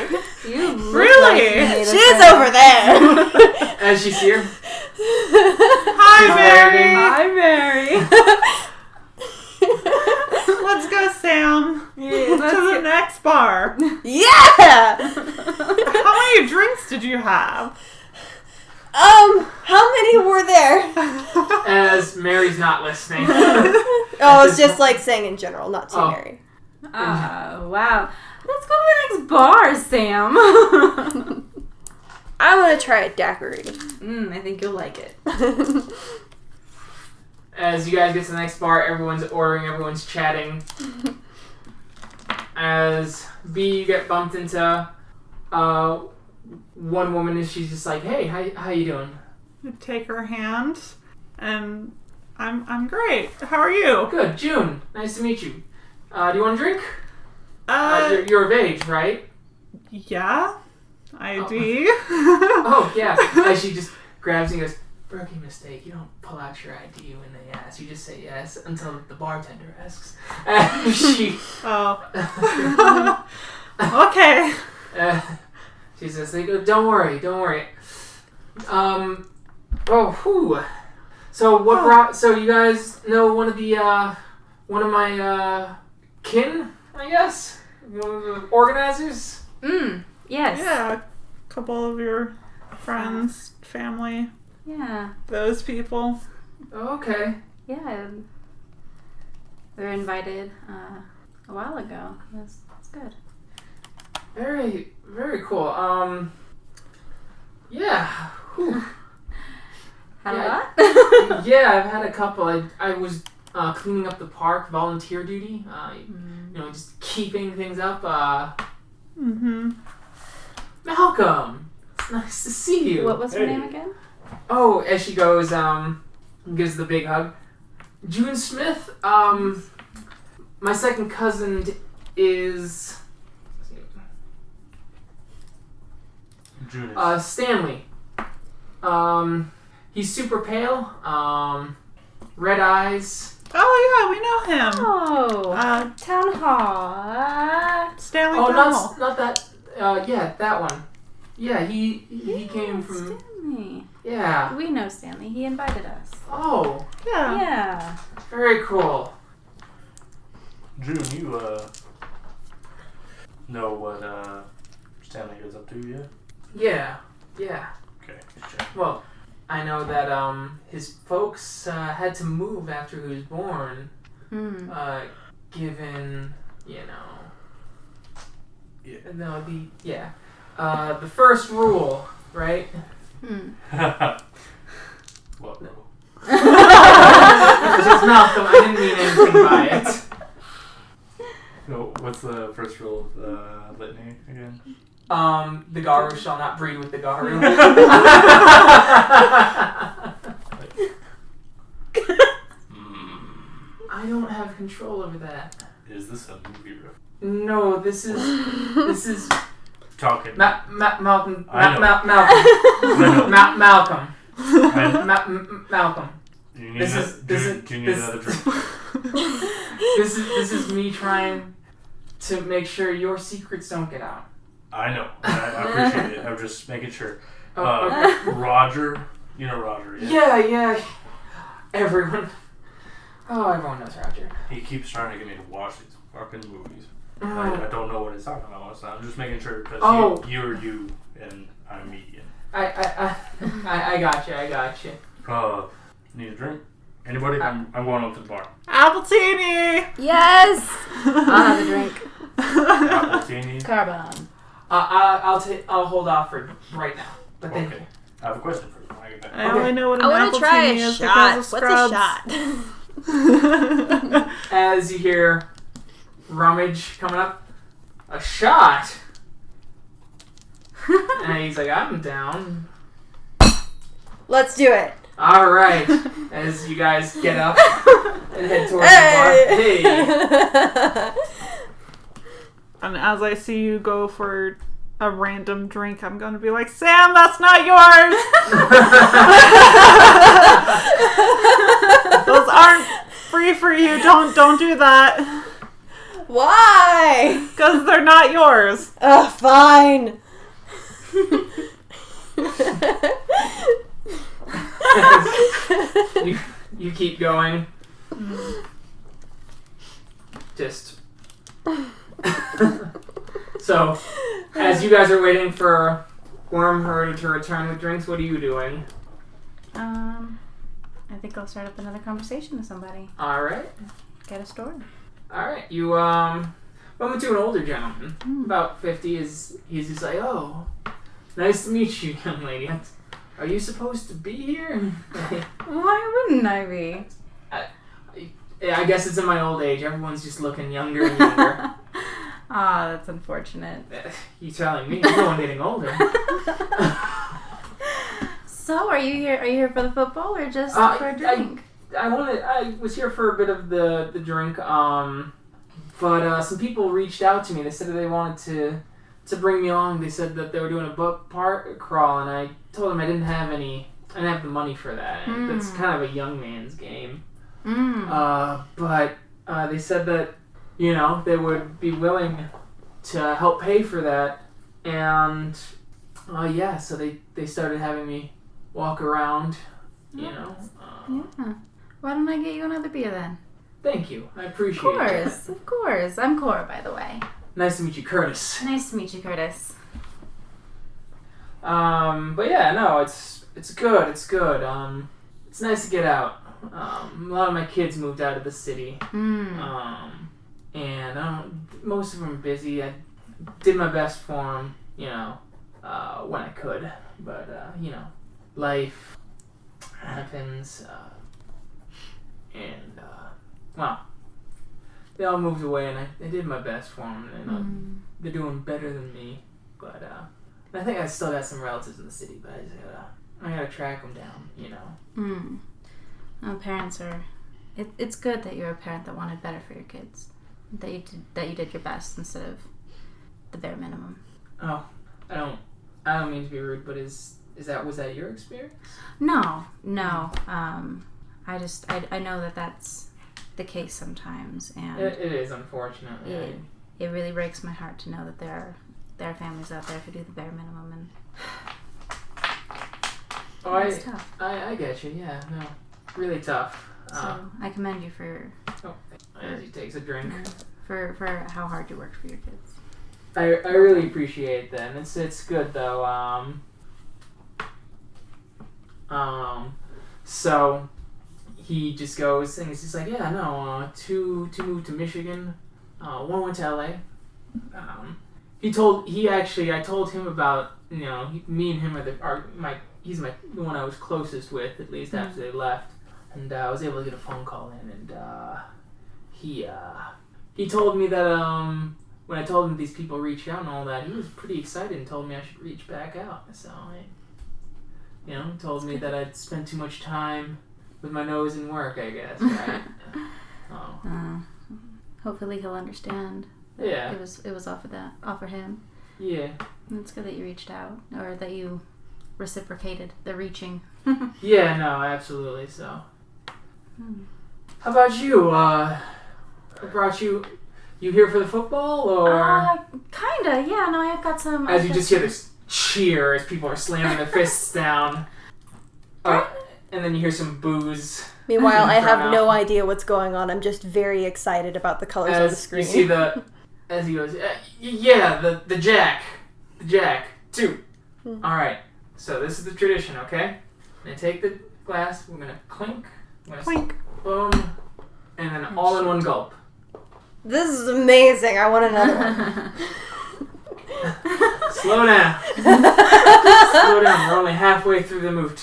Speaker 3: You look
Speaker 5: Really?
Speaker 3: like you made a
Speaker 2: She's
Speaker 3: friend.
Speaker 2: over there.
Speaker 1: As you see her,
Speaker 5: Hi,
Speaker 1: she's
Speaker 5: Mary.
Speaker 1: waving.
Speaker 3: Hi, Mary.
Speaker 5: Let's go, Sam.
Speaker 3: Yeah,
Speaker 5: To the next bar.
Speaker 2: Yeah!
Speaker 5: How many drinks did you have?
Speaker 2: How many were there?
Speaker 1: As Mary's not listening.
Speaker 2: Oh, it's just like saying in general, not to Mary.
Speaker 3: Oh, wow. Let's go to the next bar, Sam.
Speaker 2: I want to try a daiquiri.
Speaker 3: I think you'll like it.
Speaker 1: As you guys get to the next bar, everyone's ordering, everyone's chatting. As B, you get bumped into one woman, and she's just like, "Hey, how you doing?"
Speaker 5: I take her hand, and I'm great. How are you?
Speaker 1: Good, June. Nice to meet you. Do you want a drink?
Speaker 5: Uh,
Speaker 1: You're of age, right?
Speaker 5: yeah, ID.
Speaker 1: Oh, yeah. As she just grabs and goes, "Rookie mistake. You don't pull out your ID when they ask. You just say yes until the bartender asks." And she...
Speaker 5: Oh. Okay.
Speaker 1: She says, "They go, don't worry. So what brought? So you guys know one of my kin, I guess, one of the organizers."
Speaker 3: Yes.
Speaker 5: Yeah, a couple of your friends, family,
Speaker 3: Yeah.
Speaker 5: those people.
Speaker 1: Oh, okay.
Speaker 3: Yeah. They were invited a while ago. That's good.
Speaker 1: Very, very cool. Yeah. Whew.
Speaker 3: Had
Speaker 1: Yeah.
Speaker 3: a lot?
Speaker 1: Yeah, I've had a couple. I was cleaning up the park, volunteer duty. Just keeping things up. Malcolm, it's nice to see you.
Speaker 3: What was her name again?
Speaker 1: Oh, as she goes, gives the big hug. June Smith. My second cousin is
Speaker 6: June is
Speaker 1: Stanley. He's super pale. Red eyes.
Speaker 5: Oh yeah, we know him.
Speaker 3: Oh, Town Hall.
Speaker 5: Stanley
Speaker 1: Oh,
Speaker 5: Powell.
Speaker 1: not that. Yeah, that one. Yeah, he came from.
Speaker 3: Stanley.
Speaker 1: Yeah.
Speaker 3: We know Stanley. He invited us.
Speaker 1: Oh,
Speaker 5: Yeah.
Speaker 3: Yeah.
Speaker 1: very cool.
Speaker 6: June, you know what Stanley is up to yet?
Speaker 1: Yeah.
Speaker 6: Okay, check.
Speaker 1: Well, I know that his folks had to move after he was born. Given, the first rule, right?
Speaker 6: What rule?
Speaker 1: Because it's Malcolm, I didn't mean anything by it.
Speaker 6: No, what's the first rule of the litany again?
Speaker 1: The Garu shall not breed with the Garu. I don't have control over that.
Speaker 6: Is this a movie ref?
Speaker 1: No, this is
Speaker 6: Talking.
Speaker 1: Malcolm.
Speaker 6: I know.
Speaker 1: Malcolm. Malcolm.
Speaker 6: Do you need,
Speaker 1: This
Speaker 6: do you need
Speaker 1: is-
Speaker 6: another drink?
Speaker 1: This is me trying to make sure your secrets don't get out.
Speaker 6: I know. I appreciate it. I'm just making sure.
Speaker 1: Oh, okay.
Speaker 6: Roger. You know Roger, yeah?
Speaker 1: Yeah. Everyone knows Roger.
Speaker 6: He keeps trying to get me to watch these fucking movies.
Speaker 1: Oh.
Speaker 6: I don't know what he's talking about. So I'm just making sure because you're you and I'm me.
Speaker 1: I got you.
Speaker 6: Need a drink? Anybody? I'm going up to the bar.
Speaker 5: Appletini!
Speaker 2: Yes!
Speaker 3: I'll have a drink.
Speaker 6: Appletini.
Speaker 3: Carbon.
Speaker 1: I'll hold off for right now. But thank you.
Speaker 6: I have a question for you.
Speaker 5: I only know what an
Speaker 2: I want to try
Speaker 5: appletini
Speaker 2: a
Speaker 5: is
Speaker 2: shot.
Speaker 5: because of
Speaker 2: What's
Speaker 5: Scrubs.
Speaker 2: a shot?
Speaker 1: As you hear rummage coming up, a shot. And he's like, I'm down.
Speaker 2: Let's do it.
Speaker 1: All right. As you guys get up and head towards the bar. Hey.
Speaker 5: And as I see you go for a random drink, I'm going to be like, Sam, that's not yours! Those aren't free for you. Don't do that.
Speaker 2: Why?
Speaker 5: Because they're not yours.
Speaker 2: Ugh, fine.
Speaker 1: you keep going. Just so as you guys are waiting for Wormherd to return with drinks, what are you doing?
Speaker 3: I think I'll start up another conversation with somebody.
Speaker 1: Alright.
Speaker 3: Get a story.
Speaker 1: Alright. You bump into an older gentleman. About 50. He's just like, oh, nice to meet you, young lady. Are you supposed to be here?
Speaker 3: Why wouldn't I be?
Speaker 1: I guess it's in my old age. Everyone's just looking younger and younger.
Speaker 3: Ah, that's unfortunate.
Speaker 1: You telling me? You're the one getting older.
Speaker 3: So, are you here? Are you here for the football or just for a drink?
Speaker 1: I was here for a bit of the drink. But some people reached out to me. They said that they wanted to bring me along. They said that they were doing a book crawl, and I told them I didn't have the money for that. That's kind of a young man's game. But they said that, they would be willing to help pay for that. And, so they started having me walk around,
Speaker 3: Yeah. Why don't I get you another beer then?
Speaker 1: Thank you. I appreciate it.
Speaker 3: Of course. I'm Cora, by the way.
Speaker 1: Nice to meet you, Curtis.
Speaker 3: Nice to meet you, Curtis.
Speaker 1: But yeah, no, it's good. It's good. It's nice to get out. A lot of my kids moved out of the city. And most of them are busy. I did my best for them, when I could. But, life happens. They all moved away, and I did my best for them. And they're doing better than me. But I think I still got some relatives in the city, but I gotta track them down,
Speaker 3: Well, parents are. It's good that you're a parent that wanted better for your kids. That you did your best instead of the bare minimum.
Speaker 1: Oh, I don't mean to be rude, but was that your experience?
Speaker 3: No. I know that that's the case sometimes, and
Speaker 1: It is, unfortunately.
Speaker 3: it really breaks my heart to know that there are families out there who do the bare minimum, and it's tough.
Speaker 1: I get you. Yeah, no, really tough.
Speaker 3: So I commend you for
Speaker 1: As he takes a drink.
Speaker 3: for how hard you worked for your kids.
Speaker 1: I really appreciate that. It's good though. So he just goes and he's just like, yeah, no, two moved to Michigan, one went to LA. I told him about, me and him he's the one I was closest with, at least after they left, and I was able to get a phone call in, and he told me that when I told him these people reached out and all that, he was pretty excited and told me I should reach back out. So he told me that I'd spent too much time with my nose in work, I guess, right?
Speaker 3: Hopefully he'll understand.
Speaker 1: Yeah.
Speaker 3: It was off for him.
Speaker 1: Yeah.
Speaker 3: It's good that you reached out, or that you reciprocated the reaching.
Speaker 1: Yeah, no, absolutely. So, how about you? What brought you here for the football, or
Speaker 3: kinda? Yeah, no, I've got some.
Speaker 1: as you just hear this cheer as people are slamming their fists down, and then you hear some boos.
Speaker 2: Meanwhile, I have
Speaker 1: out.
Speaker 2: no idea what's going on. I'm just very excited about the colors on the
Speaker 1: As
Speaker 2: screen.
Speaker 1: you see as he goes, the jack, 2. All right. So this is the tradition, okay? I'm gonna take the glass. We're gonna clink. I'm gonna
Speaker 5: Clink.
Speaker 1: boom, and then all in one gulp.
Speaker 2: This is amazing. I want another one.
Speaker 1: Slow down. Slow down. We're only halfway through the moot.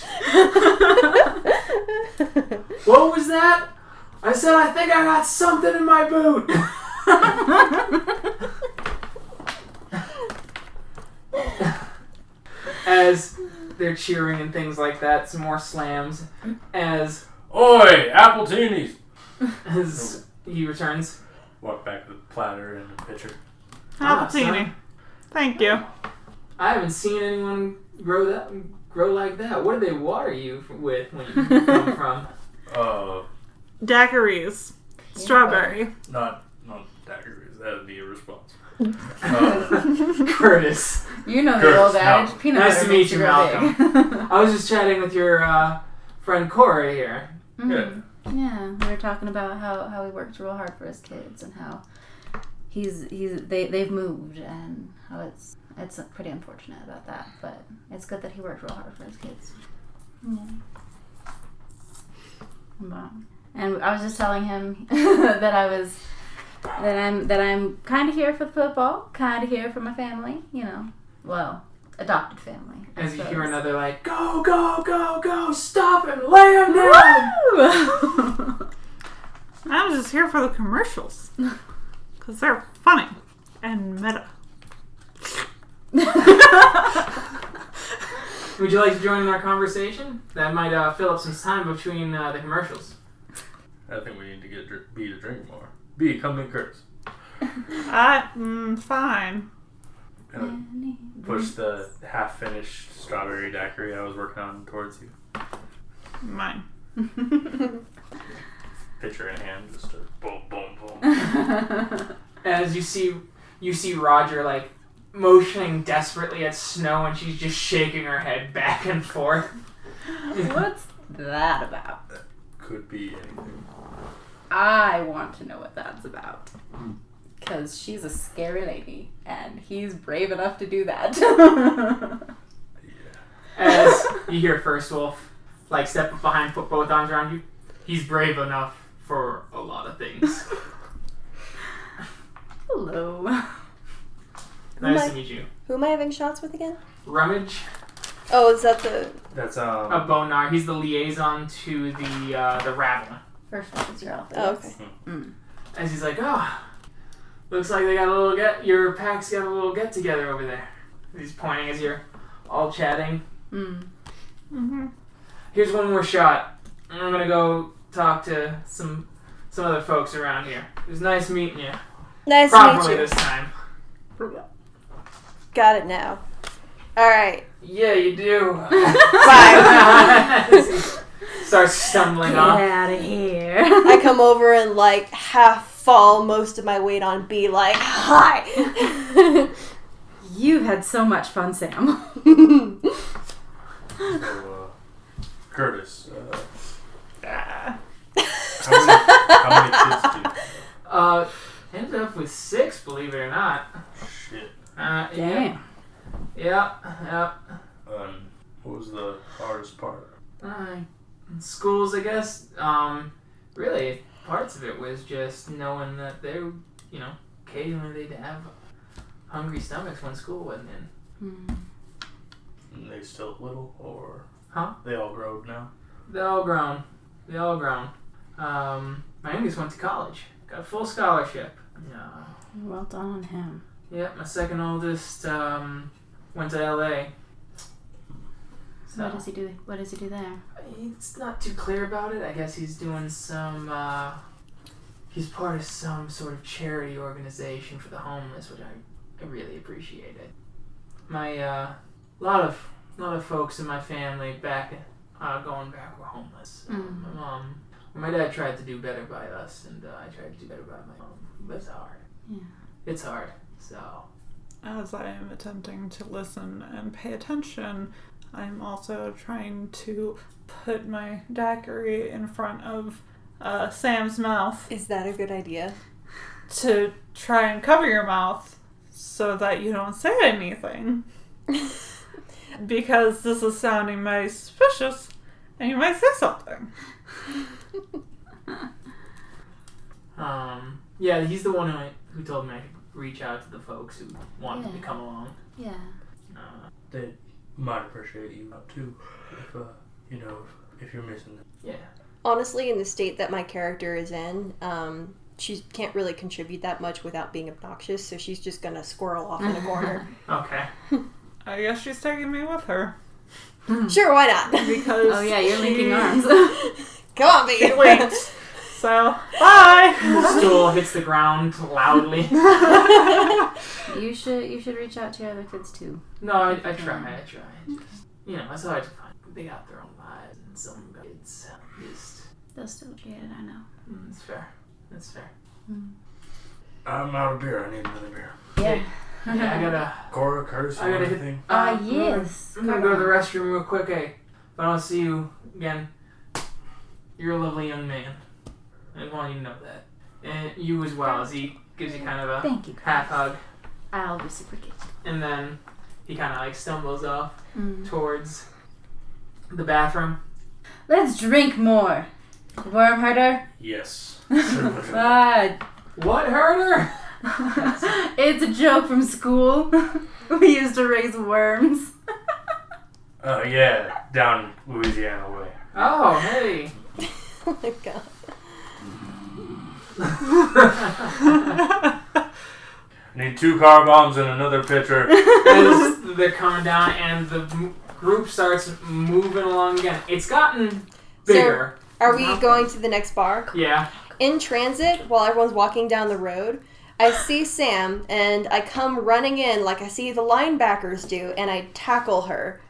Speaker 1: What was that? I said I think I got something in my boot. As they're cheering and things like that, some more slams. As
Speaker 6: Oi, Appletinis!
Speaker 1: he returns.
Speaker 6: Walk back with a platter and a pitcher.
Speaker 5: Appletini.
Speaker 1: son.
Speaker 5: Thank you.
Speaker 1: I haven't seen anyone grow like that. What do they water you with when you come from?
Speaker 5: Daiquiris. Strawberry.
Speaker 6: Not daiquiris. That would be irresponsible.
Speaker 1: Curtis.
Speaker 3: You know the
Speaker 6: Curtis,
Speaker 3: old adage,
Speaker 6: no.
Speaker 3: peanut
Speaker 1: Nice
Speaker 3: butter
Speaker 1: to meet
Speaker 3: makes
Speaker 1: you,
Speaker 3: grow
Speaker 1: Malcolm.
Speaker 3: big.
Speaker 1: I was just chatting with your friend Cora here.
Speaker 6: Good.
Speaker 3: Yeah, we were talking about how he worked real hard for his kids, and how they've moved, and how it's pretty unfortunate about that, but it's good that he worked real hard for his kids. Yeah. And I was just telling him that I'm kind of here for the football, kind of here for my family, well, adopted family. I
Speaker 1: As you hear
Speaker 3: suppose.
Speaker 1: another go, go, go, go, stop him, lay him down.
Speaker 5: I was just here for the commercials. Because they're funny. And meta.
Speaker 1: Would you like to join in our conversation? That might fill up some time between the commercials.
Speaker 6: I think we need to get B to drink more. B, come in, Curtis.
Speaker 5: Fine.
Speaker 6: Push the half-finished strawberry daiquiri I was working on towards you.
Speaker 5: Mine.
Speaker 6: Pitcher in hand, just a boom, boom, boom.
Speaker 1: As you see Roger motioning desperately at Snow, and she's just shaking her head back and forth.
Speaker 3: What's that about?
Speaker 6: Could be anything.
Speaker 3: I want to know what that's about. Because she's a scary lady, and he's brave enough to do that.
Speaker 6: Yeah.
Speaker 1: As you hear First Wolf step up behind, put both arms around you. He's brave enough for a lot of things.
Speaker 3: Hello.
Speaker 1: Nice to meet you.
Speaker 2: Who am I having shots with again?
Speaker 1: Rummage
Speaker 2: Oh, is that the...
Speaker 6: That's
Speaker 1: of Bone Gnawers. He's the liaison to the rabble.
Speaker 3: First one is your outfit.
Speaker 2: Oh, okay.
Speaker 1: As he's like, looks like they got your pack's got a little get together over there. He's pointing as you're all chatting.
Speaker 5: Mm-hmm.
Speaker 1: Here's one more shot. I'm gonna go talk to some other folks around here. It was nice meeting you.
Speaker 2: Nice to
Speaker 1: Properly
Speaker 2: meet you.
Speaker 1: this time.
Speaker 2: Got it now. Alright.
Speaker 1: Yeah, you do.
Speaker 2: Bye.
Speaker 1: Starts stumbling off.
Speaker 3: Get out of here.
Speaker 2: I come over and half fall most of my weight on B, like, hi!
Speaker 3: You had so much fun, Sam.
Speaker 6: So, Curtis,
Speaker 5: Ah.
Speaker 6: how many kids do you
Speaker 1: Ended up with 6, believe it or not.
Speaker 6: Shit.
Speaker 3: Damn.
Speaker 1: Yeah.
Speaker 6: What was the hardest part?
Speaker 1: Schools, I guess. Really, parts of it was just knowing that they, occasionally they'd have hungry stomachs when school wasn't in.
Speaker 6: And they still little, or
Speaker 1: Huh?
Speaker 6: they all grown now?
Speaker 1: They're all grown. My youngest went to college. Got a full scholarship.
Speaker 3: Well done on him.
Speaker 1: Yep, my second oldest went to LA. So
Speaker 3: What does he do? What does he do there?
Speaker 1: it's not too clear about it. I guess he's doing some. He's part of some sort of charity organization for the homeless, which I really appreciated. My lot of folks in my family going back were homeless. My mom, my dad tried to do better by us, and I tried to do better by my mom. But it's hard.
Speaker 3: Yeah.
Speaker 1: It's hard. So
Speaker 5: As I am attempting to listen and pay attention, I'm also trying to put my daiquiri in front of Sam's mouth
Speaker 2: Is that a good idea?
Speaker 5: to try and cover your mouth so that you don't say anything. Because this is sounding mighty suspicious and you might say something.
Speaker 1: Yeah, he's the one who told me I could reach out to the folks who wanted to
Speaker 3: Yeah.
Speaker 1: come along.
Speaker 3: Yeah.
Speaker 6: They might appreciate you too, if you're missing them.
Speaker 1: Yeah.
Speaker 2: Honestly, in the state that my character is in, she can't really contribute that much without being obnoxious, so she's just gonna squirrel off in a corner.
Speaker 1: Okay.
Speaker 5: I guess she's taking me with her.
Speaker 2: Sure, why not?
Speaker 5: Because
Speaker 3: Oh yeah, you're linking arms.
Speaker 2: Come on, baby.
Speaker 5: wait. So, bye!
Speaker 1: Stool hits the ground loudly.
Speaker 3: You should reach out to your other kids too.
Speaker 1: No, I try. It's just, it's hard to find. They got their own lives, and some kids just.
Speaker 3: They'll still treat it, I know.
Speaker 1: That's fair. That's fair.
Speaker 6: I'm out of beer. I need another beer.
Speaker 3: Yeah.
Speaker 1: Yeah, I gotta.
Speaker 6: Cora, Curtis,
Speaker 1: I gotta hit-
Speaker 6: anything?
Speaker 3: Yes.
Speaker 1: I'm gonna go to the restroom real quick. If I don't see you again, you're a lovely young man. I want you to know that, and you as well. As he gives you kind of a
Speaker 3: Thank you.
Speaker 1: half hug,
Speaker 3: I'll reciprocate.
Speaker 1: and then he kind of stumbles off towards the bathroom.
Speaker 3: Let's drink more. Worm herder.
Speaker 6: Yes.
Speaker 1: What herder?
Speaker 3: It's a joke from school. We used to raise worms.
Speaker 6: Yeah, down Louisiana way.
Speaker 1: Oh, hey.
Speaker 2: Oh my god.
Speaker 6: Need 2 car bombs and another pitcher.
Speaker 1: As they're coming down, and the group starts moving along again. It's gotten bigger.
Speaker 2: Are we going to the next bar?
Speaker 1: Yeah.
Speaker 2: In transit, while everyone's walking down the road, I see Sam, and I come running in like I see the linebackers do, and I tackle her.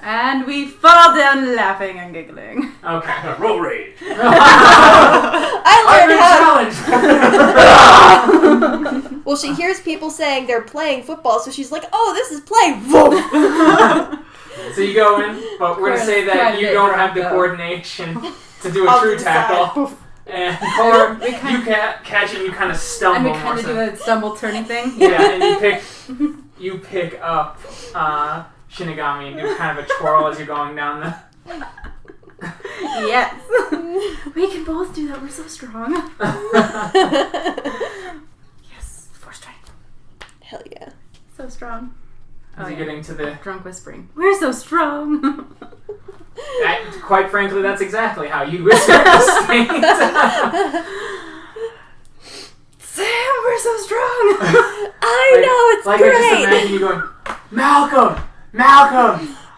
Speaker 3: And we fall down laughing and giggling.
Speaker 1: Okay.
Speaker 6: Roll rage.
Speaker 2: I learned how.
Speaker 1: challenged.
Speaker 2: Well, she hears people saying they're playing football, so she's like, "Oh, this is play." Whoa.
Speaker 1: So you go in, but we're gonna say that you don't have the coordination to do a true tackle. And or you catch it, and you kind of stumble.
Speaker 3: And we kind of do a stumble turning thing.
Speaker 1: Yeah, and you pick up Shinigami and do kind of a twirl as you're going down the.
Speaker 3: Yes. We can both do that. We're so strong. Yes. Force strength.
Speaker 2: Hell yeah.
Speaker 3: So strong.
Speaker 1: As you're getting to the.
Speaker 3: Drunk whispering. We're so strong.
Speaker 1: Quite frankly, that's exactly how you'd whisper the state.
Speaker 3: Sam, we're so strong.
Speaker 2: I know, it's
Speaker 1: I
Speaker 2: great.
Speaker 1: just imagine you going, Malcolm,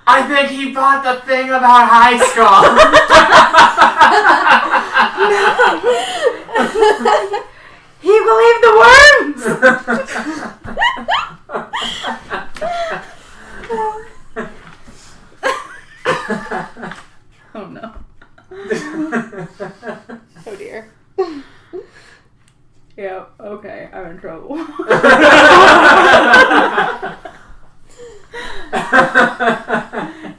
Speaker 1: I think he bought the thing about high school.
Speaker 3: He believed the worms. Oh no.
Speaker 2: Oh dear.
Speaker 3: in trouble.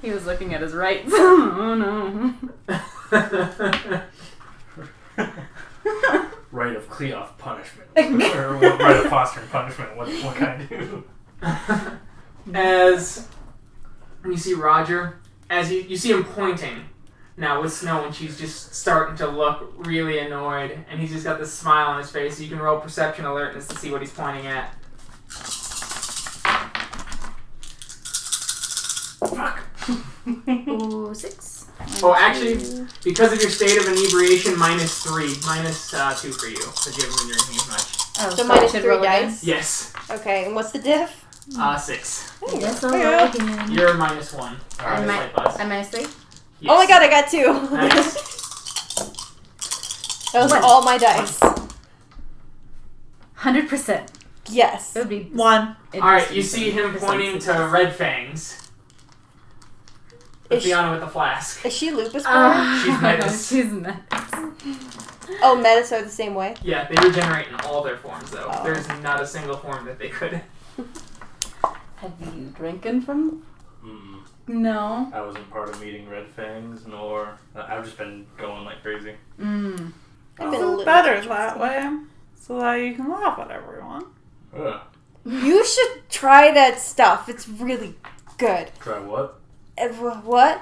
Speaker 3: He was looking at his rights. Oh no.
Speaker 6: Rite of Cleof punishment. Or what rite of fostering punishment? What can I do?
Speaker 1: As you see Roger, as you see him pointing now with Snow, and she's just starting to look really annoyed, and he's just got this smile on his face. So you can roll perception alertness to see what he's pointing at. Fuck.
Speaker 3: Ooh, 6.
Speaker 1: Oh, actually, because of your state of inebriation, -3. -2 for you, because you haven't been drinking as much.
Speaker 3: Oh,
Speaker 2: So
Speaker 3: I
Speaker 2: minus
Speaker 3: should
Speaker 2: 3
Speaker 3: roll
Speaker 2: dice?
Speaker 3: again?
Speaker 1: Yes.
Speaker 2: Okay, and what's the diff?
Speaker 1: 6.
Speaker 3: I guess I'll
Speaker 2: There you
Speaker 3: roll
Speaker 2: go.
Speaker 3: again.
Speaker 1: You're -1.
Speaker 3: I'm
Speaker 1: Slight buzz.
Speaker 3: I'm -3?
Speaker 1: Yes.
Speaker 2: Oh my god, I got 2.
Speaker 1: Nice.
Speaker 2: Those are all my dice.
Speaker 3: 100%.
Speaker 2: Yes.
Speaker 3: It would be
Speaker 5: 1.
Speaker 1: Alright, you see him pointing to Red Fangs. The
Speaker 2: Is she-
Speaker 1: Fiona with the flask.
Speaker 2: Is she lupus born?
Speaker 1: She's Metis.
Speaker 3: She's Metis.
Speaker 2: Oh, metas are the same way?
Speaker 1: Yeah, they regenerate in all their forms, though.
Speaker 2: Oh.
Speaker 1: There's not a single form that they could.
Speaker 3: Have you drinking from?
Speaker 6: Mm.
Speaker 3: No.
Speaker 6: I wasn't part of meeting Red Fangs, nor I've just been going like crazy.
Speaker 3: Mm.
Speaker 2: I've been a little
Speaker 5: Better that way. So that you can laugh at everyone.
Speaker 6: Ugh.
Speaker 2: You should try that stuff. It's really good.
Speaker 6: Try what?
Speaker 2: What?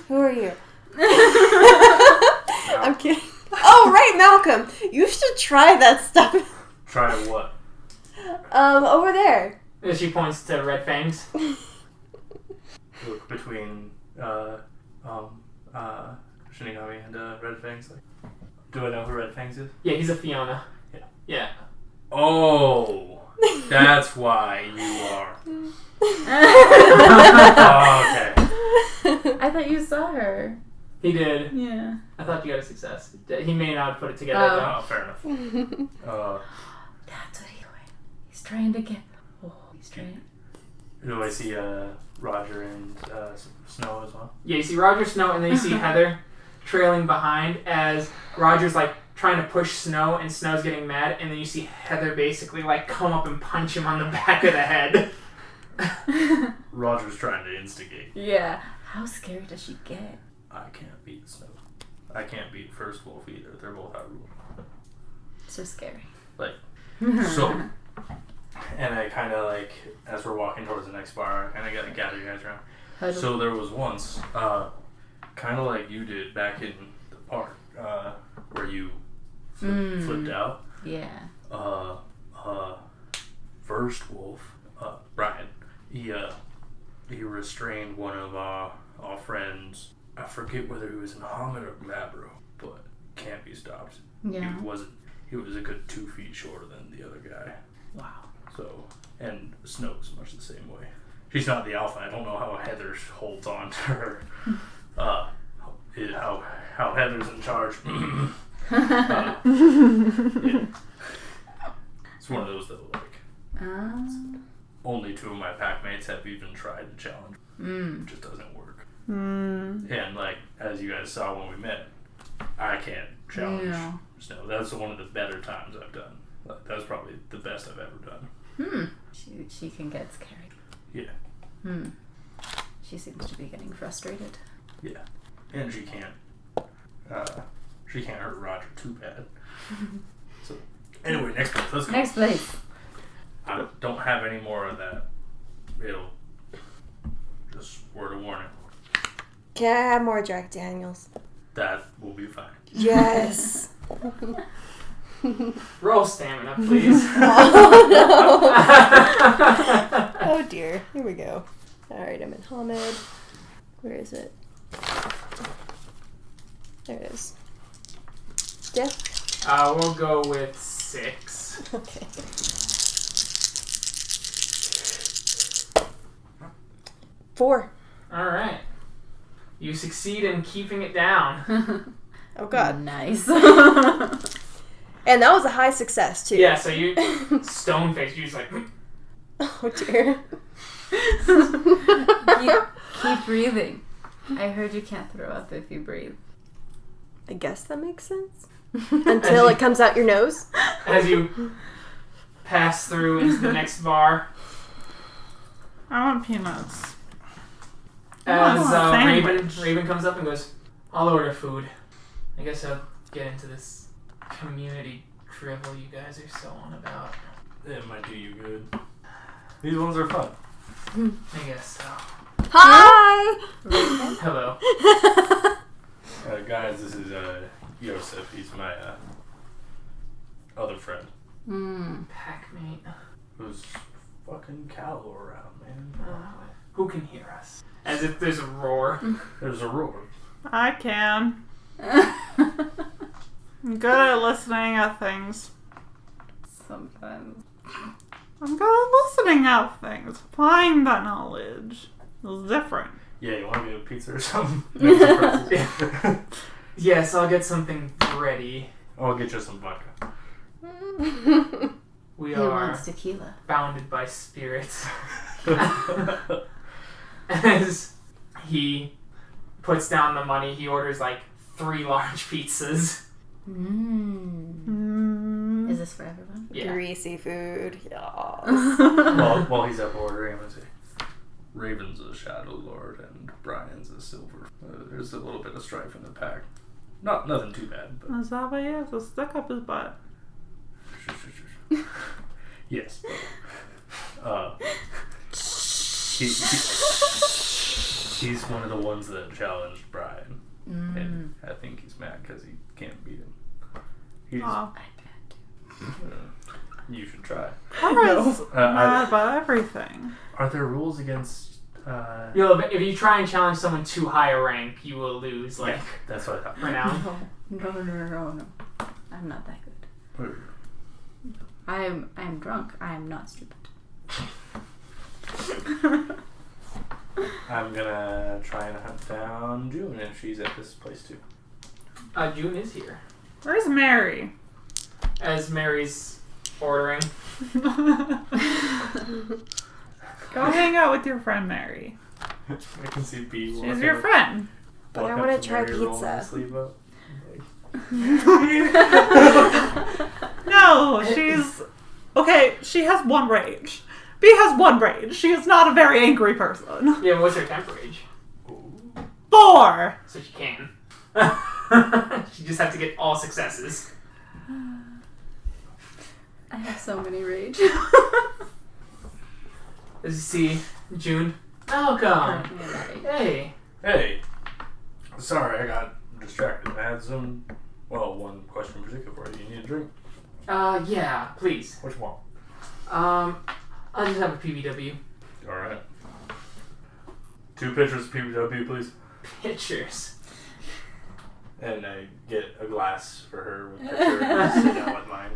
Speaker 2: Who are you? I'm kidding. Oh, right, Malcolm. You should try that stuff.
Speaker 6: Try what?
Speaker 2: Over there.
Speaker 1: As she points to Red Fangs.
Speaker 6: Look between Shinigami and Red Fangs. Like, do I know who Red Fangs is?
Speaker 1: Yeah, he's a Fiona.
Speaker 6: Yeah.
Speaker 1: Yeah.
Speaker 6: Oh, that's why you are. Oh, okay.
Speaker 3: I thought you saw her.
Speaker 1: He did.
Speaker 3: Yeah.
Speaker 1: I thought you got a success. He may not have put it together, though.
Speaker 6: Oh, fair enough.
Speaker 3: That's what he's trying to get. Oh, he's trying.
Speaker 6: Do I see Roger and Snow as well?
Speaker 1: Yeah, you see Roger, Snow, and then you see Heather trailing behind as Roger's like trying to push Snow, and Snow's getting mad, and then you see Heather basically like come up and punch him on the back of the head.
Speaker 6: Roger's trying to instigate.
Speaker 3: Yeah. How scary does she get?
Speaker 6: I can't beat Snow. I can't beat First Wolf either. They're both out rule.
Speaker 3: So scary.
Speaker 6: Like, so. And I kind of like, as we're walking towards the next bar, I kind of got to gather you guys around. So there was once, kind of like you did back in the park, where you flipped out.
Speaker 3: Yeah.
Speaker 6: First Wolf, Brian, he restrained one of our friends. I forget whether he was in Hamid or Mabro, but can't be stopped.
Speaker 3: Yeah.
Speaker 6: He was a good 2 feet shorter than the other guy.
Speaker 3: Wow.
Speaker 6: So, and Snow's much the same way. She's not the alpha. I don't know how Heather holds on to her. How Heather's in charge. Yeah. It's one of those that like only 2 of my pack mates have even tried to challenge. It just doesn't work. And like as you guys saw when we met, I can't challenge Snow. That's one of the better times I've done. That's probably the best I've ever done.
Speaker 3: She can get scary.
Speaker 6: Yeah.
Speaker 3: She seems to be getting frustrated.
Speaker 6: Yeah. And she can't hurt Roger too bad. So anyway, next place. Let's go.
Speaker 3: Next place.
Speaker 6: I don't have any more of that. It'll just word of warning.
Speaker 2: Can I have more Jack Daniels?
Speaker 6: That will be fine.
Speaker 2: Yes.
Speaker 1: Roll stamina, please.
Speaker 2: Oh dear. Here we go. Alright, I'm in Hamid. Where is it? There it is. Diff?
Speaker 1: We'll go with 6.
Speaker 2: Okay. 4.
Speaker 1: Alright. You succeed in keeping it down.
Speaker 2: Oh god.
Speaker 3: Nice.
Speaker 2: And that was a high success too.
Speaker 1: Yeah, so you stone faced, you just like
Speaker 2: Oh dear.
Speaker 3: Keep breathing. I heard you can't throw up if you breathe.
Speaker 2: I guess that makes sense. Until it comes out your nose.
Speaker 1: as you pass through into the next bar.
Speaker 5: I want peanuts.
Speaker 1: As Raven comes up and goes, I'll order food. I guess I'll get into this community drivel you guys are so on about.
Speaker 6: It might do you good. These ones are fun.
Speaker 1: I guess so.
Speaker 2: Hi!
Speaker 1: Hello.
Speaker 6: Guys, this is Yosef. He's my other friend.
Speaker 1: Packmate.
Speaker 6: Who's fucking Cal around, man.
Speaker 1: Who can hear us? As if there's a roar.
Speaker 6: There's a roar.
Speaker 5: I can. I'm good at listening at things.
Speaker 3: Sometimes.
Speaker 5: I'm good at listening at things. Applying that knowledge is different.
Speaker 6: Yeah, you want to get a pizza or something?
Speaker 1: Yes, I'll get something ready.
Speaker 6: I'll get you some vodka.
Speaker 1: We
Speaker 3: He
Speaker 1: are
Speaker 3: wants tequila.
Speaker 1: bounded by spirits. As he puts down the money, he orders like 3 large pizzas.
Speaker 3: Is this for everyone?
Speaker 1: Yeah.
Speaker 2: Greasy food. Yes.
Speaker 6: While he's up ordering, I'm going to say, Raven's a Shadow Lord and Brian's a Silver. There's a little bit of strife in the pack. Nothing too bad, but...
Speaker 5: Is that why he has to stick up his butt?
Speaker 6: Yes. He's one of the ones that challenged Brian. And I think he's mad because he can't beat him. You should try.
Speaker 5: Cora's mad about everything.
Speaker 6: Are there rules against...
Speaker 1: If you try and challenge someone too high a rank, you will lose, like,
Speaker 6: yeah, that's what I thought.
Speaker 1: renown.
Speaker 3: No. I'm not that good. I am drunk. I am not stupid.
Speaker 6: I'm gonna try and hunt down June if she's at this place too.
Speaker 1: June is here.
Speaker 5: Where's Mary?
Speaker 1: As Mary's ordering.
Speaker 5: Go hang out with your friend Mary.
Speaker 6: I can see B.
Speaker 5: She's your friend.
Speaker 2: But I want to try pizza.
Speaker 5: No, she's... Okay, she has 1 rage. B has 1 rage. She is not a very angry person.
Speaker 1: Yeah, but what's her temp rage?
Speaker 5: 4!
Speaker 1: So she can. She just has to get all successes.
Speaker 3: I have so many rage.
Speaker 1: As you see, June. Welcome. Hey.
Speaker 6: Hey. Sorry, I got distracted. I had one question in particular for you. You need a drink?
Speaker 1: Yeah, please.
Speaker 6: Which one?
Speaker 1: I'll just have a PBW.
Speaker 6: Alright. 2 pitchers of PBW, please.
Speaker 1: Pictures.
Speaker 6: And I get a glass for her with pitcher and sit down with mine.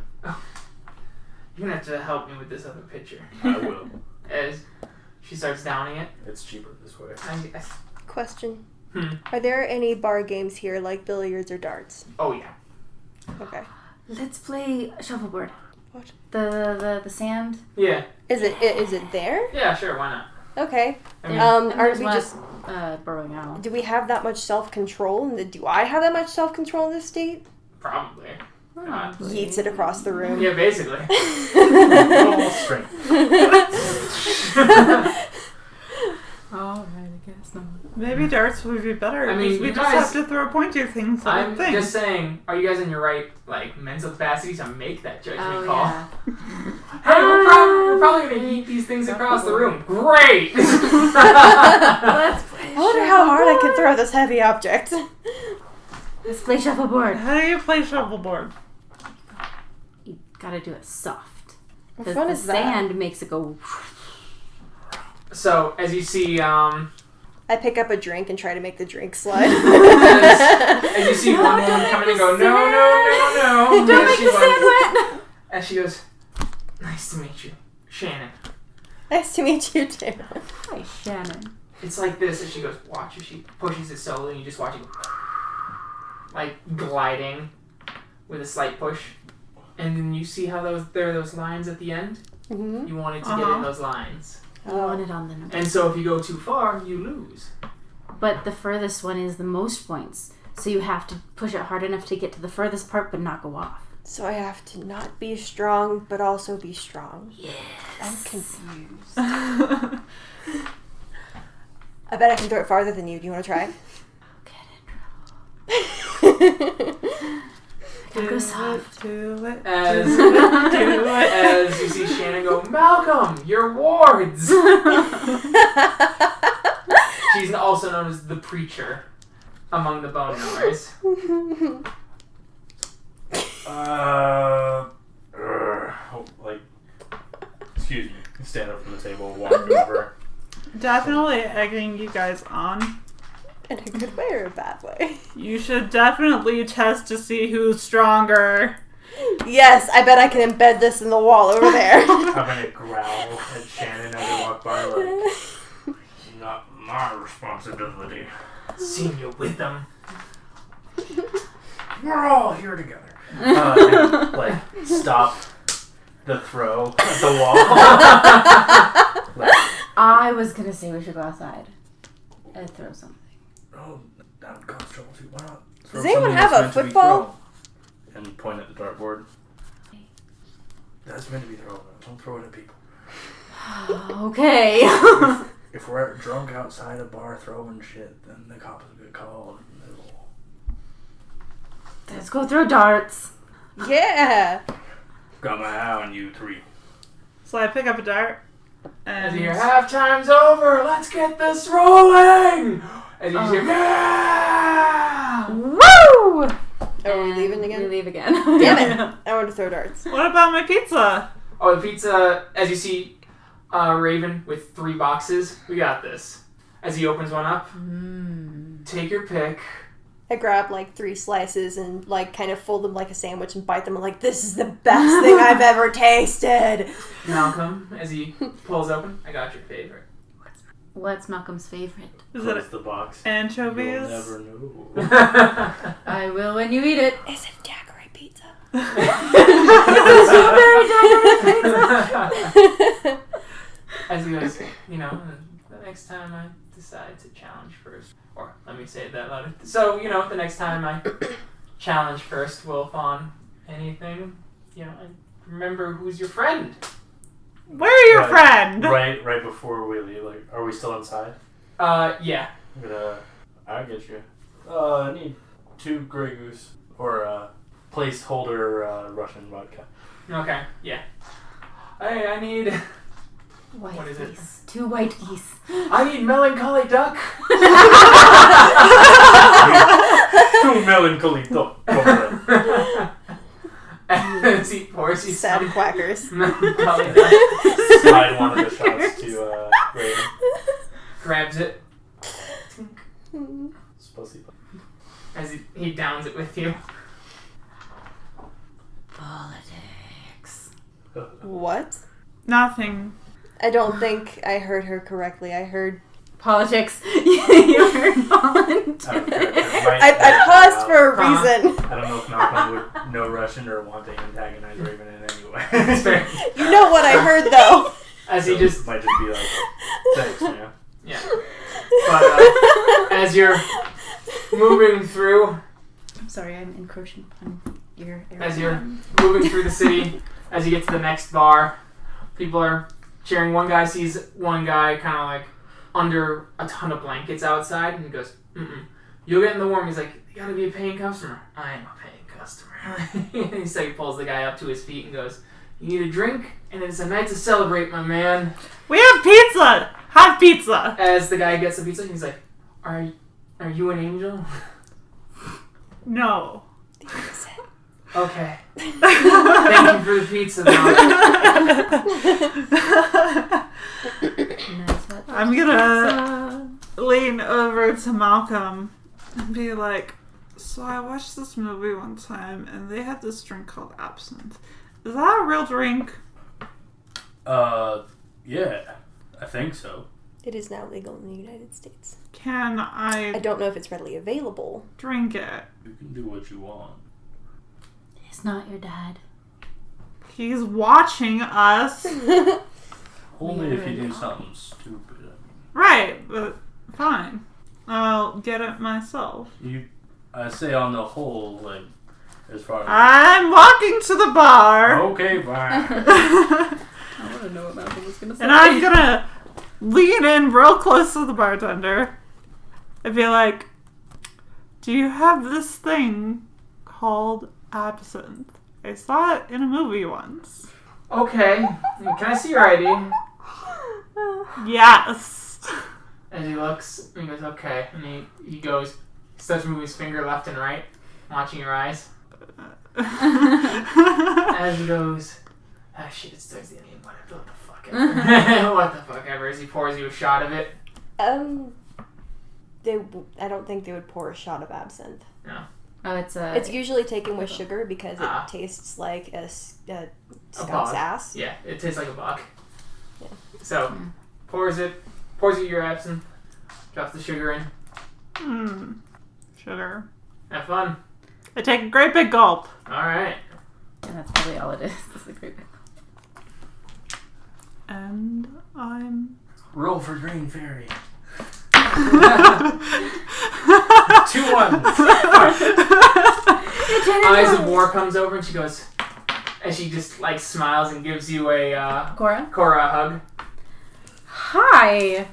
Speaker 1: You're gonna have to help me with this other picture.
Speaker 6: I will.
Speaker 1: As she starts downing it.
Speaker 6: It's cheaper this way.
Speaker 2: Question. Are there any bar games here like billiards or darts?
Speaker 1: Oh, yeah.
Speaker 2: Okay.
Speaker 3: Let's play shuffleboard.
Speaker 2: What?
Speaker 3: The sand.
Speaker 1: Yeah.
Speaker 2: Is it there?
Speaker 1: Yeah, sure, why not?
Speaker 2: Okay.
Speaker 1: I mean,
Speaker 2: Aren't we
Speaker 3: one,
Speaker 2: just...
Speaker 3: burrowing out.
Speaker 2: Do we have that much self-control? Do I have that much self-control in this state?
Speaker 1: probably.
Speaker 2: Yeets it across the room.
Speaker 1: Yeah, basically.
Speaker 6: Normal strength.
Speaker 3: Alright, I guess not.
Speaker 5: Maybe darts would be better.
Speaker 1: I mean,
Speaker 5: we
Speaker 1: you
Speaker 5: just
Speaker 1: guys-
Speaker 5: have to throw pointy things at
Speaker 1: I'm
Speaker 5: things.
Speaker 1: just saying, are you guys in your right, like, mental capacity to make that judgment
Speaker 3: Oh,
Speaker 1: call?
Speaker 3: yeah.
Speaker 1: Hey, we're probably gonna yeet these things across the room. Great!
Speaker 3: Let's play
Speaker 2: I wonder how hard I can throw this heavy object.
Speaker 3: Let's play shuffleboard.
Speaker 5: How do you play shuffleboard?
Speaker 3: You gotta do it soft.
Speaker 2: What
Speaker 3: Because
Speaker 2: fun
Speaker 3: the
Speaker 2: is that?
Speaker 3: sand makes it go...
Speaker 1: So, as you see,
Speaker 2: I pick up a drink and try to make the drink slide.
Speaker 1: as you see one woman come in and go, no.
Speaker 3: Don't
Speaker 1: As
Speaker 3: make
Speaker 1: she
Speaker 3: the
Speaker 1: goes-
Speaker 3: sand wet!
Speaker 1: As she goes, nice to meet you, Shannon.
Speaker 2: Nice to meet you too.
Speaker 3: Hi, Shannon.
Speaker 1: It's like this, as she goes, watch as she pushes it slowly, and you just watch it go, like gliding with a slight push. And then you see how there are those lines at the end?
Speaker 2: Mm-hmm.
Speaker 1: You wanted to get in those lines.
Speaker 3: You want it on the number.
Speaker 1: And so if you go too far, you lose.
Speaker 3: But the furthest one is the most points. So you have to push it hard enough to get to the furthest part but not go off.
Speaker 2: So I have to not be strong, but also be strong.
Speaker 3: Yes.
Speaker 2: I'm confused. I bet I can throw it farther than you. Do you want to try?
Speaker 3: Go soft.
Speaker 5: Do it.
Speaker 1: As you see Shannon go, Malcolm, your wards. She's also known as the preacher among the Bone Gnawers.
Speaker 6: Excuse me. Stand up from the table, walk over.
Speaker 5: Definitely egging you guys on.
Speaker 2: In a good way or a bad way?
Speaker 5: You should definitely test to see who's stronger.
Speaker 2: Yes, I bet I can embed this in the wall over there.
Speaker 6: I'm gonna growl at Shannon as I walk by, like, not my responsibility.
Speaker 1: Seeing you with them.
Speaker 6: We're all here together. And, like, stop the throw at the wall.
Speaker 7: I was gonna say we should go outside and throw something.
Speaker 6: Oh, that would cause trouble too. Why not? Throw
Speaker 2: Does anyone
Speaker 6: something
Speaker 2: have
Speaker 6: that's
Speaker 2: a
Speaker 6: meant to be
Speaker 2: football?
Speaker 6: thrown. And point at the dartboard. That's meant to be thrown. Don't throw it at people.
Speaker 7: Okay.
Speaker 6: If we're drunk outside a bar throwing shit, then the cops will get called.
Speaker 7: Let's go throw darts.
Speaker 2: Yeah.
Speaker 6: Got my eye on you three.
Speaker 5: So I pick up a dart.
Speaker 1: As
Speaker 5: And
Speaker 1: you hear, halftime's over, let's get this rolling! As you hear, yeah!
Speaker 7: Woo!
Speaker 2: Are we leaving again?
Speaker 7: We leave again.
Speaker 2: Damn it. I want to throw darts.
Speaker 5: what about my pizza?
Speaker 1: Oh, the pizza, as you see Raven with 3 boxes, we got this. As he opens one up, take your pick.
Speaker 2: I grab like 3 slices and like kind of fold them like a sandwich and bite them. I'm like, this is the best thing I've ever tasted.
Speaker 1: Malcolm, as he pulls open, I got your favorite.
Speaker 7: What's Malcolm's favorite?
Speaker 5: Is
Speaker 6: Close
Speaker 5: it
Speaker 6: the box.
Speaker 5: anchovies?
Speaker 6: You'll never know.
Speaker 7: I will when you eat it.
Speaker 2: Is it daiquiri pizza?
Speaker 1: As he goes, you know, the next time I decide to challenge first, or let me say it that louder. So, you know, the next time I challenge first, Wolf, on anything, you know, remember who's your friend.
Speaker 5: Where your friend?
Speaker 6: Right before we leave, like, are we still inside?
Speaker 1: Yeah.
Speaker 6: I get you. I need 2 Grey Goose or a placeholder Russian vodka.
Speaker 1: Okay, yeah. I need
Speaker 7: White
Speaker 1: What is it?
Speaker 7: geese. 2 white geese.
Speaker 1: I need melancholy duck.
Speaker 6: 2 melancholy duck.
Speaker 1: As he pours you
Speaker 2: Sad
Speaker 1: some
Speaker 2: quackers.
Speaker 1: melancholy duck.
Speaker 6: Slide one of the shots to Raven.
Speaker 1: Grabs it.
Speaker 6: Supposed to
Speaker 1: As he downs it with you.
Speaker 7: Politics.
Speaker 2: What?
Speaker 5: Nothing.
Speaker 2: I don't think I heard her correctly. I heard...
Speaker 7: Politics. You heard politics.
Speaker 2: I paused for a reason.
Speaker 6: I don't know if Malcolm would know Russian or want to antagonize Raven in any way.
Speaker 1: It's fair.
Speaker 2: You know what I heard, though.
Speaker 1: As he just
Speaker 6: might just be like, thanks, man.
Speaker 1: Yeah. But as you're moving through,
Speaker 3: I'm sorry, I'm encroaching on your area.
Speaker 1: as you're moving through the city, as you get to the next bar, people are cheering. One guy sees one guy kind of like under a ton of blankets outside, and he goes, "You'll get in the warm." He's like, "You gotta be a paying customer." "I am a paying customer." And he pulls the guy up to his feet and goes, "You need a drink, and it's a night to celebrate, my man."
Speaker 5: We have pizza! Have pizza!
Speaker 1: As the guy gets the pizza, he's like, Are you an angel?"
Speaker 5: No.
Speaker 1: Okay. Thank you for the pizza, though.
Speaker 5: I'm gonna lean over to Malcolm and be like, so I watched this movie one time and they had this drink called absinthe. Is that a real drink?
Speaker 6: Yeah, I think so.
Speaker 2: It is now legal in the United States.
Speaker 5: Can
Speaker 2: I
Speaker 5: I
Speaker 2: don't know if it's readily available.
Speaker 5: drink it?
Speaker 6: You can do what you want.
Speaker 3: He's not your dad.
Speaker 5: He's watching us.
Speaker 6: Only
Speaker 3: We
Speaker 6: if
Speaker 3: are
Speaker 6: you do
Speaker 3: not.
Speaker 6: something stupid. I mean,
Speaker 5: Right, but fine. I'll get it myself.
Speaker 6: I say on the whole, like, As far as
Speaker 5: I'm walking to the bar.
Speaker 6: okay, bye.
Speaker 7: I want to know what Malcolm was gonna say.
Speaker 5: And I'm gonna lean in real close to the bartender and be like, do you have this thing called absinthe? I saw it in a movie once.
Speaker 1: Okay. Can I see your ID?
Speaker 5: Yes.
Speaker 1: And he looks, and he goes, okay. And he goes, he starts moving his finger left and right, watching your eyes. As he goes, ah, shit, it starts the Indian. What the fuck ever. What the fuck ever. As he pours you a shot of it.
Speaker 2: I don't think they would pour a shot of absinthe.
Speaker 1: No.
Speaker 3: Oh,
Speaker 2: It's usually taken with sugar because it tastes like a skunk's ass.
Speaker 1: Yeah, it tastes like a buck.
Speaker 2: Yeah.
Speaker 1: So, pours you your absinthe, drops the sugar in.
Speaker 5: Sugar.
Speaker 1: Have fun.
Speaker 5: I take a great big gulp.
Speaker 1: Alright.
Speaker 3: And that's probably all it is. It's a great big.
Speaker 5: And I'm...
Speaker 6: Roll for Green Fairy.
Speaker 1: 2 1s. Eyes of War comes over and she goes, and she just like smiles and gives you a
Speaker 3: Cora?
Speaker 1: Cora a hug.
Speaker 7: Hi.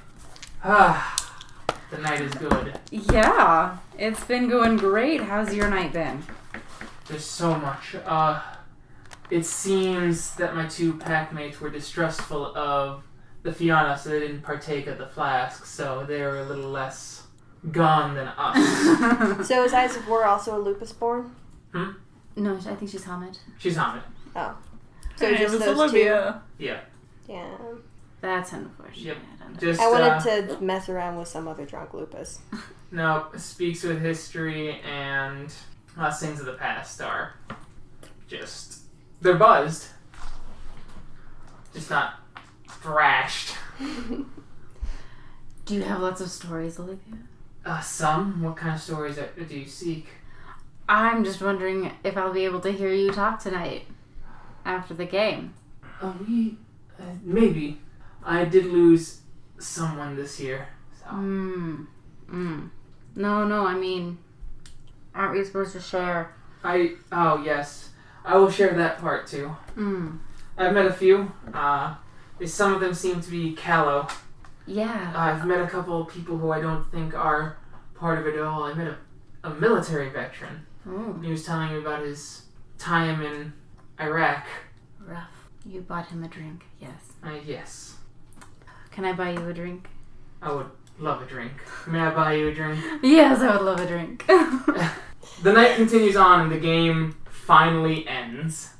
Speaker 1: The night is good.
Speaker 7: Yeah, it's been going great. How's your night been?
Speaker 1: There's so much. It seems that my 2 packmates were distrustful of the Fianna, so they didn't partake of the flask, so they're a little less gone than us.
Speaker 2: So is Eyes of War also a lupus born?
Speaker 3: No, I think she's Hamid.
Speaker 1: She's Hamid.
Speaker 2: Oh. So
Speaker 5: Hey,
Speaker 2: just
Speaker 5: it was
Speaker 2: those
Speaker 5: Olivia.
Speaker 1: Yeah.
Speaker 2: two? Yeah.
Speaker 3: That's unfortunate.
Speaker 1: Yep.
Speaker 3: I don't know.
Speaker 1: Just,
Speaker 2: I wanted to mess around with some other drunk lupus.
Speaker 1: No, speaks with history and things of the past are just... They're buzzed. Just not thrashed.
Speaker 3: Do you have lots of stories, Olivia?
Speaker 1: Some? What kind of stories do you seek?
Speaker 3: I'm just wondering if I'll be able to hear you talk tonight after the game.
Speaker 1: Maybe. I did lose someone this year. So.
Speaker 3: No, I mean, aren't we supposed to share?
Speaker 1: Oh, yes. I will share that part, too. I've met a few. Some of them seem to be callow.
Speaker 3: Yeah.
Speaker 1: I've met a couple of people who I don't think are part of it at all. I met a military veteran.
Speaker 3: Oh.
Speaker 1: He was telling me about his time in Iraq.
Speaker 3: Rough. You bought him a drink, yes.
Speaker 1: Yes.
Speaker 3: Can I buy you a drink?
Speaker 1: I would love a drink. May I buy you a drink?
Speaker 3: Yes, I would love a drink.
Speaker 1: The night continues on and the game finally ends.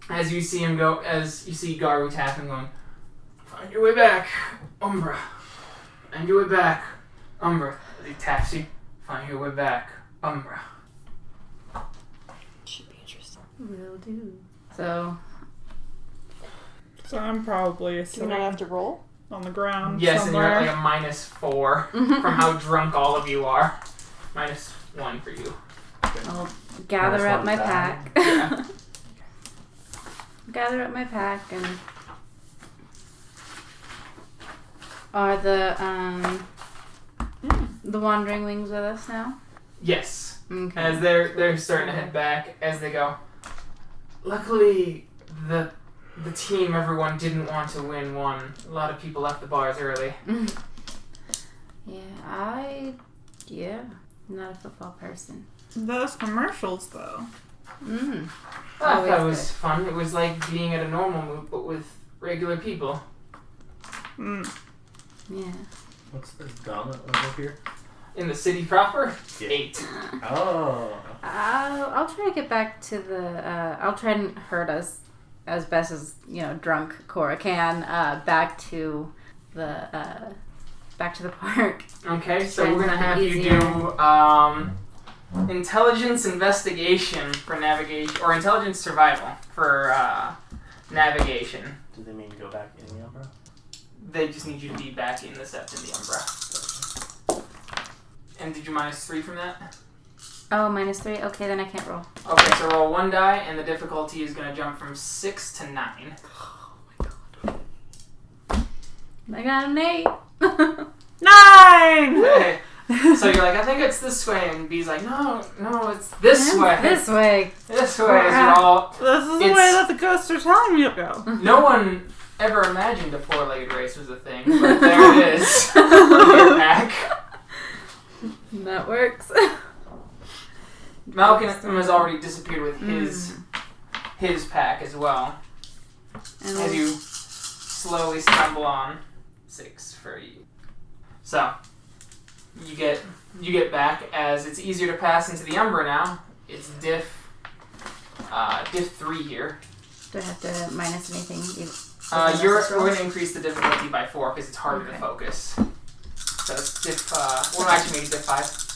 Speaker 1: As you see him go, as you see Garu tap him going, find your way back, Umbra. Find your way back, Umbra. As he taps you, find your way back, Umbra.
Speaker 2: Should be interesting.
Speaker 3: Will do. So
Speaker 5: I'm probably
Speaker 2: Do you
Speaker 5: sitting
Speaker 2: not have to roll?
Speaker 5: on the ground
Speaker 1: Yes,
Speaker 5: somewhere.
Speaker 1: and you're at like a -4 from how drunk all of you are. -1 for you.
Speaker 3: I'll gather
Speaker 6: Minus
Speaker 3: up
Speaker 6: one
Speaker 3: my
Speaker 6: time.
Speaker 3: pack.
Speaker 1: Yeah.
Speaker 3: Gather up my pack and are the Wandering Wings with us now?
Speaker 1: Yes.
Speaker 3: Okay.
Speaker 1: As they're starting to head back, as they go. Luckily, the team everyone didn't want to win won. A lot of people left the bars early.
Speaker 3: Yeah, not a football person.
Speaker 5: Those commercials, though.
Speaker 1: I thought it
Speaker 3: Always
Speaker 1: was fun. It was like being at a normal Moot, but with regular people.
Speaker 3: Yeah.
Speaker 6: What's this donut over here?
Speaker 1: In the city proper?
Speaker 6: Yeah.
Speaker 1: 8.
Speaker 6: Oh.
Speaker 3: I'll try to get back to the. I'll try and herd us as best as drunk Cora can back to the park.
Speaker 1: Okay, so
Speaker 3: Try
Speaker 1: we're
Speaker 3: and
Speaker 1: gonna
Speaker 3: make
Speaker 1: have
Speaker 3: it
Speaker 1: you
Speaker 3: easier.
Speaker 1: do intelligence investigation for navigation, or intelligence survival for navigation.
Speaker 6: Do they mean go back in the Umbra?
Speaker 1: They just need you to be back in the steps in the Umbra. And did you -3 from that?
Speaker 3: Oh, -3. Okay, then I can't roll.
Speaker 1: Okay, so roll 1 die, and the difficulty is gonna jump from 6 to 9.
Speaker 3: I got an 8.
Speaker 5: 9!
Speaker 1: Hey, So you're like, I think it's this way, and B's like, no, it's this way.
Speaker 7: This way.
Speaker 1: This way. As you're all.
Speaker 5: This is the way that the ghosts are telling me to go.
Speaker 1: No one ever imagined a 4-legged race was a thing, but there it is. Your pack.
Speaker 7: That works.
Speaker 1: Malcolm has already disappeared with his pack as well.
Speaker 7: And
Speaker 1: As you slowly stumble on 6 for you. So you get back as it's easier to pass into the Umbra now. It's diff 3 here.
Speaker 3: Do I have to minus anything?
Speaker 1: We're going to increase the difficulty by 4 because it's harder to focus. So it's diff. We'll actually make it diff 5.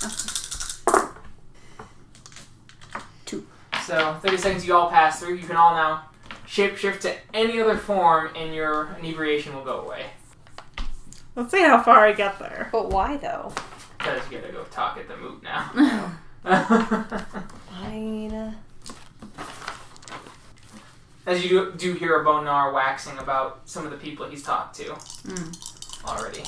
Speaker 3: 2.
Speaker 1: So 30 seconds. You all pass through. You can all now shapeshift to any other form, and your inebriation will go away.
Speaker 5: Let's see how far I get there.
Speaker 2: But why though?
Speaker 1: Because you gotta go talk at the Moot now.
Speaker 2: Fine.
Speaker 1: As you do hear a Bone Gnawer waxing about some of the people he's talked to already.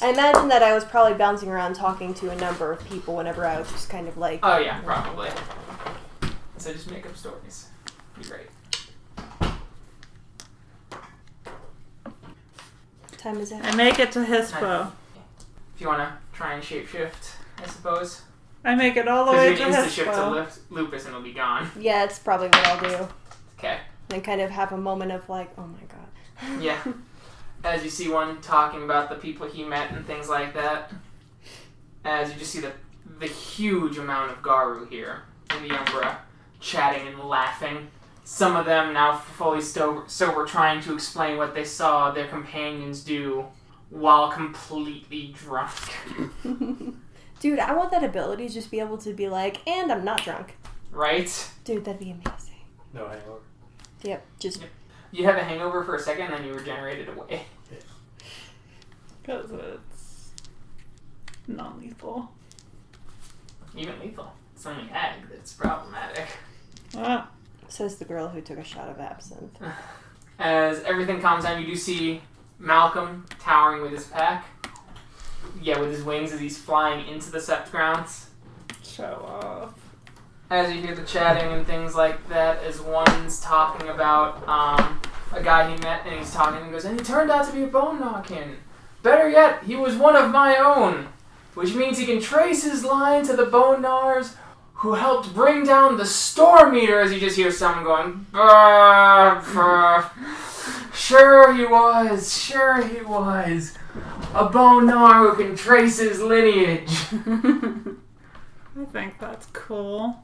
Speaker 2: I imagine that I was probably bouncing around talking to a number of people whenever I was just kind of like...
Speaker 1: Oh yeah, probably. So just make up stories. Be great.
Speaker 2: What time is it?
Speaker 5: I make it to Hispo.
Speaker 1: If you want to try and shapeshift, I suppose.
Speaker 5: I make it all the way
Speaker 1: Because
Speaker 5: to
Speaker 1: you can insta-shift
Speaker 5: Hispo.
Speaker 1: to Lupus and it'll be gone.
Speaker 2: Yeah, it's probably what I'll do.
Speaker 1: Okay.
Speaker 2: And kind of have a moment of like, oh my god.
Speaker 1: Yeah. As you see one talking about the people he met and things like that. As you just see the huge amount of Garu here in the Umbra, chatting and laughing. Some of them now fully sober trying to explain what they saw their companions do while completely drunk.
Speaker 2: Dude, I want that ability to just be able to be like, and I'm not drunk.
Speaker 1: Right?
Speaker 2: Dude, that'd be amazing.
Speaker 6: No hangover.
Speaker 2: Yep, just...
Speaker 1: Yep. You have a hangover for a second and then you regenerate it away.
Speaker 5: Because it's non-lethal.
Speaker 1: Even lethal. It's only ag that's problematic.
Speaker 5: Ah.
Speaker 2: Says the girl who took a shot of absinthe.
Speaker 1: As everything calms down, you do see Malcolm towering with his pack. Yeah, with his wings as he's flying into the sept grounds.
Speaker 5: Show off.
Speaker 1: As you hear the chatting and things like that, as one's talking about a guy he met, and he's talking and goes, and he turned out to be a bone knockin'. Better yet, he was one of my own, which means he can trace his line to the Bone Gnawers who helped bring down the storm meter. As you just hear someone going, brr, brr. Sure he was. A Bone Gnawer who can trace his lineage.
Speaker 5: I think that's cool.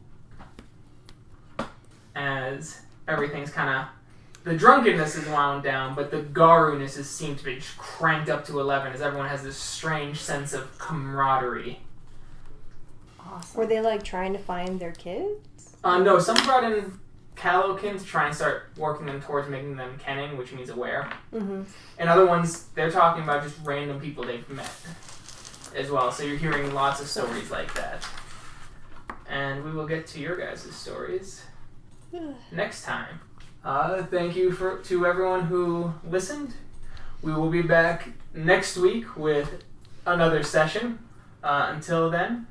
Speaker 1: As everything's kind of... The drunkenness is wound down, but the Garuness seems to be just cranked up to 11 as everyone has this strange sense of camaraderie.
Speaker 2: Awesome. Were they like trying to find their kids?
Speaker 1: No, some brought in Calokin to try and start working them towards making them Kennen, which means aware.
Speaker 2: Mm-hmm.
Speaker 1: And other ones, they're talking about just random people they've met as well. So you're hearing lots of stories like that. And we will get to your guys' stories next time. Thank you to everyone who listened. We will be back next week with another session. Until then,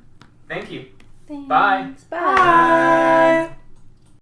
Speaker 1: thank you.
Speaker 2: Thanks.
Speaker 1: Bye.
Speaker 2: Bye.
Speaker 5: Bye.